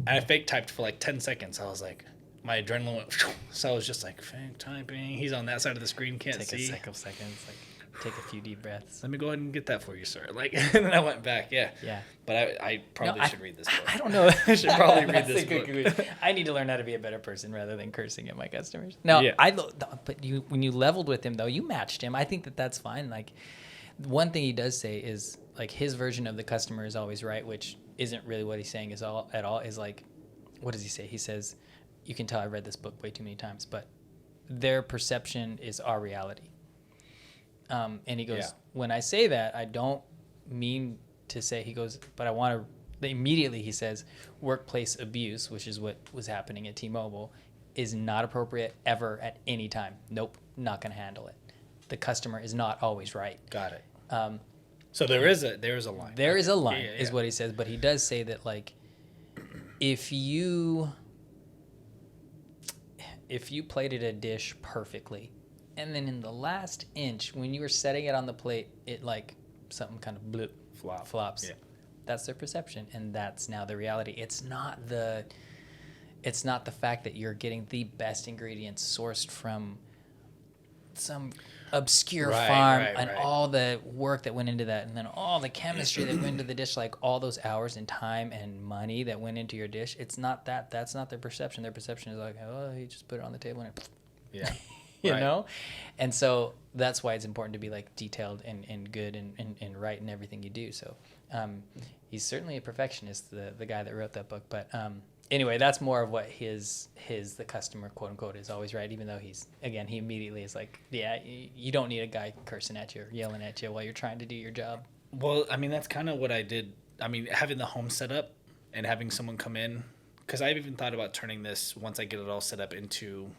I fake typed for like 10 seconds. I was like, my adrenaline went. So I was just like, typing. He's on that side of the screen, can't see. Take a couple seconds, like take a few deep breaths. Let me go ahead and get that for you, sir. Like, and then I went back. Yeah. Yeah. But I probably should read this book. I don't know. I should probably read That's this a good book. conclusion. I need to learn how to be a better person rather than cursing at my customers. No, Yeah. But when you leveled with him though, you matched him. I think that's fine. Like, one thing he does say is like his version of the customer is always right, which isn't really what he's saying at all. Is like, what does he say? He says, you can tell I read this book way too many times, but their perception is our reality. And he goes, when I say that, I don't mean to say, he goes, but I want to, immediately he says, workplace abuse, which is what was happening at T-Mobile, is not appropriate ever at any time. Nope, not going to handle it. The customer is not always right. Got it. So there is a line. There is a line, Yeah. is what he says, but he does say that, like, if you plated a dish perfectly, and then in the last inch, when you were setting it on the plate, it like something kind of bloop, flops. Yeah. That's their perception, and that's now the reality. It's not the fact that you're getting the best ingredients sourced from some obscure farm and all the work that went into that, and then all the chemistry that went into the dish, like all those hours and time and money that went into your dish. It's not that. That's not their perception. Their perception is like, oh, you just put it on the table and Yeah. you know? And so that's why it's important to be like detailed and good and right in everything you do. So he's certainly a perfectionist, the guy that wrote that book. But anyway, that's more of what the customer, quote unquote, is always right, even though he immediately is like, yeah, you don't need a guy cursing at you or yelling at you while you're trying to do your job. Well, I mean, that's kind of what I did. I mean, having the home set up and having someone come in, because I've even thought about turning this, once I get it all set up, into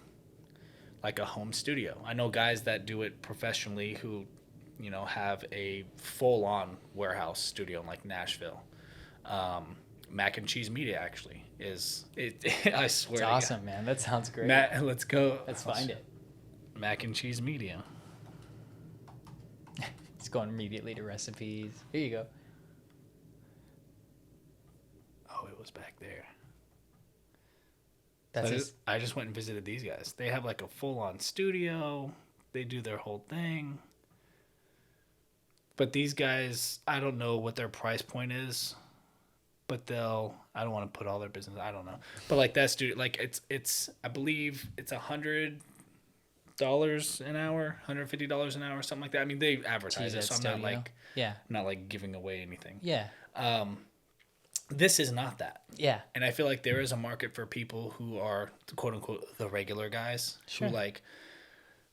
like a home studio. I know guys that do it professionally who, you know, have a full-on warehouse studio in like Nashville. Mac and Cheese Media actually is it. I swear. It's awesome, man. That sounds great. Let's go. Let's find it. Mac and Cheese Media. It's going immediately to recipes. Here you go. Oh, it was back there. That's I just went and visited these guys. They have like a full-on studio. They do their whole thing. But these guys, I don't know what their price point is. But I don't want to put all their business, I don't know. But like that studio, like it's I believe it's $100 an hour, $150 an hour, something like that. I mean, they advertise it, so I'm not like giving away anything. Yeah. This is not that. Yeah. And I feel like there is a market for people who are, quote unquote, the regular guys who like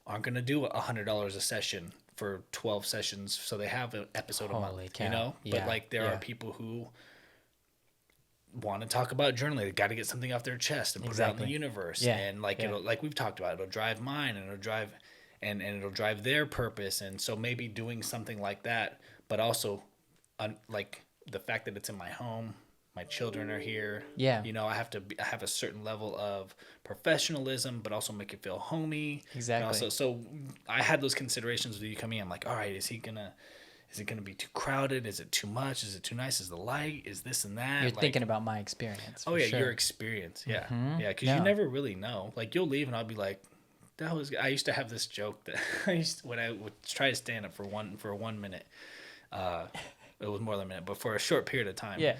aren't going to do $100 a session for 12 sessions. So they have an episode a month, cow. you know? Yeah. But like there are people who want to talk about journaling. They got to get something off their chest and put it out in the universe. Yeah. And like, it'll, like we've talked about, it'll drive mine and it'll drive, and it'll drive their purpose. And so maybe doing something like that, but also like the fact that it's in my home, my children are here. Yeah. You know, I have a certain level of professionalism, but also make it feel homey. Exactly. Also, so I had those considerations with you coming in. I'm like, all right, is it gonna be too crowded? Is it too much? Is it too nice? Is the light? Is this and that? You're like, thinking about my experience. Oh yeah, sure. your experience. Yeah, yeah. Because No. you never really know. Like you'll leave and I'll be like, that was. I used to have this joke that when I would try to stand up for 1 minute. It was more than a minute, but for a short period of time. Yeah.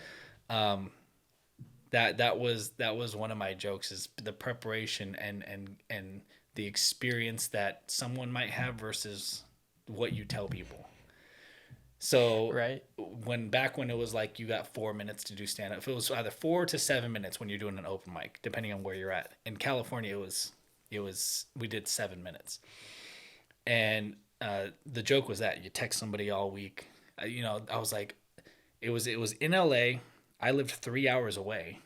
That was one of my jokes, is the preparation and the experience that someone might have versus what you tell people. So right. Back when it was like you got 4 minutes to do stand up, if it was either 4 to 7 minutes when you're doing an open mic, depending on where you're at. In California, we did 7 minutes, and the joke was that you text somebody all week. You know, I was like, it was in LA. I lived 3 hours away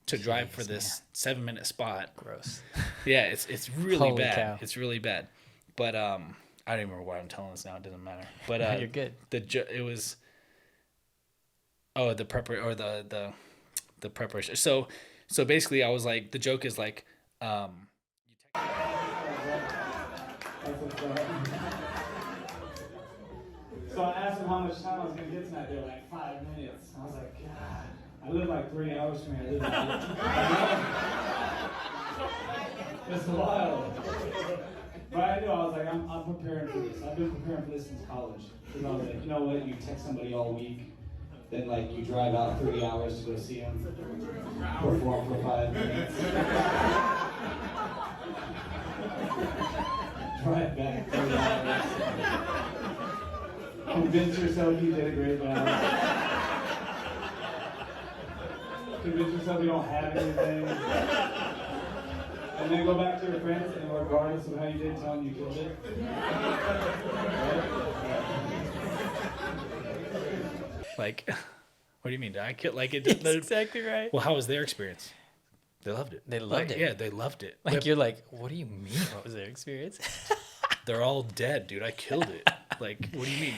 to drive for this 7 minute spot. Gross. Yeah, it's really Holy bad. cow. It's really bad. But I don't even remember why I'm telling this now. It doesn't matter. But You're good. It was the preparation. So basically, I was like, the joke is like, So I asked them how much time I was going to get tonight. They were like 5 minutes. I was like, God, I live like 3 hours from here. I live like It's wild. But I knew, I was like, I'm preparing for this. I've been preparing for this since college. Because I was like, you know what, you text somebody all week, then like you drive out 30 hours to go see them, perform for 5 minutes. Drive back 30 hours. Convince yourself you did a great job. Convince yourself you don't have anything. And then go back to your friends, and regardless of how you did, tell them you killed it. Like, what do you mean? Did I kill? Like it? That's exactly right. Well, how was their experience? They loved it. They loved it. Yeah, they loved it. Like, you're like, what do you mean? What was their experience? They're all dead, dude. I killed it. Like, what do you mean?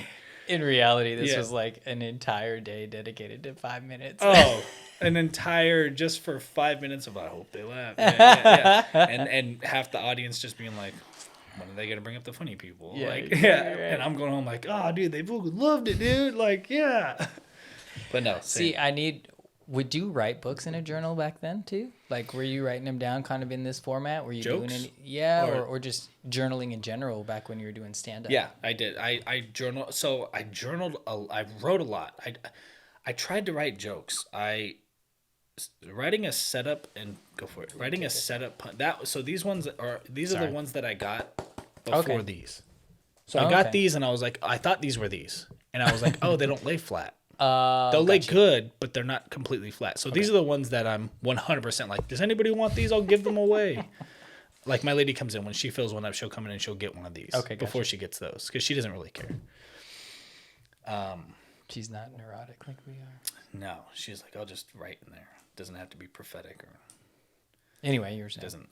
In reality, this Yeah. was like an entire day dedicated to 5 minutes. Oh, an entire just for 5 minutes of I hope they laugh. Yeah. And half the audience just being like, when are they gonna bring up the funny people? Yeah, Like, exactly yeah. right. And I'm going home like, oh, dude, they fucking loved it, dude. Like, yeah. But no, See, would you write books in a journal back then too? Like, were you writing them down kind of in this format? Were you doing Jokes? any? Yeah, Or- or just journaling in general back when you were doing stand up? yeah, I did. I journal. So I journaled. I wrote a lot. I tried to write jokes. Writing a setup and go for it. Writing a setup so these are the ones that I got before Okay. these. So I got Okay. these and I was like, I thought these were these, and I was like, oh, they don't lay flat. They'll They'll lay good, but they're not completely flat. So these are the ones that I'm 100% like, does anybody want these? I'll give them away. Like my lady comes in, when she fills one up, she'll come in and she'll get one of these before she gets those, because she doesn't really care. She's not neurotic like we are. No, she's like, I'll just write in there. Doesn't have to be prophetic or Anyway, yours doesn't.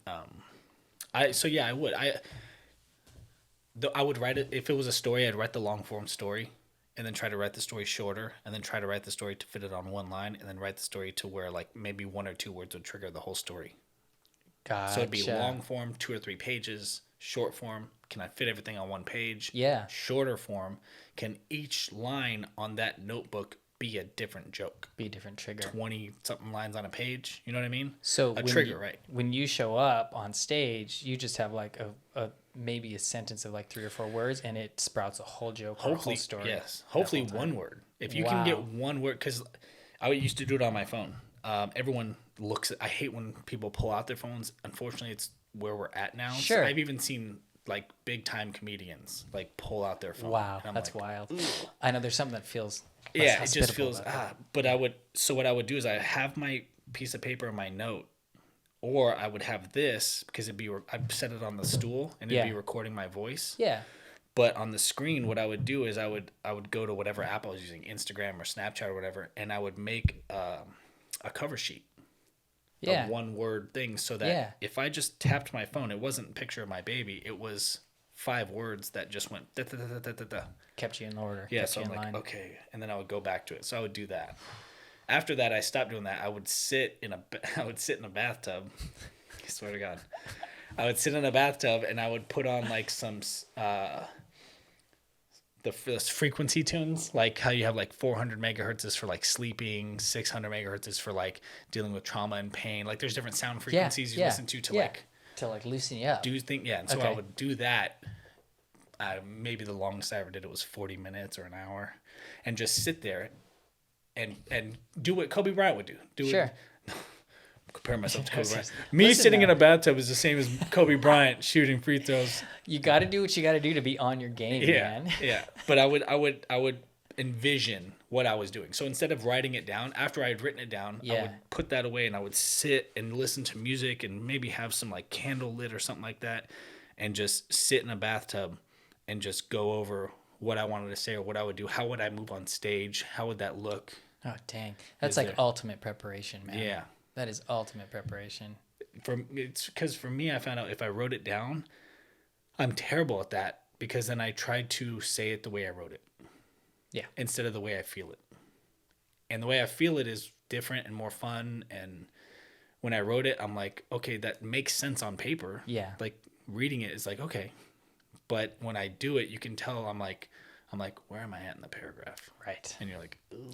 I would. I would write it if it was a story. I'd write the long form story, and then try to write the story shorter, and then try to write the story to fit it on one line, and then write the story to where like maybe 1 or 2 words would trigger the whole story. Gotcha. So it'd be long form, 2 or 3 pages. Short form, can I fit everything on one page? Yeah. Shorter form, can each line on that notebook be a different joke? Be a different trigger. 20 something lines on a page. You know what I mean? So a when trigger, you, right? When you show up on stage, you just have like a maybe a sentence of like 3 or 4 words, and it sprouts a whole joke or a whole story. Yes. Hopefully one word. If you can get one word, because I used to do it on my phone. Everyone looks at, I hate when people pull out their phones. Unfortunately, it's where we're at now. Sure. So I've even seen like big time comedians like pull out their phone. Wow, And I'm that's like, wild. I know there's something that feels less yeah, it just hospitable feels about that. but what I would do is I have my piece of paper and my note, or I would have this because I'd set it on the stool and it'd be recording my voice. Yeah. But on the screen, what I would do is I would go to whatever app I was using, Instagram or Snapchat or whatever, and I would make a cover sheet. Yeah. A 1-word thing, so that if I just tapped my phone, it wasn't a picture of my baby, it was 5 words that just went da, da, da, da, da, da. Kept you in order. Yeah, kept so you I'm in like, line. okay, and then I would go back to it. So I would do that. After that, I stopped doing that. I would sit in a bathtub. I swear to God, I would sit in a bathtub and I would put on like some the frequency tunes, like how you have like 400 megahertz is for like sleeping, 600 megahertz is for like dealing with trauma and pain. Like there's different sound frequencies you listen to like loosen you up. do things. Yeah, and so I would do that. Maybe the longest I ever did it was 40 minutes or an hour, and just sit there and do what Kobe Bryant would do. Sure. Compare myself to Kobe Bryant. Me sitting in a bathtub is the same as Kobe Bryant shooting free throws. You got to do what you got to do to be on your game, man. Yeah. But I would envision what I was doing. So instead of writing it down, after I had written it down, I would put that away and I would sit and listen to music and maybe have some like candle lit or something like that, and just sit in a bathtub and just go over what I wanted to say or what I would do. How would I move on stage? How would that look? Oh, dang. That's like ultimate preparation, man. Yeah. That is ultimate preparation. It's because for me, I found out if I wrote it down, I'm terrible at that, because then I tried to say it the way I wrote it. Yeah. Instead of the way I feel it. And the way I feel it is different and more fun. And when I wrote it, I'm like, okay, that makes sense on paper. Yeah. Like reading it is like, okay. But when I do it, you can tell I'm like, I'm like, where am I at in the paragraph? Right. And you're like, ooh,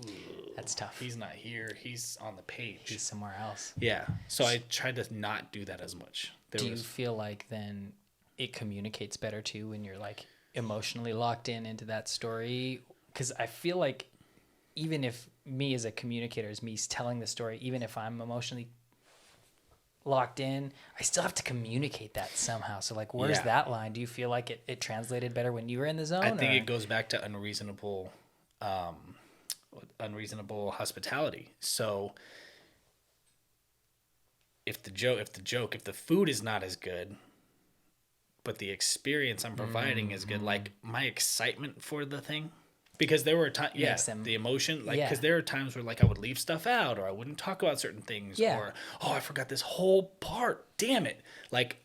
That's tough. he's not here. He's on the page. He's somewhere else. Yeah. So I tried to not do that as much. Do you feel like then it communicates better too when you're like emotionally locked into that story? Because I feel like even if me as a communicator is me telling the story, even if I'm emotionally locked in, I still have to communicate that somehow. So like, where's that line? Do you feel like it translated better when you were in the zone? I think it goes back to unreasonable hospitality. So if the food is not as good, but the experience I'm providing is good, like my excitement for the thing, because there were times, the emotion, like, because there are times where like I would leave stuff out or I wouldn't talk about certain things, or, oh, I forgot this whole part. Damn it. Like,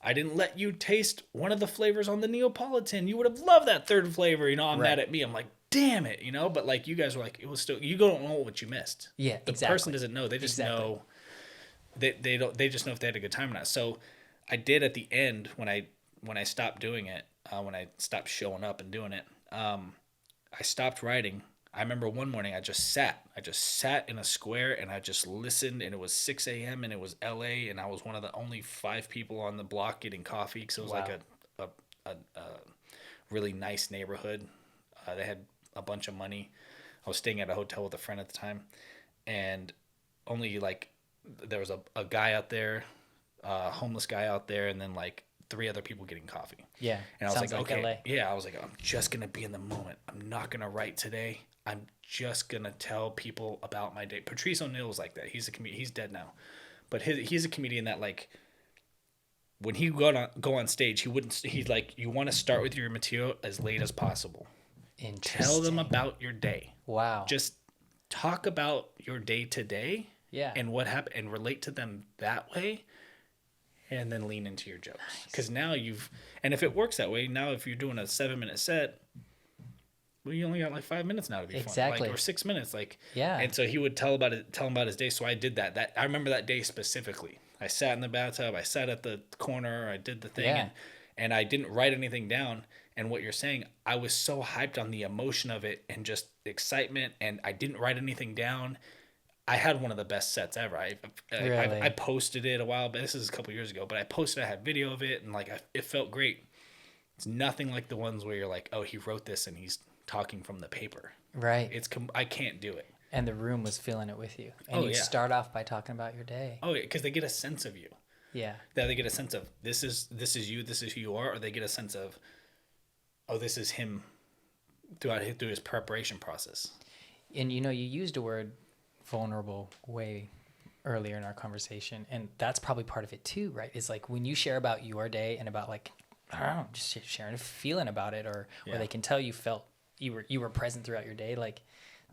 I didn't let you taste one of the flavors on the Neapolitan. You would have loved that third flavor. You know, I'm mad at me. I'm like, damn it, you know, but like you guys were like, it was still, you don't know what you missed. Yeah. The person doesn't know. They just know, they just know if they had a good time or not. So I did at the end when I stopped doing it, when I stopped showing up and doing it, I stopped writing. I remember one morning I just sat in a square and I just listened, and it was 6 a.m. and it was LA, and I was one of the only 5 people on the block getting coffee, because it was like a really nice neighborhood. They had a bunch of money. I was staying at a hotel with a friend at the time, and only like there was a guy out there, a homeless guy out there, and then like 3 other people getting coffee. Yeah. And I was sounds like, okay. LA. Yeah, I was like, I'm just going to be in the moment. I'm not going to write today. I'm just going to tell people about my day. Patrice O'Neal was like that. He's a comedian. He's dead now. But he's a comedian that, like, when he go on stage, he's like, you want to start with your material as late as possible. Interesting. Tell them about your day. Wow. Just talk about your day today. Yeah. And what happened, and relate to them that way. And then lean into your jokes. Because now and if it works that way, now if you're doing a 7-minute set, well, you only got like 5 minutes now to be fun. Like, or 6 minutes. Like, yeah. And so he would tell him about his day. So I did that. I remember that day specifically. I sat in the bathtub. I sat at the corner. I did the thing. And I didn't write anything down. And what you're saying, I was so hyped on the emotion of it and just excitement. And I didn't write anything down. I had one of the best sets ever. I posted it a while, but this is a couple years ago. But I had video of it, and like it felt great. It's nothing like the ones where you're like, oh, he wrote this and he's talking from the paper. Right. I can't do it. And the room was feeling it with you. And you start off by talking about your day. Oh yeah, because they get a sense of you. Yeah. They get a sense of this is you, this is who you are, or they get a sense of, oh, this is him through his preparation process. And you used a word, vulnerable, way earlier in our conversation, and that's probably part of it too, right? Is like when you share about your day and about, like, I don't know, just sharing a feeling about it, or they can tell you felt you were present throughout your day. Like,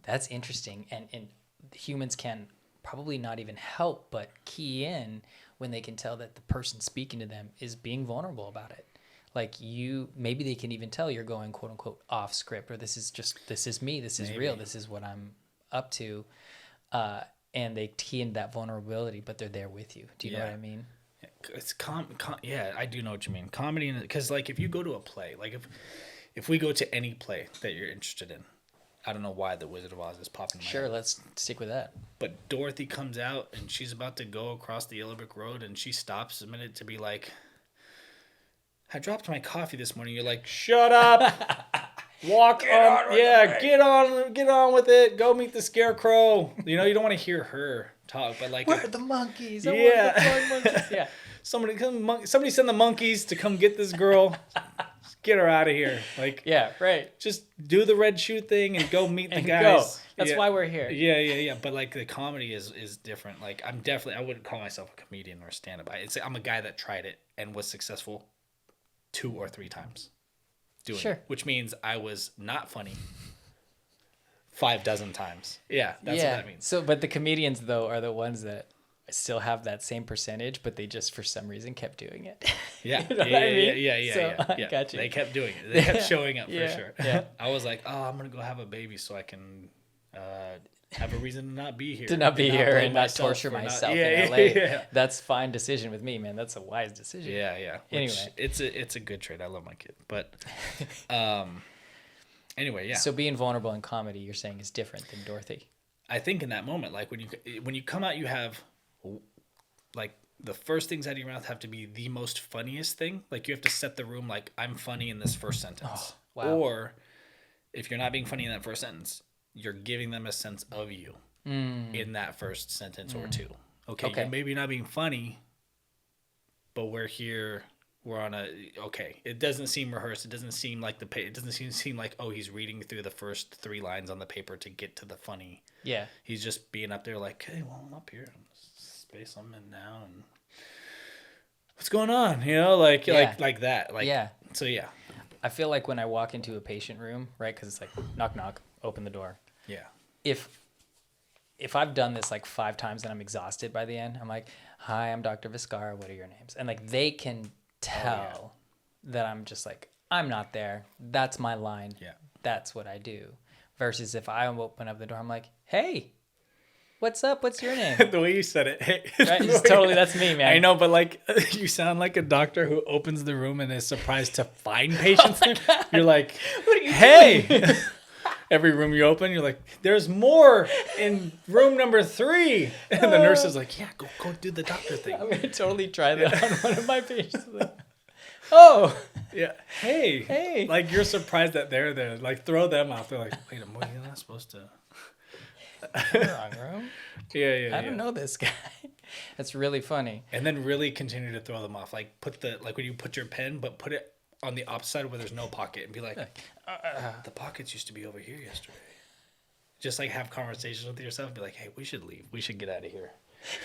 that's interesting, and humans can probably not even help but key in when they can tell that the person speaking to them is being vulnerable about it. Like, maybe they can even tell you're going quote unquote off script, or this is me, this is real, this is what I'm up to. And they key into that vulnerability, but they're there with you. Do you know what I mean? It's yeah, I do know what you mean. Comedy, because like if you go to a play, like if we go to any play that you're interested in, I don't know why the Wizard of Oz is popping in my head. Let's stick with that. But Dorothy comes out and she's about to go across the yellow brick road, and she stops a minute to be like, I dropped my coffee this morning. You're like, shut up. Walk on. Yeah, get on with it. Go meet the scarecrow. You don't want to hear her talk, but like, where are the monkeys? I want the flying monkeys. Yeah. Somebody send the monkeys to come get this girl. Just get her out of here. Like, yeah, right. Just do the red shoe thing and go meet the guys. Go. That's why we're here. Yeah. But like the comedy is different. Like I wouldn't call myself a comedian or a stand-up. I'm a guy that tried it and was successful 2 or 3 times. Doing it, which means I was not funny 5 dozen times. Yeah, that's what that means. So, but the comedians though are the ones that still have that same percentage, but they just for some reason kept doing it. Yeah, you know what I mean? Yeah. Got you. They kept doing it. They kept showing up for sure. Yeah. I was like, oh, I'm gonna go have a baby so I can have a reason to not be here. And not torture myself in LA. Yeah. That's fine decision with me, man. That's a wise decision. Yeah. Anyway, it's a good trade. I love my kid, but Anyway, yeah. So being vulnerable in comedy, you're saying, is different than Dorothy. I think in that moment, like when you come out, you have like the first things out of your mouth have to be the most funniest thing. Like you have to set the room like I'm funny in this first sentence. Wow. Or if you're not being funny in that first sentence, you're giving them a sense of you in that first sentence or two. Okay, Okay. you're maybe not being funny, but we're here. We're on a okay. It doesn't seem rehearsed. It doesn't seem like it doesn't seem like he's reading through the first 3 lines on the paper to get to the funny. Yeah. He's just being up there like, hey, well, I'm up here. I'm space I'm in now, and what's going on? You know, like that. Like Yeah. So yeah. I feel like when I walk into a patient room, right? Because it's like knock knock, open the door. Yeah. If I've done this like 5 times and I'm exhausted by the end, I'm like, hi, I'm Dr. Vizcarra. What are your names? And like they can tell that I'm just like, I'm not there. That's my line. Yeah. That's what I do. Versus if I open up the door, I'm like, hey, what's up? What's your name? The way you said it, hey, Right? It's totally, that's me, man. I know, but like you sound like a doctor who opens the room and is surprised to find patients there. You're like, What are you hey. Every room you open, you're like, there's more in room number 3. And the nurse is like, yeah, go do the doctor thing. I'm going to totally try that on one of my patients. Like, oh, Yeah. Hey. Hey. Like you're surprised that they're there. Like throw them off. They're like, wait a minute, you're not supposed to. wrong room. Yeah. I don't know this guy. That's really funny. And then really continue to throw them off. Like when you put your pen, but put it on the opposite side where there's no pocket and be like, the pockets used to be over here yesterday. Just like have conversations with yourself. Be like, hey, we should leave. We should get out of here.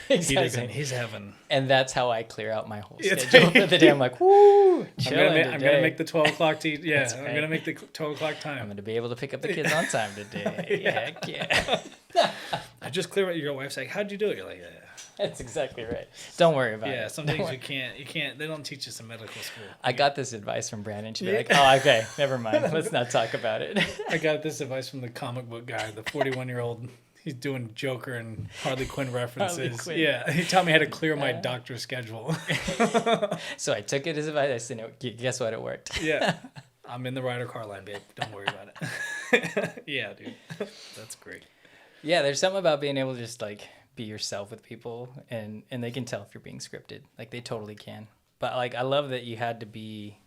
Exactly. He's having. And that's how I clear out my whole It's- schedule for the day. I'm like, woo, I'm chilling gonna today. make the 12 o'clock yeah, That's I'm right. gonna make the 12 o'clock I'm time. going to be able to pick up the kids on time today. Heck yeah. I just clear it. Your wife's like, how'd you do it? You're like, yeah. That's exactly right. Don't worry about it. Yeah, some Don't things worry. you can't, they don't teach us in medical school. I got this advice from Brandon. She'd be like, oh, okay, never mind. Let's not talk about it. I got this advice from the comic book guy, the 41-year-old. He's doing Joker and Harley Quinn references. Quinn. Yeah, he taught me how to clear my doctor schedule. So I took it as advice. I said, guess what? It worked. Yeah, I'm in the Ryder car line, babe. Don't worry about it. Yeah, dude, that's great. Yeah, there's something about being able to just like be yourself with people, and they can tell if you're being scripted. Like they totally can. But like I love that you had to be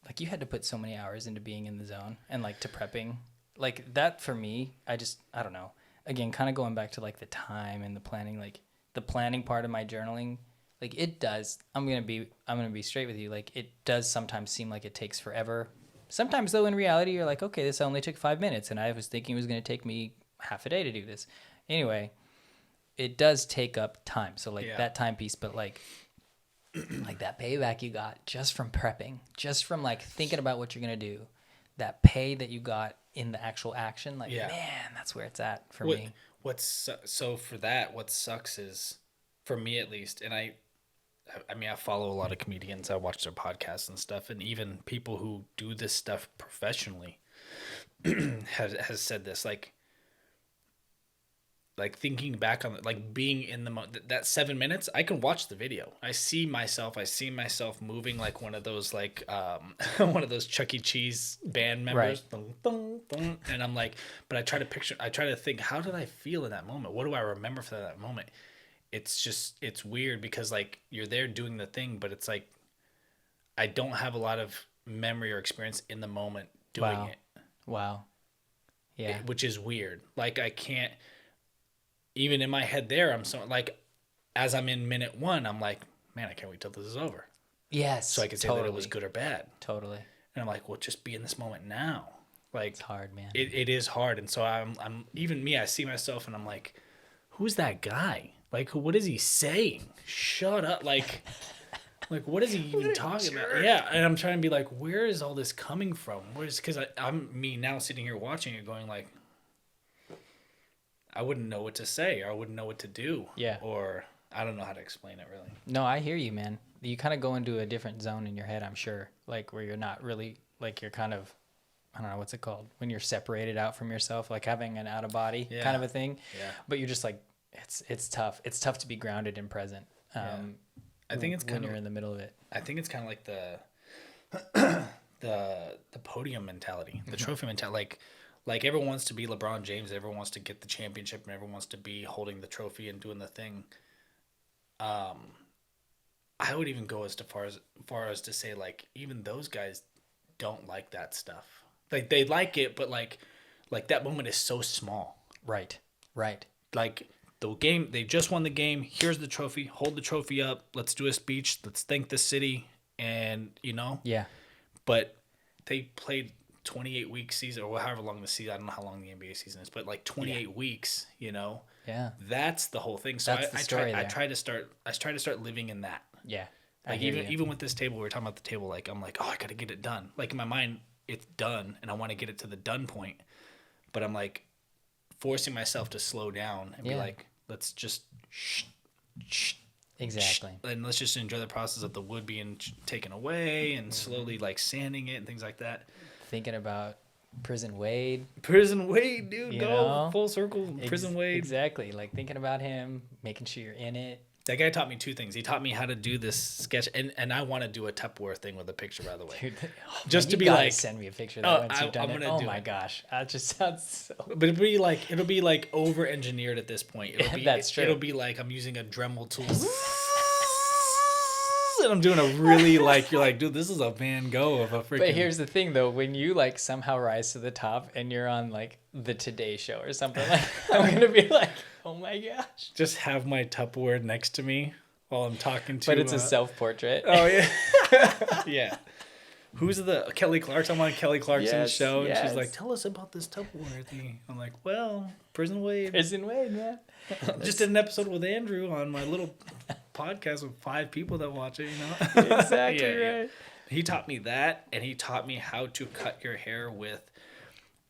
like you had to put so many hours into being in the zone and like to prepping. Like that for me, I don't know. Again, kind of going back to like the time and the planning, like the planning part of my journaling, like it does. I'm gonna be straight with you. Like it does sometimes seem like it takes forever. Sometimes though, in reality, you're like, okay, this only took 5 minutes, and I was thinking it was gonna take me half a day to do this. Anyway, it does take up time. So like that time piece, but like like that payback you got just from prepping, just from like thinking about what you're gonna do, that pay that you got in the actual action, like man, that's where it's at for me. So for that, what sucks is, for me at least, and I mean I follow a lot of comedians, I watch their podcasts and stuff, and even people who do this stuff professionally has said this, like thinking back on it, like being in the that 7 minutes, I can watch the video. I see myself moving like one of those like one of those Chuck E. Cheese band members. Right. Dun, dun, dun, and I'm like, but I try to think, how did I feel in that moment? What do I remember for that moment? It's weird because like you're there doing the thing, but it's like I don't have a lot of memory or experience in the moment doing it. Wow. Yeah. Which is weird. Like I can't, even in my head there, I'm so like, as I'm in minute 1, I'm like, man, I can't wait till this is over. Yes. So I can say that it was good or bad. Totally. And I'm like, well, just be in this moment now. Like, It's hard, man. it is hard. And so I'm even me, I see myself and I'm like, who's that guy? Like, what is he saying? Shut up. Like, what is he even talking about? Yeah. And I'm trying to be like, where is all this coming from? Because I'm me now sitting here watching it going like, I wouldn't know what to say, or I wouldn't know what to do. Yeah. Or I don't know how to explain it really. No, I hear you, man. You kind of go into a different zone in your head, I'm sure. Like where you're not really, like you're kind of, I don't know, what's it called? When you're separated out from yourself, like having an out of body kind of a thing. Yeah. But you're just like, it's tough. It's tough to be grounded and present. I think it's when kind you're of in the middle of it. I think it's kind of like the the podium mentality, the trophy mentality. Like everyone wants to be LeBron James, everyone wants to get the championship, and everyone wants to be holding the trophy and doing the thing. I would even go as far as to say, like, even those guys don't like that stuff. Like, they like it, but like that moment is so small. Right. Like, the game, they just won the game. Here's the trophy. Hold the trophy up. Let's do a speech. Let's thank the city. And, Yeah. But they played 28 week season, or however long the season. I don't know how long the NBA season is, but like 28 weeks. Yeah. That's the whole thing. So That's the story I try to start living in that. Yeah. Like even with this table, we were talking about the table. Like, I'm like, oh, I gotta get it done. Like, in my mind, it's done, and I want to get it to the done point. But I'm like forcing myself to slow down and be like, let's just Exactly. and let's just enjoy the process of the wood being taken away and slowly like sanding it and things like that. Thinking about Prison Wade, dude, You go know? full circle. Prison Wade. Exactly. Like thinking about him, making sure you're in it. That guy taught me two things. He taught me how to do this sketch, and I want to do a Tupperware thing with a picture, by the way. Dude, Just man, to you be gotta like, send me a picture of that once I'm you've done it. gonna Oh do my it. gosh, that just sounds so. But it'll be like over engineered at this point. That's true. It'll be like I'm using a Dremel tool. And I'm doing a really you're like, dude, this is a Van Gogh of a freaking. But here's the thing, though, when you like somehow rise to the top and you're on like the Today Show or something, like I'm gonna be like, oh my gosh. Just have my Tupperware next to me while I'm talking to. But it's a self-portrait. Oh yeah, yeah. Who's the Kelly Clarkson? I'm on Kelly Clarkson's show, and she's like, "Tell us about this Tupperware thing." I'm like, "Well, Prison Wade." Prison Wade, man. Just did an episode with Andrew on my little podcast with 5 people that watch it. Exactly Yeah. right. He taught me that, and he taught me how to cut your hair with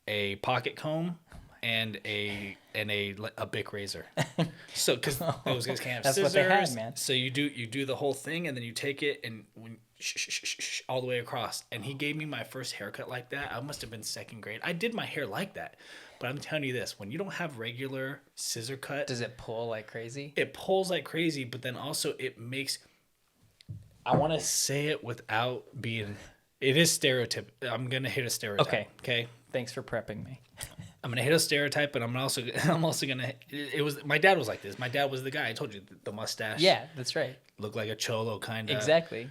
a pocket comb and a Bic razor. So because those guys can't have That's scissors, what they had, man. so you do the whole thing, and then you take it and all the way across. And he gave me my first haircut like that. I must have been 2nd grade. I did my hair like that, but I'm telling you this: when you don't have regular scissor cut, Does it pull like crazy? it pulls like crazy, but then also it makes. I want to say it without being. It is stereotype. I'm gonna hit a stereotype. Okay. Thanks for prepping me. I'm gonna hit a stereotype, but I'm also gonna. It was my dad was like this. My dad was the guy. I told you the mustache. Yeah, that's right. Looked like a cholo kind of. Exactly.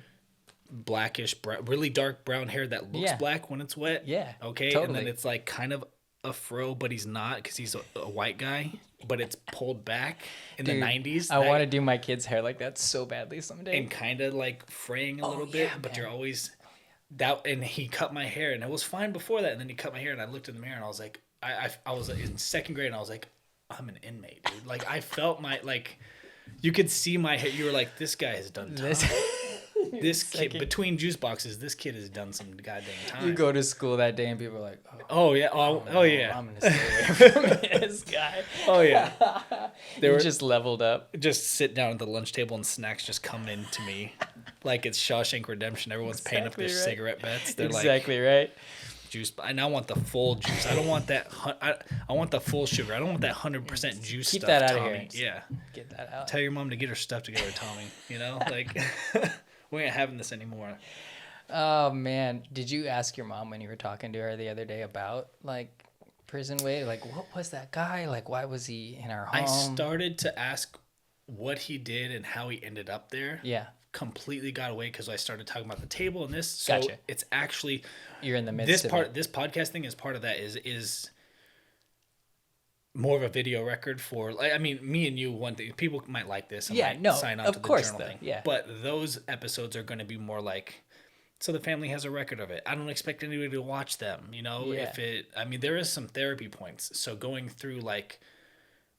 Blackish, really dark brown hair that looks Yeah. black when it's wet. Yeah, Okay. And totally. then it's like kind of a fro, but he's not because he's a white guy. But it's pulled back in Dude, the 90s. I want to do my kids' hair like that so badly someday. And kind of like fraying a little bit, yeah, but man. you're always that. And he cut my hair, and it was fine before that. And then he cut my hair, and I looked in the mirror, and I was like, I was in 2nd grade, and I was like, I'm an inmate, dude. Like I felt you could see my hair. You were like, this guy has done time. This kid between juice boxes, this kid has done some goddamn time. You go to school that day and people are like, Oh yeah, oh yeah, I'm gonna stay away from this guy. oh yeah. They were just leveled up. Just sit down at the lunch table and snacks just come in to me, like it's Shawshank Redemption. Everyone's paying up their Exactly right. cigarette bets. They're Exactly right. like juice, and I want the full juice. I don't want that. I want the full sugar. I don't want that 100% juice Keep stuff. that out of Tommy. here. Yeah. Get that out. Tell your mom to get her stuff together, Tommy. Like we ain't having this anymore. Oh man, did you ask your mom when you were talking to her the other day about like Prison Wade? Like, what was that guy? Like, why was he in our home? I started to ask what he did and how he ended up there. Yeah, Completely got away because I started talking about the table and this. So Gotcha. it's actually you're in the midst this of part. it. This podcast thing is part of that. Is more of a video record for. I mean, me and you. One thing people might like this. And Yeah, might no, sign on of to the course, journal though, thing. yeah. But those episodes are going to be more like. So the family has a record of it. I don't expect anybody to watch them. Yeah. I mean, there is some therapy points. So going through like.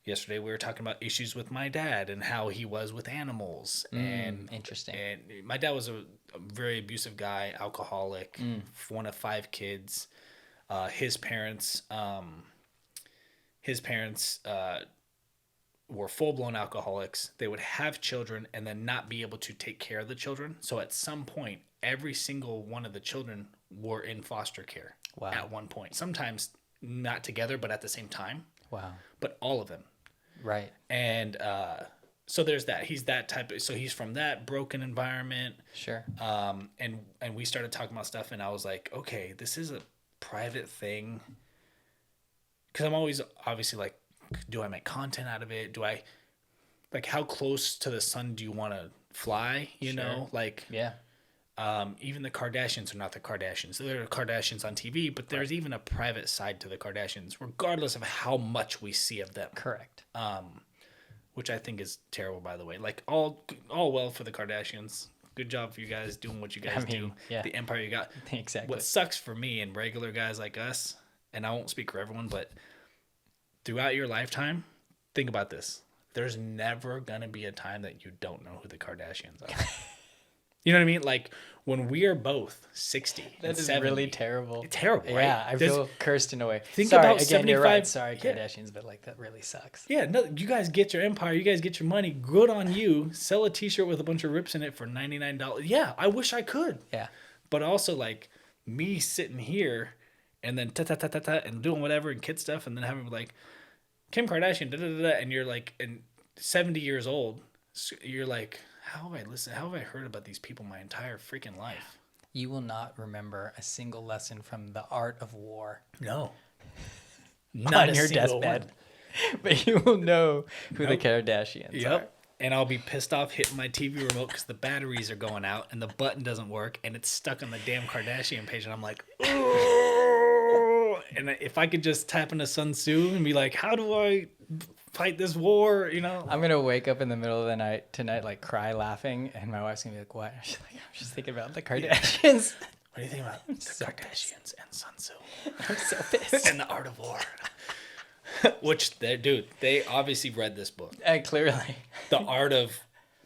Yesterday we were talking about issues with my dad and how he was with animals and interesting. And my dad was a very abusive guy, alcoholic, one of 5 kids. His parents were full-blown alcoholics. They would have children and then not be able to take care of the children. So at some point, every single one of the children were in foster care. Wow. At one point. Sometimes not together, but at the same time. Wow. But all of them. Right. And So there's that. He's that type of. So he's from that broken environment. Sure. And we started talking about stuff, and I was like, okay, this is a private thing. Because I'm always obviously like, do I make content out of it? Do I, like, how close to the sun do you want to fly? You know, like, yeah. Even the Kardashians are not the Kardashians. There are Kardashians on TV, but there's even a private side to the Kardashians, regardless of how much we see of them. Correct. Which I think is terrible, by the way. Like, all well for the Kardashians. Good job for you guys doing what you guys do. Yeah. The empire you got. Exactly. What sucks for me and regular guys like us, and I won't speak for everyone, but throughout your lifetime, think about this. There's never going to be a time that you don't know who the Kardashians are. You know what I mean? Like, when we are both 60 That and is 70. really terrible. Terrible, right? Yeah, I feel cursed in a way. Think Sorry, about again, you're right. 75 Sorry, yeah. Kardashians, but like that really sucks. Yeah, no, you guys get your empire. You guys get your money. Good on you. Sell a T-shirt with a bunch of rips in it for $99. Yeah, I wish I could. Yeah. But also, like, me sitting here and then ta-ta-ta-ta-ta and doing whatever and kid stuff and then having, like, Kim Kardashian, da-da-da-da, and you're, like, and 70 years old, so you're like, how have I heard about these people my entire freaking life? You will not remember a single lesson from the art of war. No. On your deathbed. But you will know who the Kardashians are. And I'll be pissed off hitting my TV remote because the batteries are going out and the button doesn't work and it's stuck on the damn Kardashian page and I'm like, oh. And if I could just tap into Sun Tzu and be like, how do I fight this war? You know, I'm gonna wake up in the middle of the night tonight, like cry laughing, and my wife's gonna be like, "What?" She's like, "I'm just thinking about the Kardashians." What do you think about the so Kardashians and Sun Tzu I'm so pissed. and the art of war? Which they obviously read this book. Clearly, The art of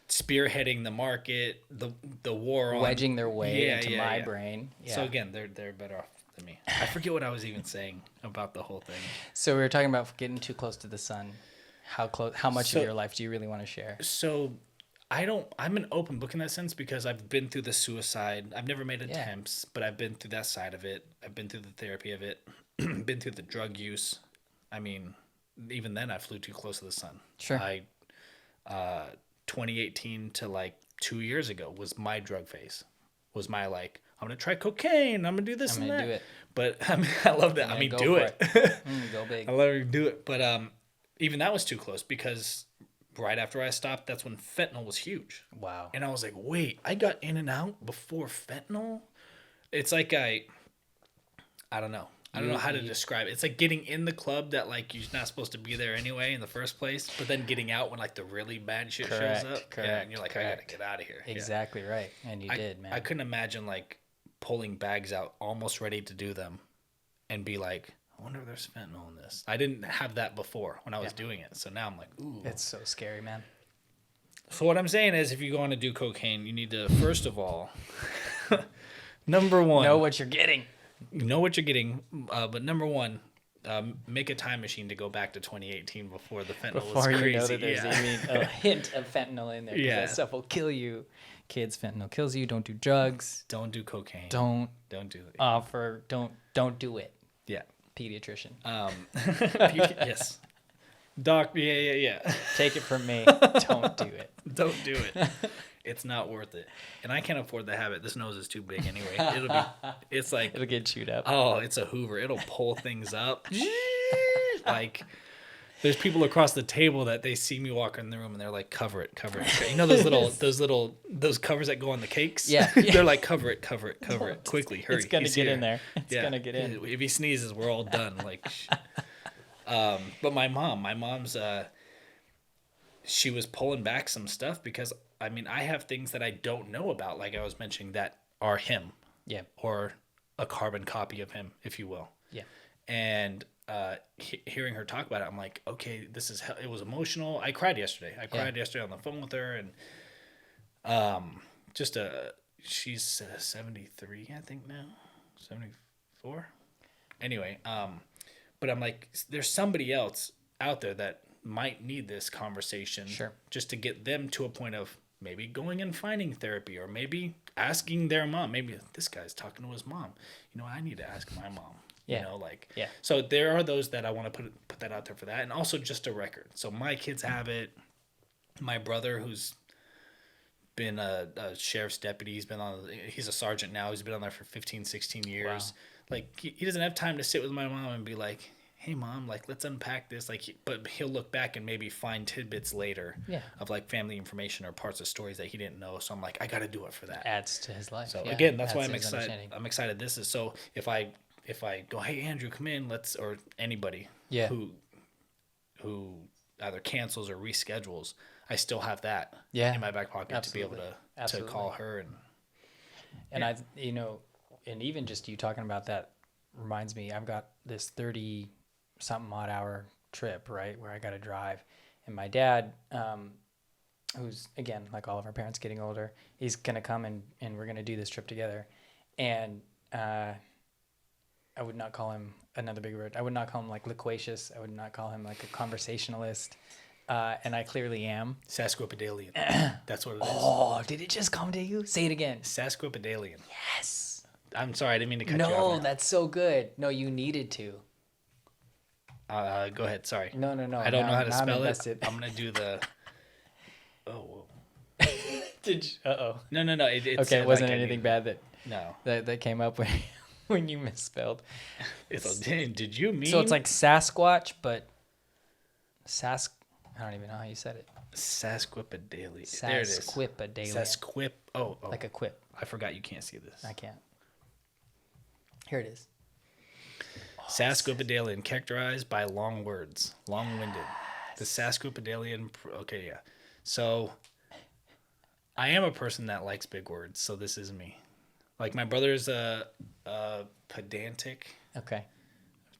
spearheading the market, the war on wedging their way into my brain. Yeah. So again, they're better off than me. I forget what I was even saying about the whole thing. So we were talking about getting too close to the sun. How much of your life do you really want to share? So I'm an open book in that sense because I've been through the suicide. I've never made attempts, but I've been through that side of it. I've been through the therapy of it, been through the drug use. I mean, even then I flew too close to the sun. Sure. 2018 to like 2 years ago was my drug phase. Was my like, I'm going to try cocaine. I'm going to do this and that. Do it. But I mean, I love that. I mean, do it. Go big. I love to do it. But even that was too close because right after I stopped, that's when fentanyl was huge. Wow. And I was like, wait, I got in and out before fentanyl? It's like I don't know. I don't know how to describe it. It's like getting in the club that like you're not supposed to be there anyway in the first place, but then getting out when like the really bad shit shows up. Correct. Yeah, and you're like, I gotta get out of here. Exactly right. And you did, man. I couldn't imagine like pulling bags out almost ready to do them and be like, I wonder if there's fentanyl in this. I didn't have that before when I was doing it. So now I'm like, ooh. It's so scary, man. So what I'm saying is if you go on to do cocaine, you need to, first of all, number one. Know what you're getting. You know what you're getting. But number one, make a time machine to go back to 2018 before the fentanyl was crazy. Before you know that there's even a hint of fentanyl in there. 'Cause that stuff will kill you. Kids, fentanyl kills you. Don't do drugs. Don't do cocaine. Don't do it. Don't do it. Yeah. Pediatrician. Yes. Doc, yeah. Take it from me. Don't do it. Don't do it. It's not worth it. And I can't afford the habit. This nose is too big anyway. It's like, It'll get chewed up. oh, it's a Hoover. It'll pull things up. Like, there's people across the table that they see me walk in the room and they're like, cover it. You know those covers that go on the cakes? Yeah. They're like, cover it quickly. Hurry. It's gonna He's get here. in there. It's gonna get in. If he sneezes, we're all done. Like, but my mom's she was pulling back some stuff because I mean I have things that I don't know about, like I was mentioning, that are him. Yeah. Or a carbon copy of him, if you will. Yeah. And hearing her talk about it, I'm like, okay, it was emotional. I cried yesterday. I cried yesterday on the phone with her, and she's 73, I think now, 74. Anyway, but I'm like, there's somebody else out there that might need this conversation, just to get them to a point of maybe going and finding therapy, or maybe asking their mom. Maybe this guy's talking to his mom. You know, I need to ask my mom. Yeah. You know, like, so there are those that I want to put that out there for that. And also just a record. So my kids have it. my brother, who's been a sheriff's deputy, he's a sergeant now. He's been on there for 15, 16 years. Wow. Like, he doesn't have time to sit with my mom and be like, hey mom, like, let's unpack this. Like, but he'll look back and maybe find tidbits later Yeah. of like family information or parts of stories that he didn't know. So I'm like, I got to do it for that. Adds to his life. So Yeah, again, that's why adds I'm to his excited. understanding. I'm excited. This is so if I go, hey Andrew, come in, or anybody Yeah. who either cancels or reschedules, I still have that Yeah, in my back pocket to be able absolutely. to Absolutely. call her And and even just you talking about that reminds me, I've got this 30 something odd hour trip, right, where I got to drive. And my dad, who's, again, like all of our parents getting older, he's going to come and we're going to do this trip together. And I would not call him another big word. I would not call him like loquacious. I would not call him like a conversationalist. And I clearly am. Sasquipedalian. That's what it is. Oh, did it just come to you? Say it again. Sasquipedalian. Yes. I'm sorry, I didn't mean to cut you off. No, that's so good. No, you needed to. Go ahead. Sorry. No. I don't know how to now I'm spell it. invested. I'm gonna do the. Oh. Did you? Uh-oh. No. It's Okay, it wasn't anything bad No. that came up when you misspelled. It's like, did you mean? So it's like Sasquatch, but I don't even know how you said it. Sasquipedalian. There it is. Sasquipedalian. Oh. Like a quip. I forgot you can't see this. I can't. Here it is. Sasquipedalian, characterized by long words, long-winded. The Sasquipedalian. Okay, yeah. So I am a person that likes big words, so this is me. Like, my brother's a pedantic. Okay. I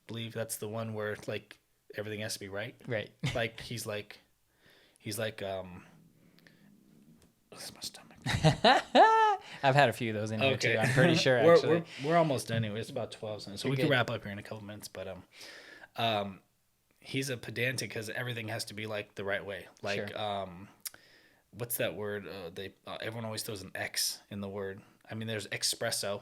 believe that's the one where like everything has to be right. Right. Like he's like what's my stomach? I've had a few of those in here Okay. too. I'm pretty sure actually. we're almost done anyway. It's about 12 minutes, so You're we can good. wrap up here in a couple minutes. But he's a pedantic because everything has to be like the right way. Like Sure. What's that word? Everyone always throws an X in the word. I mean, there's espresso.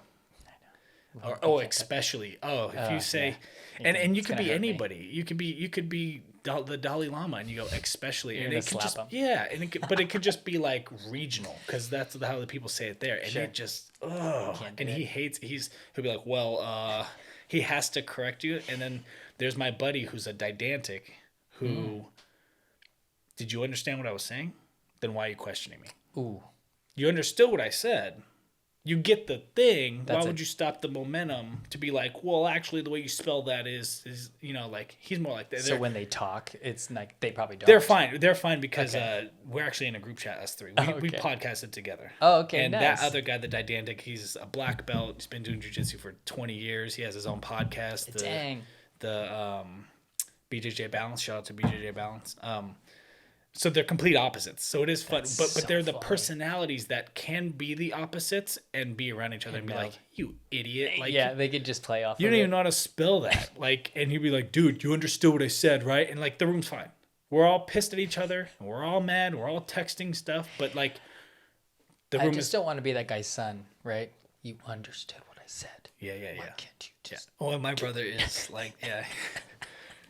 Or especially. Oh, if you say, yeah. and you It's could gonna be hurt me. anybody. You could be the Dalai Lama, and you go especially, You're and gonna it could slap just 'em. yeah, and but it could just be like regional because that's how the people say it there, and Sure. it just Can't do and it. he'll be like, well, he has to correct you, and then there's my buddy who's a didactic, who did you understand what I was saying? Then why are you questioning me? Ooh. You understood what I said. You get the thing. That's Why would you stop the momentum to be like, well, actually, the way you spell that is like he's more like that. So when they talk, it's like they probably don't. They're fine. They're fine because Okay. we're actually in a group chat, us three. We Okay. podcasted together. Oh, okay, And nice. that other guy, the didactic, he's a black belt. He's been doing jiu-jitsu for 20 years. He has his own podcast. Dang. The BJJ Balance. Shout out to BJJ Balance. So they're complete opposites. So it is fun, That's but so they're the funny. personalities that can be the opposites and be around each other and be like, "You idiot!" Like, Yeah, they could just play off. you of don't it. even know how to spell that. Like, and he'd be like, "Dude, you understood what I said, right?" And like, the room's fine. We're all pissed at each other. And we're all mad. We're all texting stuff, but like, the I room just is don't want to be that guy's son, right? You understood what I said. yeah. Why can't you just? Oh, and my brother is like, yeah.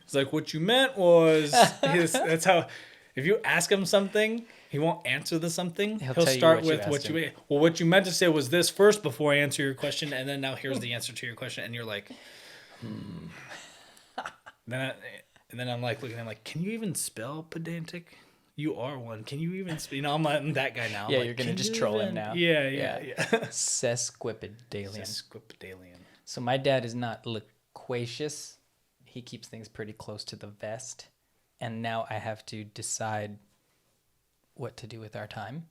It's like, what you meant was that's how. If you ask him something, he won't answer the something. He'll He'll tell you start what you with asked what you him. meant. Well, what you meant to say was this first before I answer your question, and then now here's the answer to your question, and you're like, and then I'm like looking at him like, can you even spell pedantic? You are one. Can you even spell? I'm that guy now. I'm Yeah, like, you're gonna "Can just you troll him even-" now. Yeah. Sesquipedalian. Sesquipedalian. So my dad is not loquacious. He keeps things pretty close to the vest. And now I have to decide what to do with our time.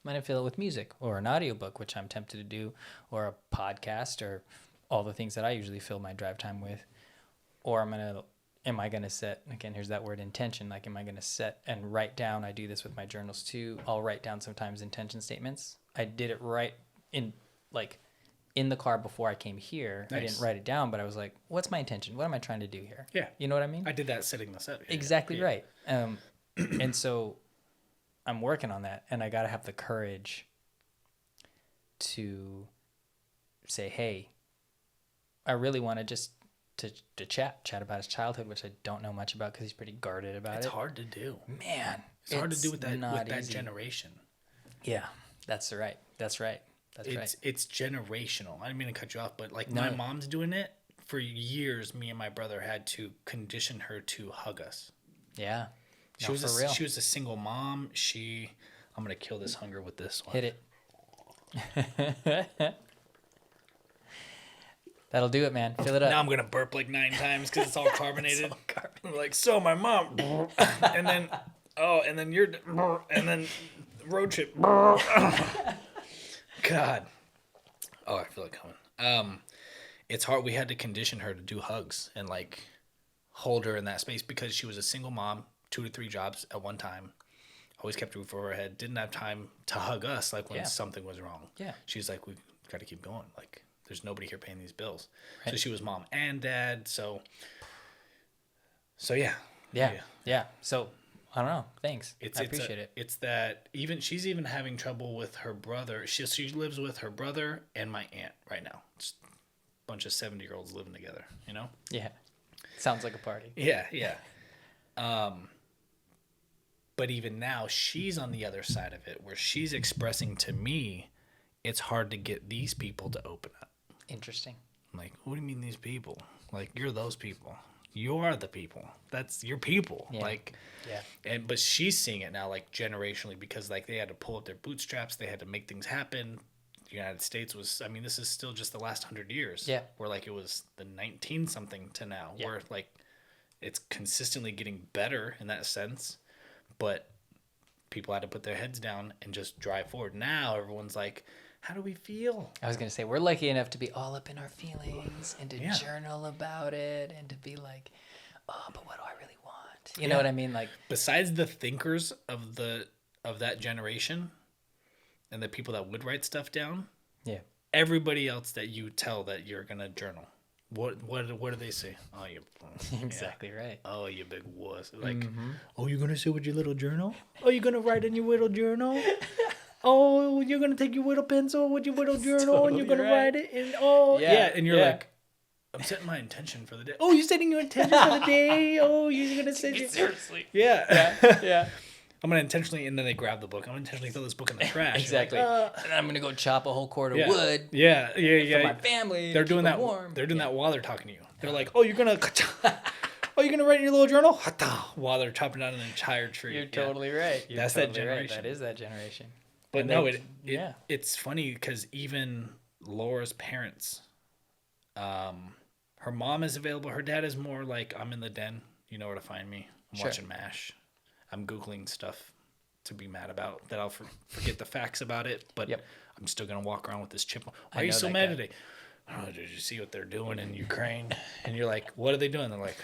Might I fill it with music or an audiobook, which I'm tempted to do, or a podcast, or all the things that I usually fill my drive time with. Or am I gonna set, again, here's that word intention, like am I gonna set and write down, I do this with my journals too, I'll write down sometimes intention statements. I did it right in the car before I came here. I Nice. didn't write it down, but I was like, what's my intention? What am I trying to do here? Yeah. You know what I mean? I did that setting this up. Yeah, Exactly yeah. right. And so I'm working on that, and I got to have the courage to say, hey, I really want to just to chat about his childhood, which I don't know much about because he's pretty guarded about It's it. hard to do. Man, It's hard to do with not that easy. generation. Yeah, that's right. That's right. It's generational. I didn't mean to cut you off, but like No. my mom's doing it for years. Me and my brother had to condition her to hug us. Yeah. She No, was for real. she was a single mom. I'm gonna kill this hunger with this one. Hit it. That'll do it, man. Fill it up. Now I'm gonna burp like 9 times because it's all carbonated. It's all carbonated. I'm like, so my mom, and then and then you're, and then road trip. God. Oh, I feel it coming. It's hard. We had to condition her to do hugs and like hold her in that space because she was a single mom, 2 to 3 jobs at one time. Always kept a roof over her head. Didn't have time to hug us like when Yeah. something was wrong. Yeah. She's like, we got to keep going. Like, there's nobody here paying these bills. Right. So she was mom and dad. So yeah. Yeah. So I don't know. Thanks. I appreciate it. It's that she's even having trouble with her brother. She lives with her brother and my aunt right now. It's a bunch of 70-year-olds living together, you know? Yeah. Sounds like a party. Yeah. But even now, she's on the other side of it where she's expressing to me, it's hard to get these people to open up. Interesting. I'm like, what do you mean these people? Like, you're those people. You are the people. That's your people. Yeah. Like, Yeah. but she's seeing it now, like generationally, because like they had to pull up their bootstraps. They had to make things happen. The United States was, I mean, this is still just the last 100 years. Yeah. Where like it was the 19 something to now, Yeah. where like it's consistently getting better in that sense, but people had to put their heads down and just drive forward. Now everyone's like, how do we feel? I was going to say, we're lucky enough to be all up in our feelings and to Yeah. journal about it and to be like, oh, but what do I really want? You know what I mean? Like, Besides the thinkers of that generation and the people that would write stuff down, yeah. everybody else that you tell that you're gonna journal, what do they say? Oh, you Exactly right. Oh, you big wuss. Like, oh, you're gonna sit with your little journal? Oh, you're gonna write in your little journal? Oh, you're gonna take your little pencil with your little journal and you're gonna totally right. write it and and you're yeah. like, I'm setting my intention for the day. Oh, you're setting your intention for the day. Oh, you're gonna set your Seriously. yeah. Yeah. I'm gonna intentionally, and then they grab the book. I'm gonna intentionally throw this book in the trash. Exactly. You're like, And I'm going to go chop a whole cord of yeah. wood Yeah. for my family. They're to doing keep that. them warm. They're doing that while they're talking to you. They're like, "Oh, you're gonna write in your little journal?" While they're chopping down an entire tree. You're Yeah. totally right. You're That's that totally right. generation. That is that generation. But And no, they- it's funny because even Laura's parents, her mom is available. Her dad is more like, I'm in the den. You know where to find me. I'm Sure. watching MASH. I'm Googling stuff to be mad about that I'll forget the facts about it, but Yep. I'm still going to walk around with this chip. Why I are you know so that mad guy. today? Oh, did you see what they're doing in Ukraine? And you're like, what are they doing? They're like,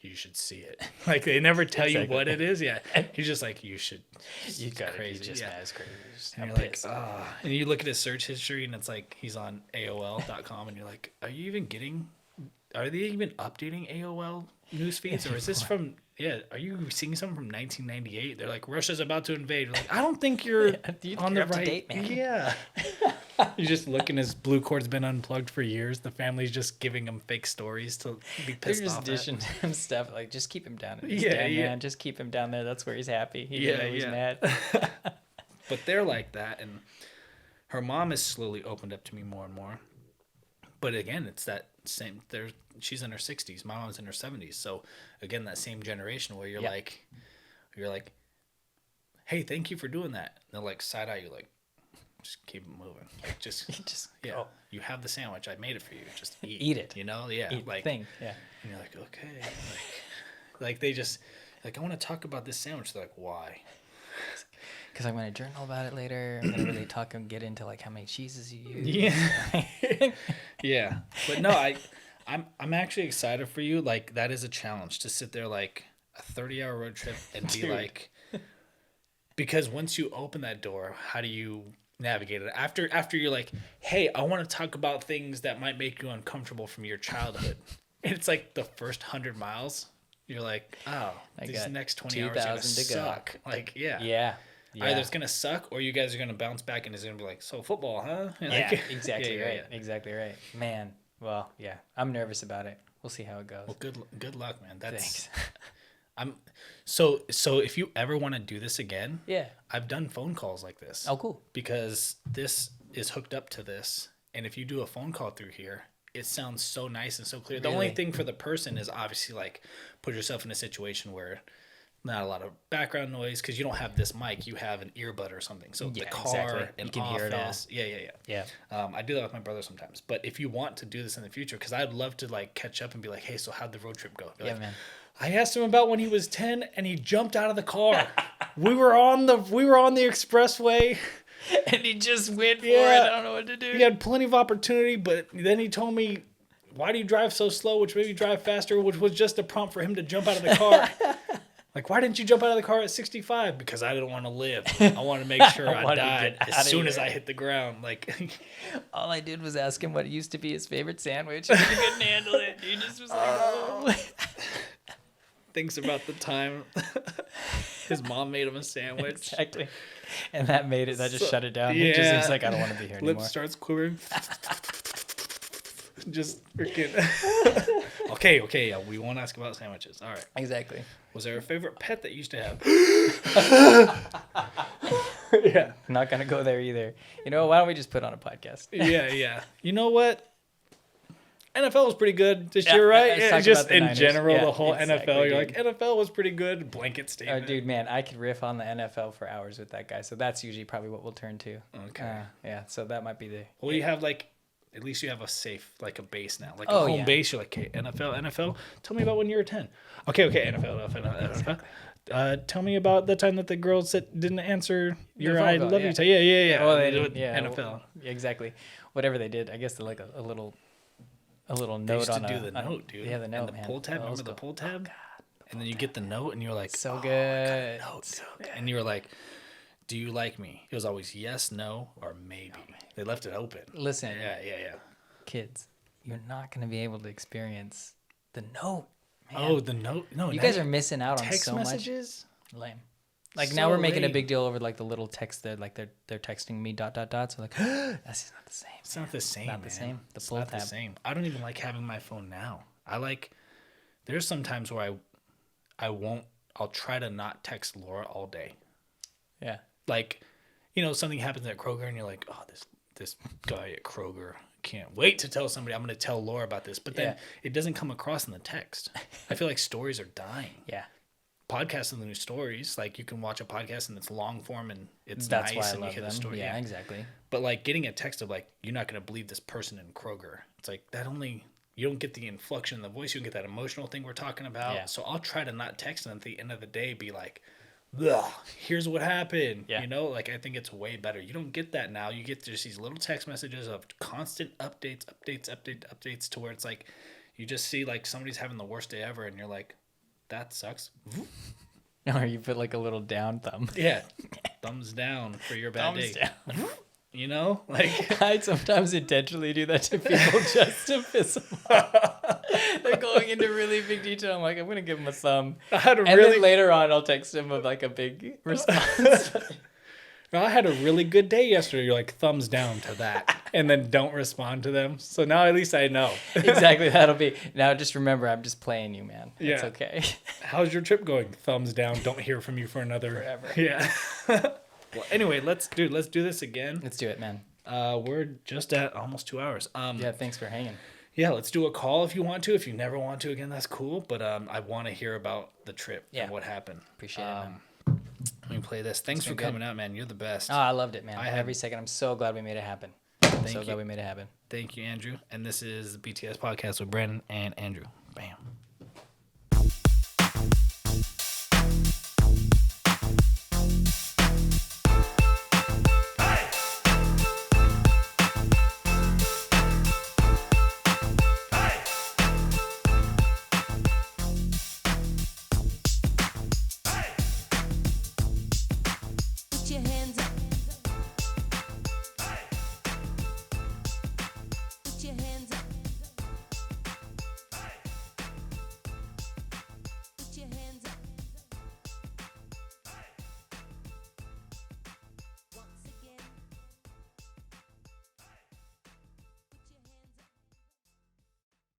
you should see it. Like, they never tell you Exactly. what it is. Yeah. He's just like, you should. You got crazy. it. Just Yeah. mad as crazy. Just And I'm you're like, pissed. and you look at his search history and it's like he's on AOL.com and you're like, are they even updating AOL news feeds, or is this from, are you seeing something from 1998? They're like, Russia's about to invade. You're like, I don't think you're You're on the up to right. date, man. Yeah. You just look and his blue cord's been unplugged for years. The family's just giving him fake stories to be They're pissed just off dishing him stuff. Like, just keep him down in his Yeah, den, yeah. man. Just keep him down there. That's where he's happy. Even Yeah, though he's yeah. mad. But they're like that, and her mom has slowly opened up to me more and more. But again, it's that same. She's in her 60s. My mom's in her 70s. So again, that same generation where you're Yeah. like, hey, thank you for doing that. And they're like side eye you, like, just keep it moving. Like, just go. You have the sandwich. I made it for you. Just eat. Eat it. You know, yeah. Eat like, thing. Yeah. and you're like, okay, like they just like, I want to talk about this sandwich. They're like, why? Because I'm going to journal about it later. I'm going to really talk and get into like how many cheeses you use. Yeah. Yeah. But no, I'm actually excited for you. Like, that is a challenge to sit there like a 30-hour road trip and be Dude. like, because once you open that door, how do you navigate it? After you're like, hey, I want to talk about things that might make you uncomfortable from your childhood. And it's like the first 100 miles, you're like, oh, I these got next 20 hours are going to 2,000 to go. suck. Like, yeah. Yeah. Either it's gonna suck, or you guys are gonna bounce back, and it's gonna be like, so football, huh? And Yeah, like, exactly yeah, right. yeah. Exactly right. Man, Well, yeah, I'm nervous about it. We'll see how it goes. Well, good luck, man. Thanks. So if you ever want to do this again, Yeah. I've done phone calls like this. Oh, cool. Because this is hooked up to this, and if you do a phone call through here, it sounds so nice and so clear. The only Really? thing for the person is obviously like put yourself in a situation where not a lot of background noise because you don't have this mic, you have an earbud or something. So the Yeah, car, exactly. an You can office, hear it all. yeah. Yeah. I do that with my brother sometimes. But if you want to do this in the future, because I'd love to like catch up and be like, hey, so how'd the road trip go? Be Yeah, like, man. I asked him about when he was 10 and he jumped out of the car. we were on the expressway. And he just went for Yeah. it. I don't know what to do. He had plenty of opportunity, but then he told me, why do you drive so slow, which made me drive faster, which was just a prompt for him to jump out of the car. Like, why didn't you jump out of the car at 65? Because I didn't want to live. I wanted to make sure I wanted to died get as outta soon as here. I hit the ground. Like, All I did was ask him what used to be his favorite sandwich. And he couldn't handle it. He just was like, oh. thinks about the time his mom made him a sandwich. Exactly. And that made it, that just So- shut it down. He just yeah. was like, I don't want to be here anymore. Lip starts quivering. Just freaking. Okay, yeah, we won't ask about sandwiches. All right. Exactly. Was there a favorite pet that you used to have? Yeah. Not going to go there either. You know, why don't we just put on a podcast? Yeah. You know what? NFL was pretty good this Yeah, year, right? let's Yeah, talk just about the in Niners. general, Yeah, the whole exactly, NFL. You're dude. like, NFL was pretty good. Blanket Oh, statement. dude, man, I could riff on the NFL for hours with that guy. So that's usually probably what we'll turn to. Okay. Yeah, so that might be the... Well, you have like, at least you have a safe, like a base now, like a Oh, home yeah. base. You're like, okay, NFL. Tell me about when you were 10. Okay, NFL. Tell me about the time that the girls that didn't answer your phone "I call, love yeah. you." Yeah. Oh, they Do did. it Yeah, NFL. well, exactly. Whatever they did, I guess they're like a little They note used to on do a the note, dude. Yeah, the note, and the man. pull tab. Oh, Remember the let's go. pull tab? And then you get the note, and you're like, So "Oh, I got good. a note." And you were like, "Do you like me?" It was always yes, no, or maybe. They left it open. Listen, Yeah. kids, you're not going to be able to experience the note. Man. Oh, the note. No, you now guys are missing out on text so messages. much. Lame. Like So now we're making a lame. big deal over like the little text that like they're texting me ... So like that's just not the same. It's not the same. Not the man. same. The It's pull not the tab. same. I don't even like having my phone now. There's some times where I'll try to not text Laura all day. Yeah. Like, something happens at Kroger and you're like, oh, this guy at Kroger, can't wait to tell somebody. I'm going to tell Laura about this. But then Yeah. it doesn't come across in the text. I feel like stories are dying. Yeah. Podcasts are the new stories. Like, you can watch a podcast and it's long form and it's That's nice why I and you love hear them. the story. Yeah, exactly. But like getting a text of like, you're not going to believe this person in Kroger. It's like you don't get the inflection in the voice. You don't get that emotional thing we're talking about. Yeah. So I'll try to not text and at the end of the day be like, ugh, here's what happened. Yeah. Like I think it's way better. You don't get that now. You get just these little text messages of constant updates to where it's like, you just see like somebody's having the worst day ever and you're like, that sucks. Or you put like a little down thumb. Yeah. Thumbs down for your bad Thumbs day. down. Like I sometimes intentionally do that to people just to piss them off. They're going into really big detail. I'm like, I'm gonna give them a thumb, I had a and really then later on, I'll text them with like a big response. I had a really good day yesterday. You're like, thumbs down to that. And then don't respond to them. So now at least I know. Exactly, that'll be. Now just remember, I'm just playing you, man. It's Yeah. okay. How's your trip going? Thumbs down. Don't hear from you for another. Forever. Yeah. Well, anyway, let's do this again. Let's do it, man. We're just at almost 2 hours. Yeah, thanks for hanging. Yeah, let's do a call if you want to. If you never want to, again, that's cool. But I want to hear about the trip Yeah. and what happened. Appreciate it, man. Let me play this. Thanks for been good. coming out, man. You're the best. Oh, I loved it, man. I had- Every second. I'm so glad we made it happen. Thank so you. glad we made it happen. Thank you, Andrew. And this is the BTS podcast with Brandon and Andrew. Bam.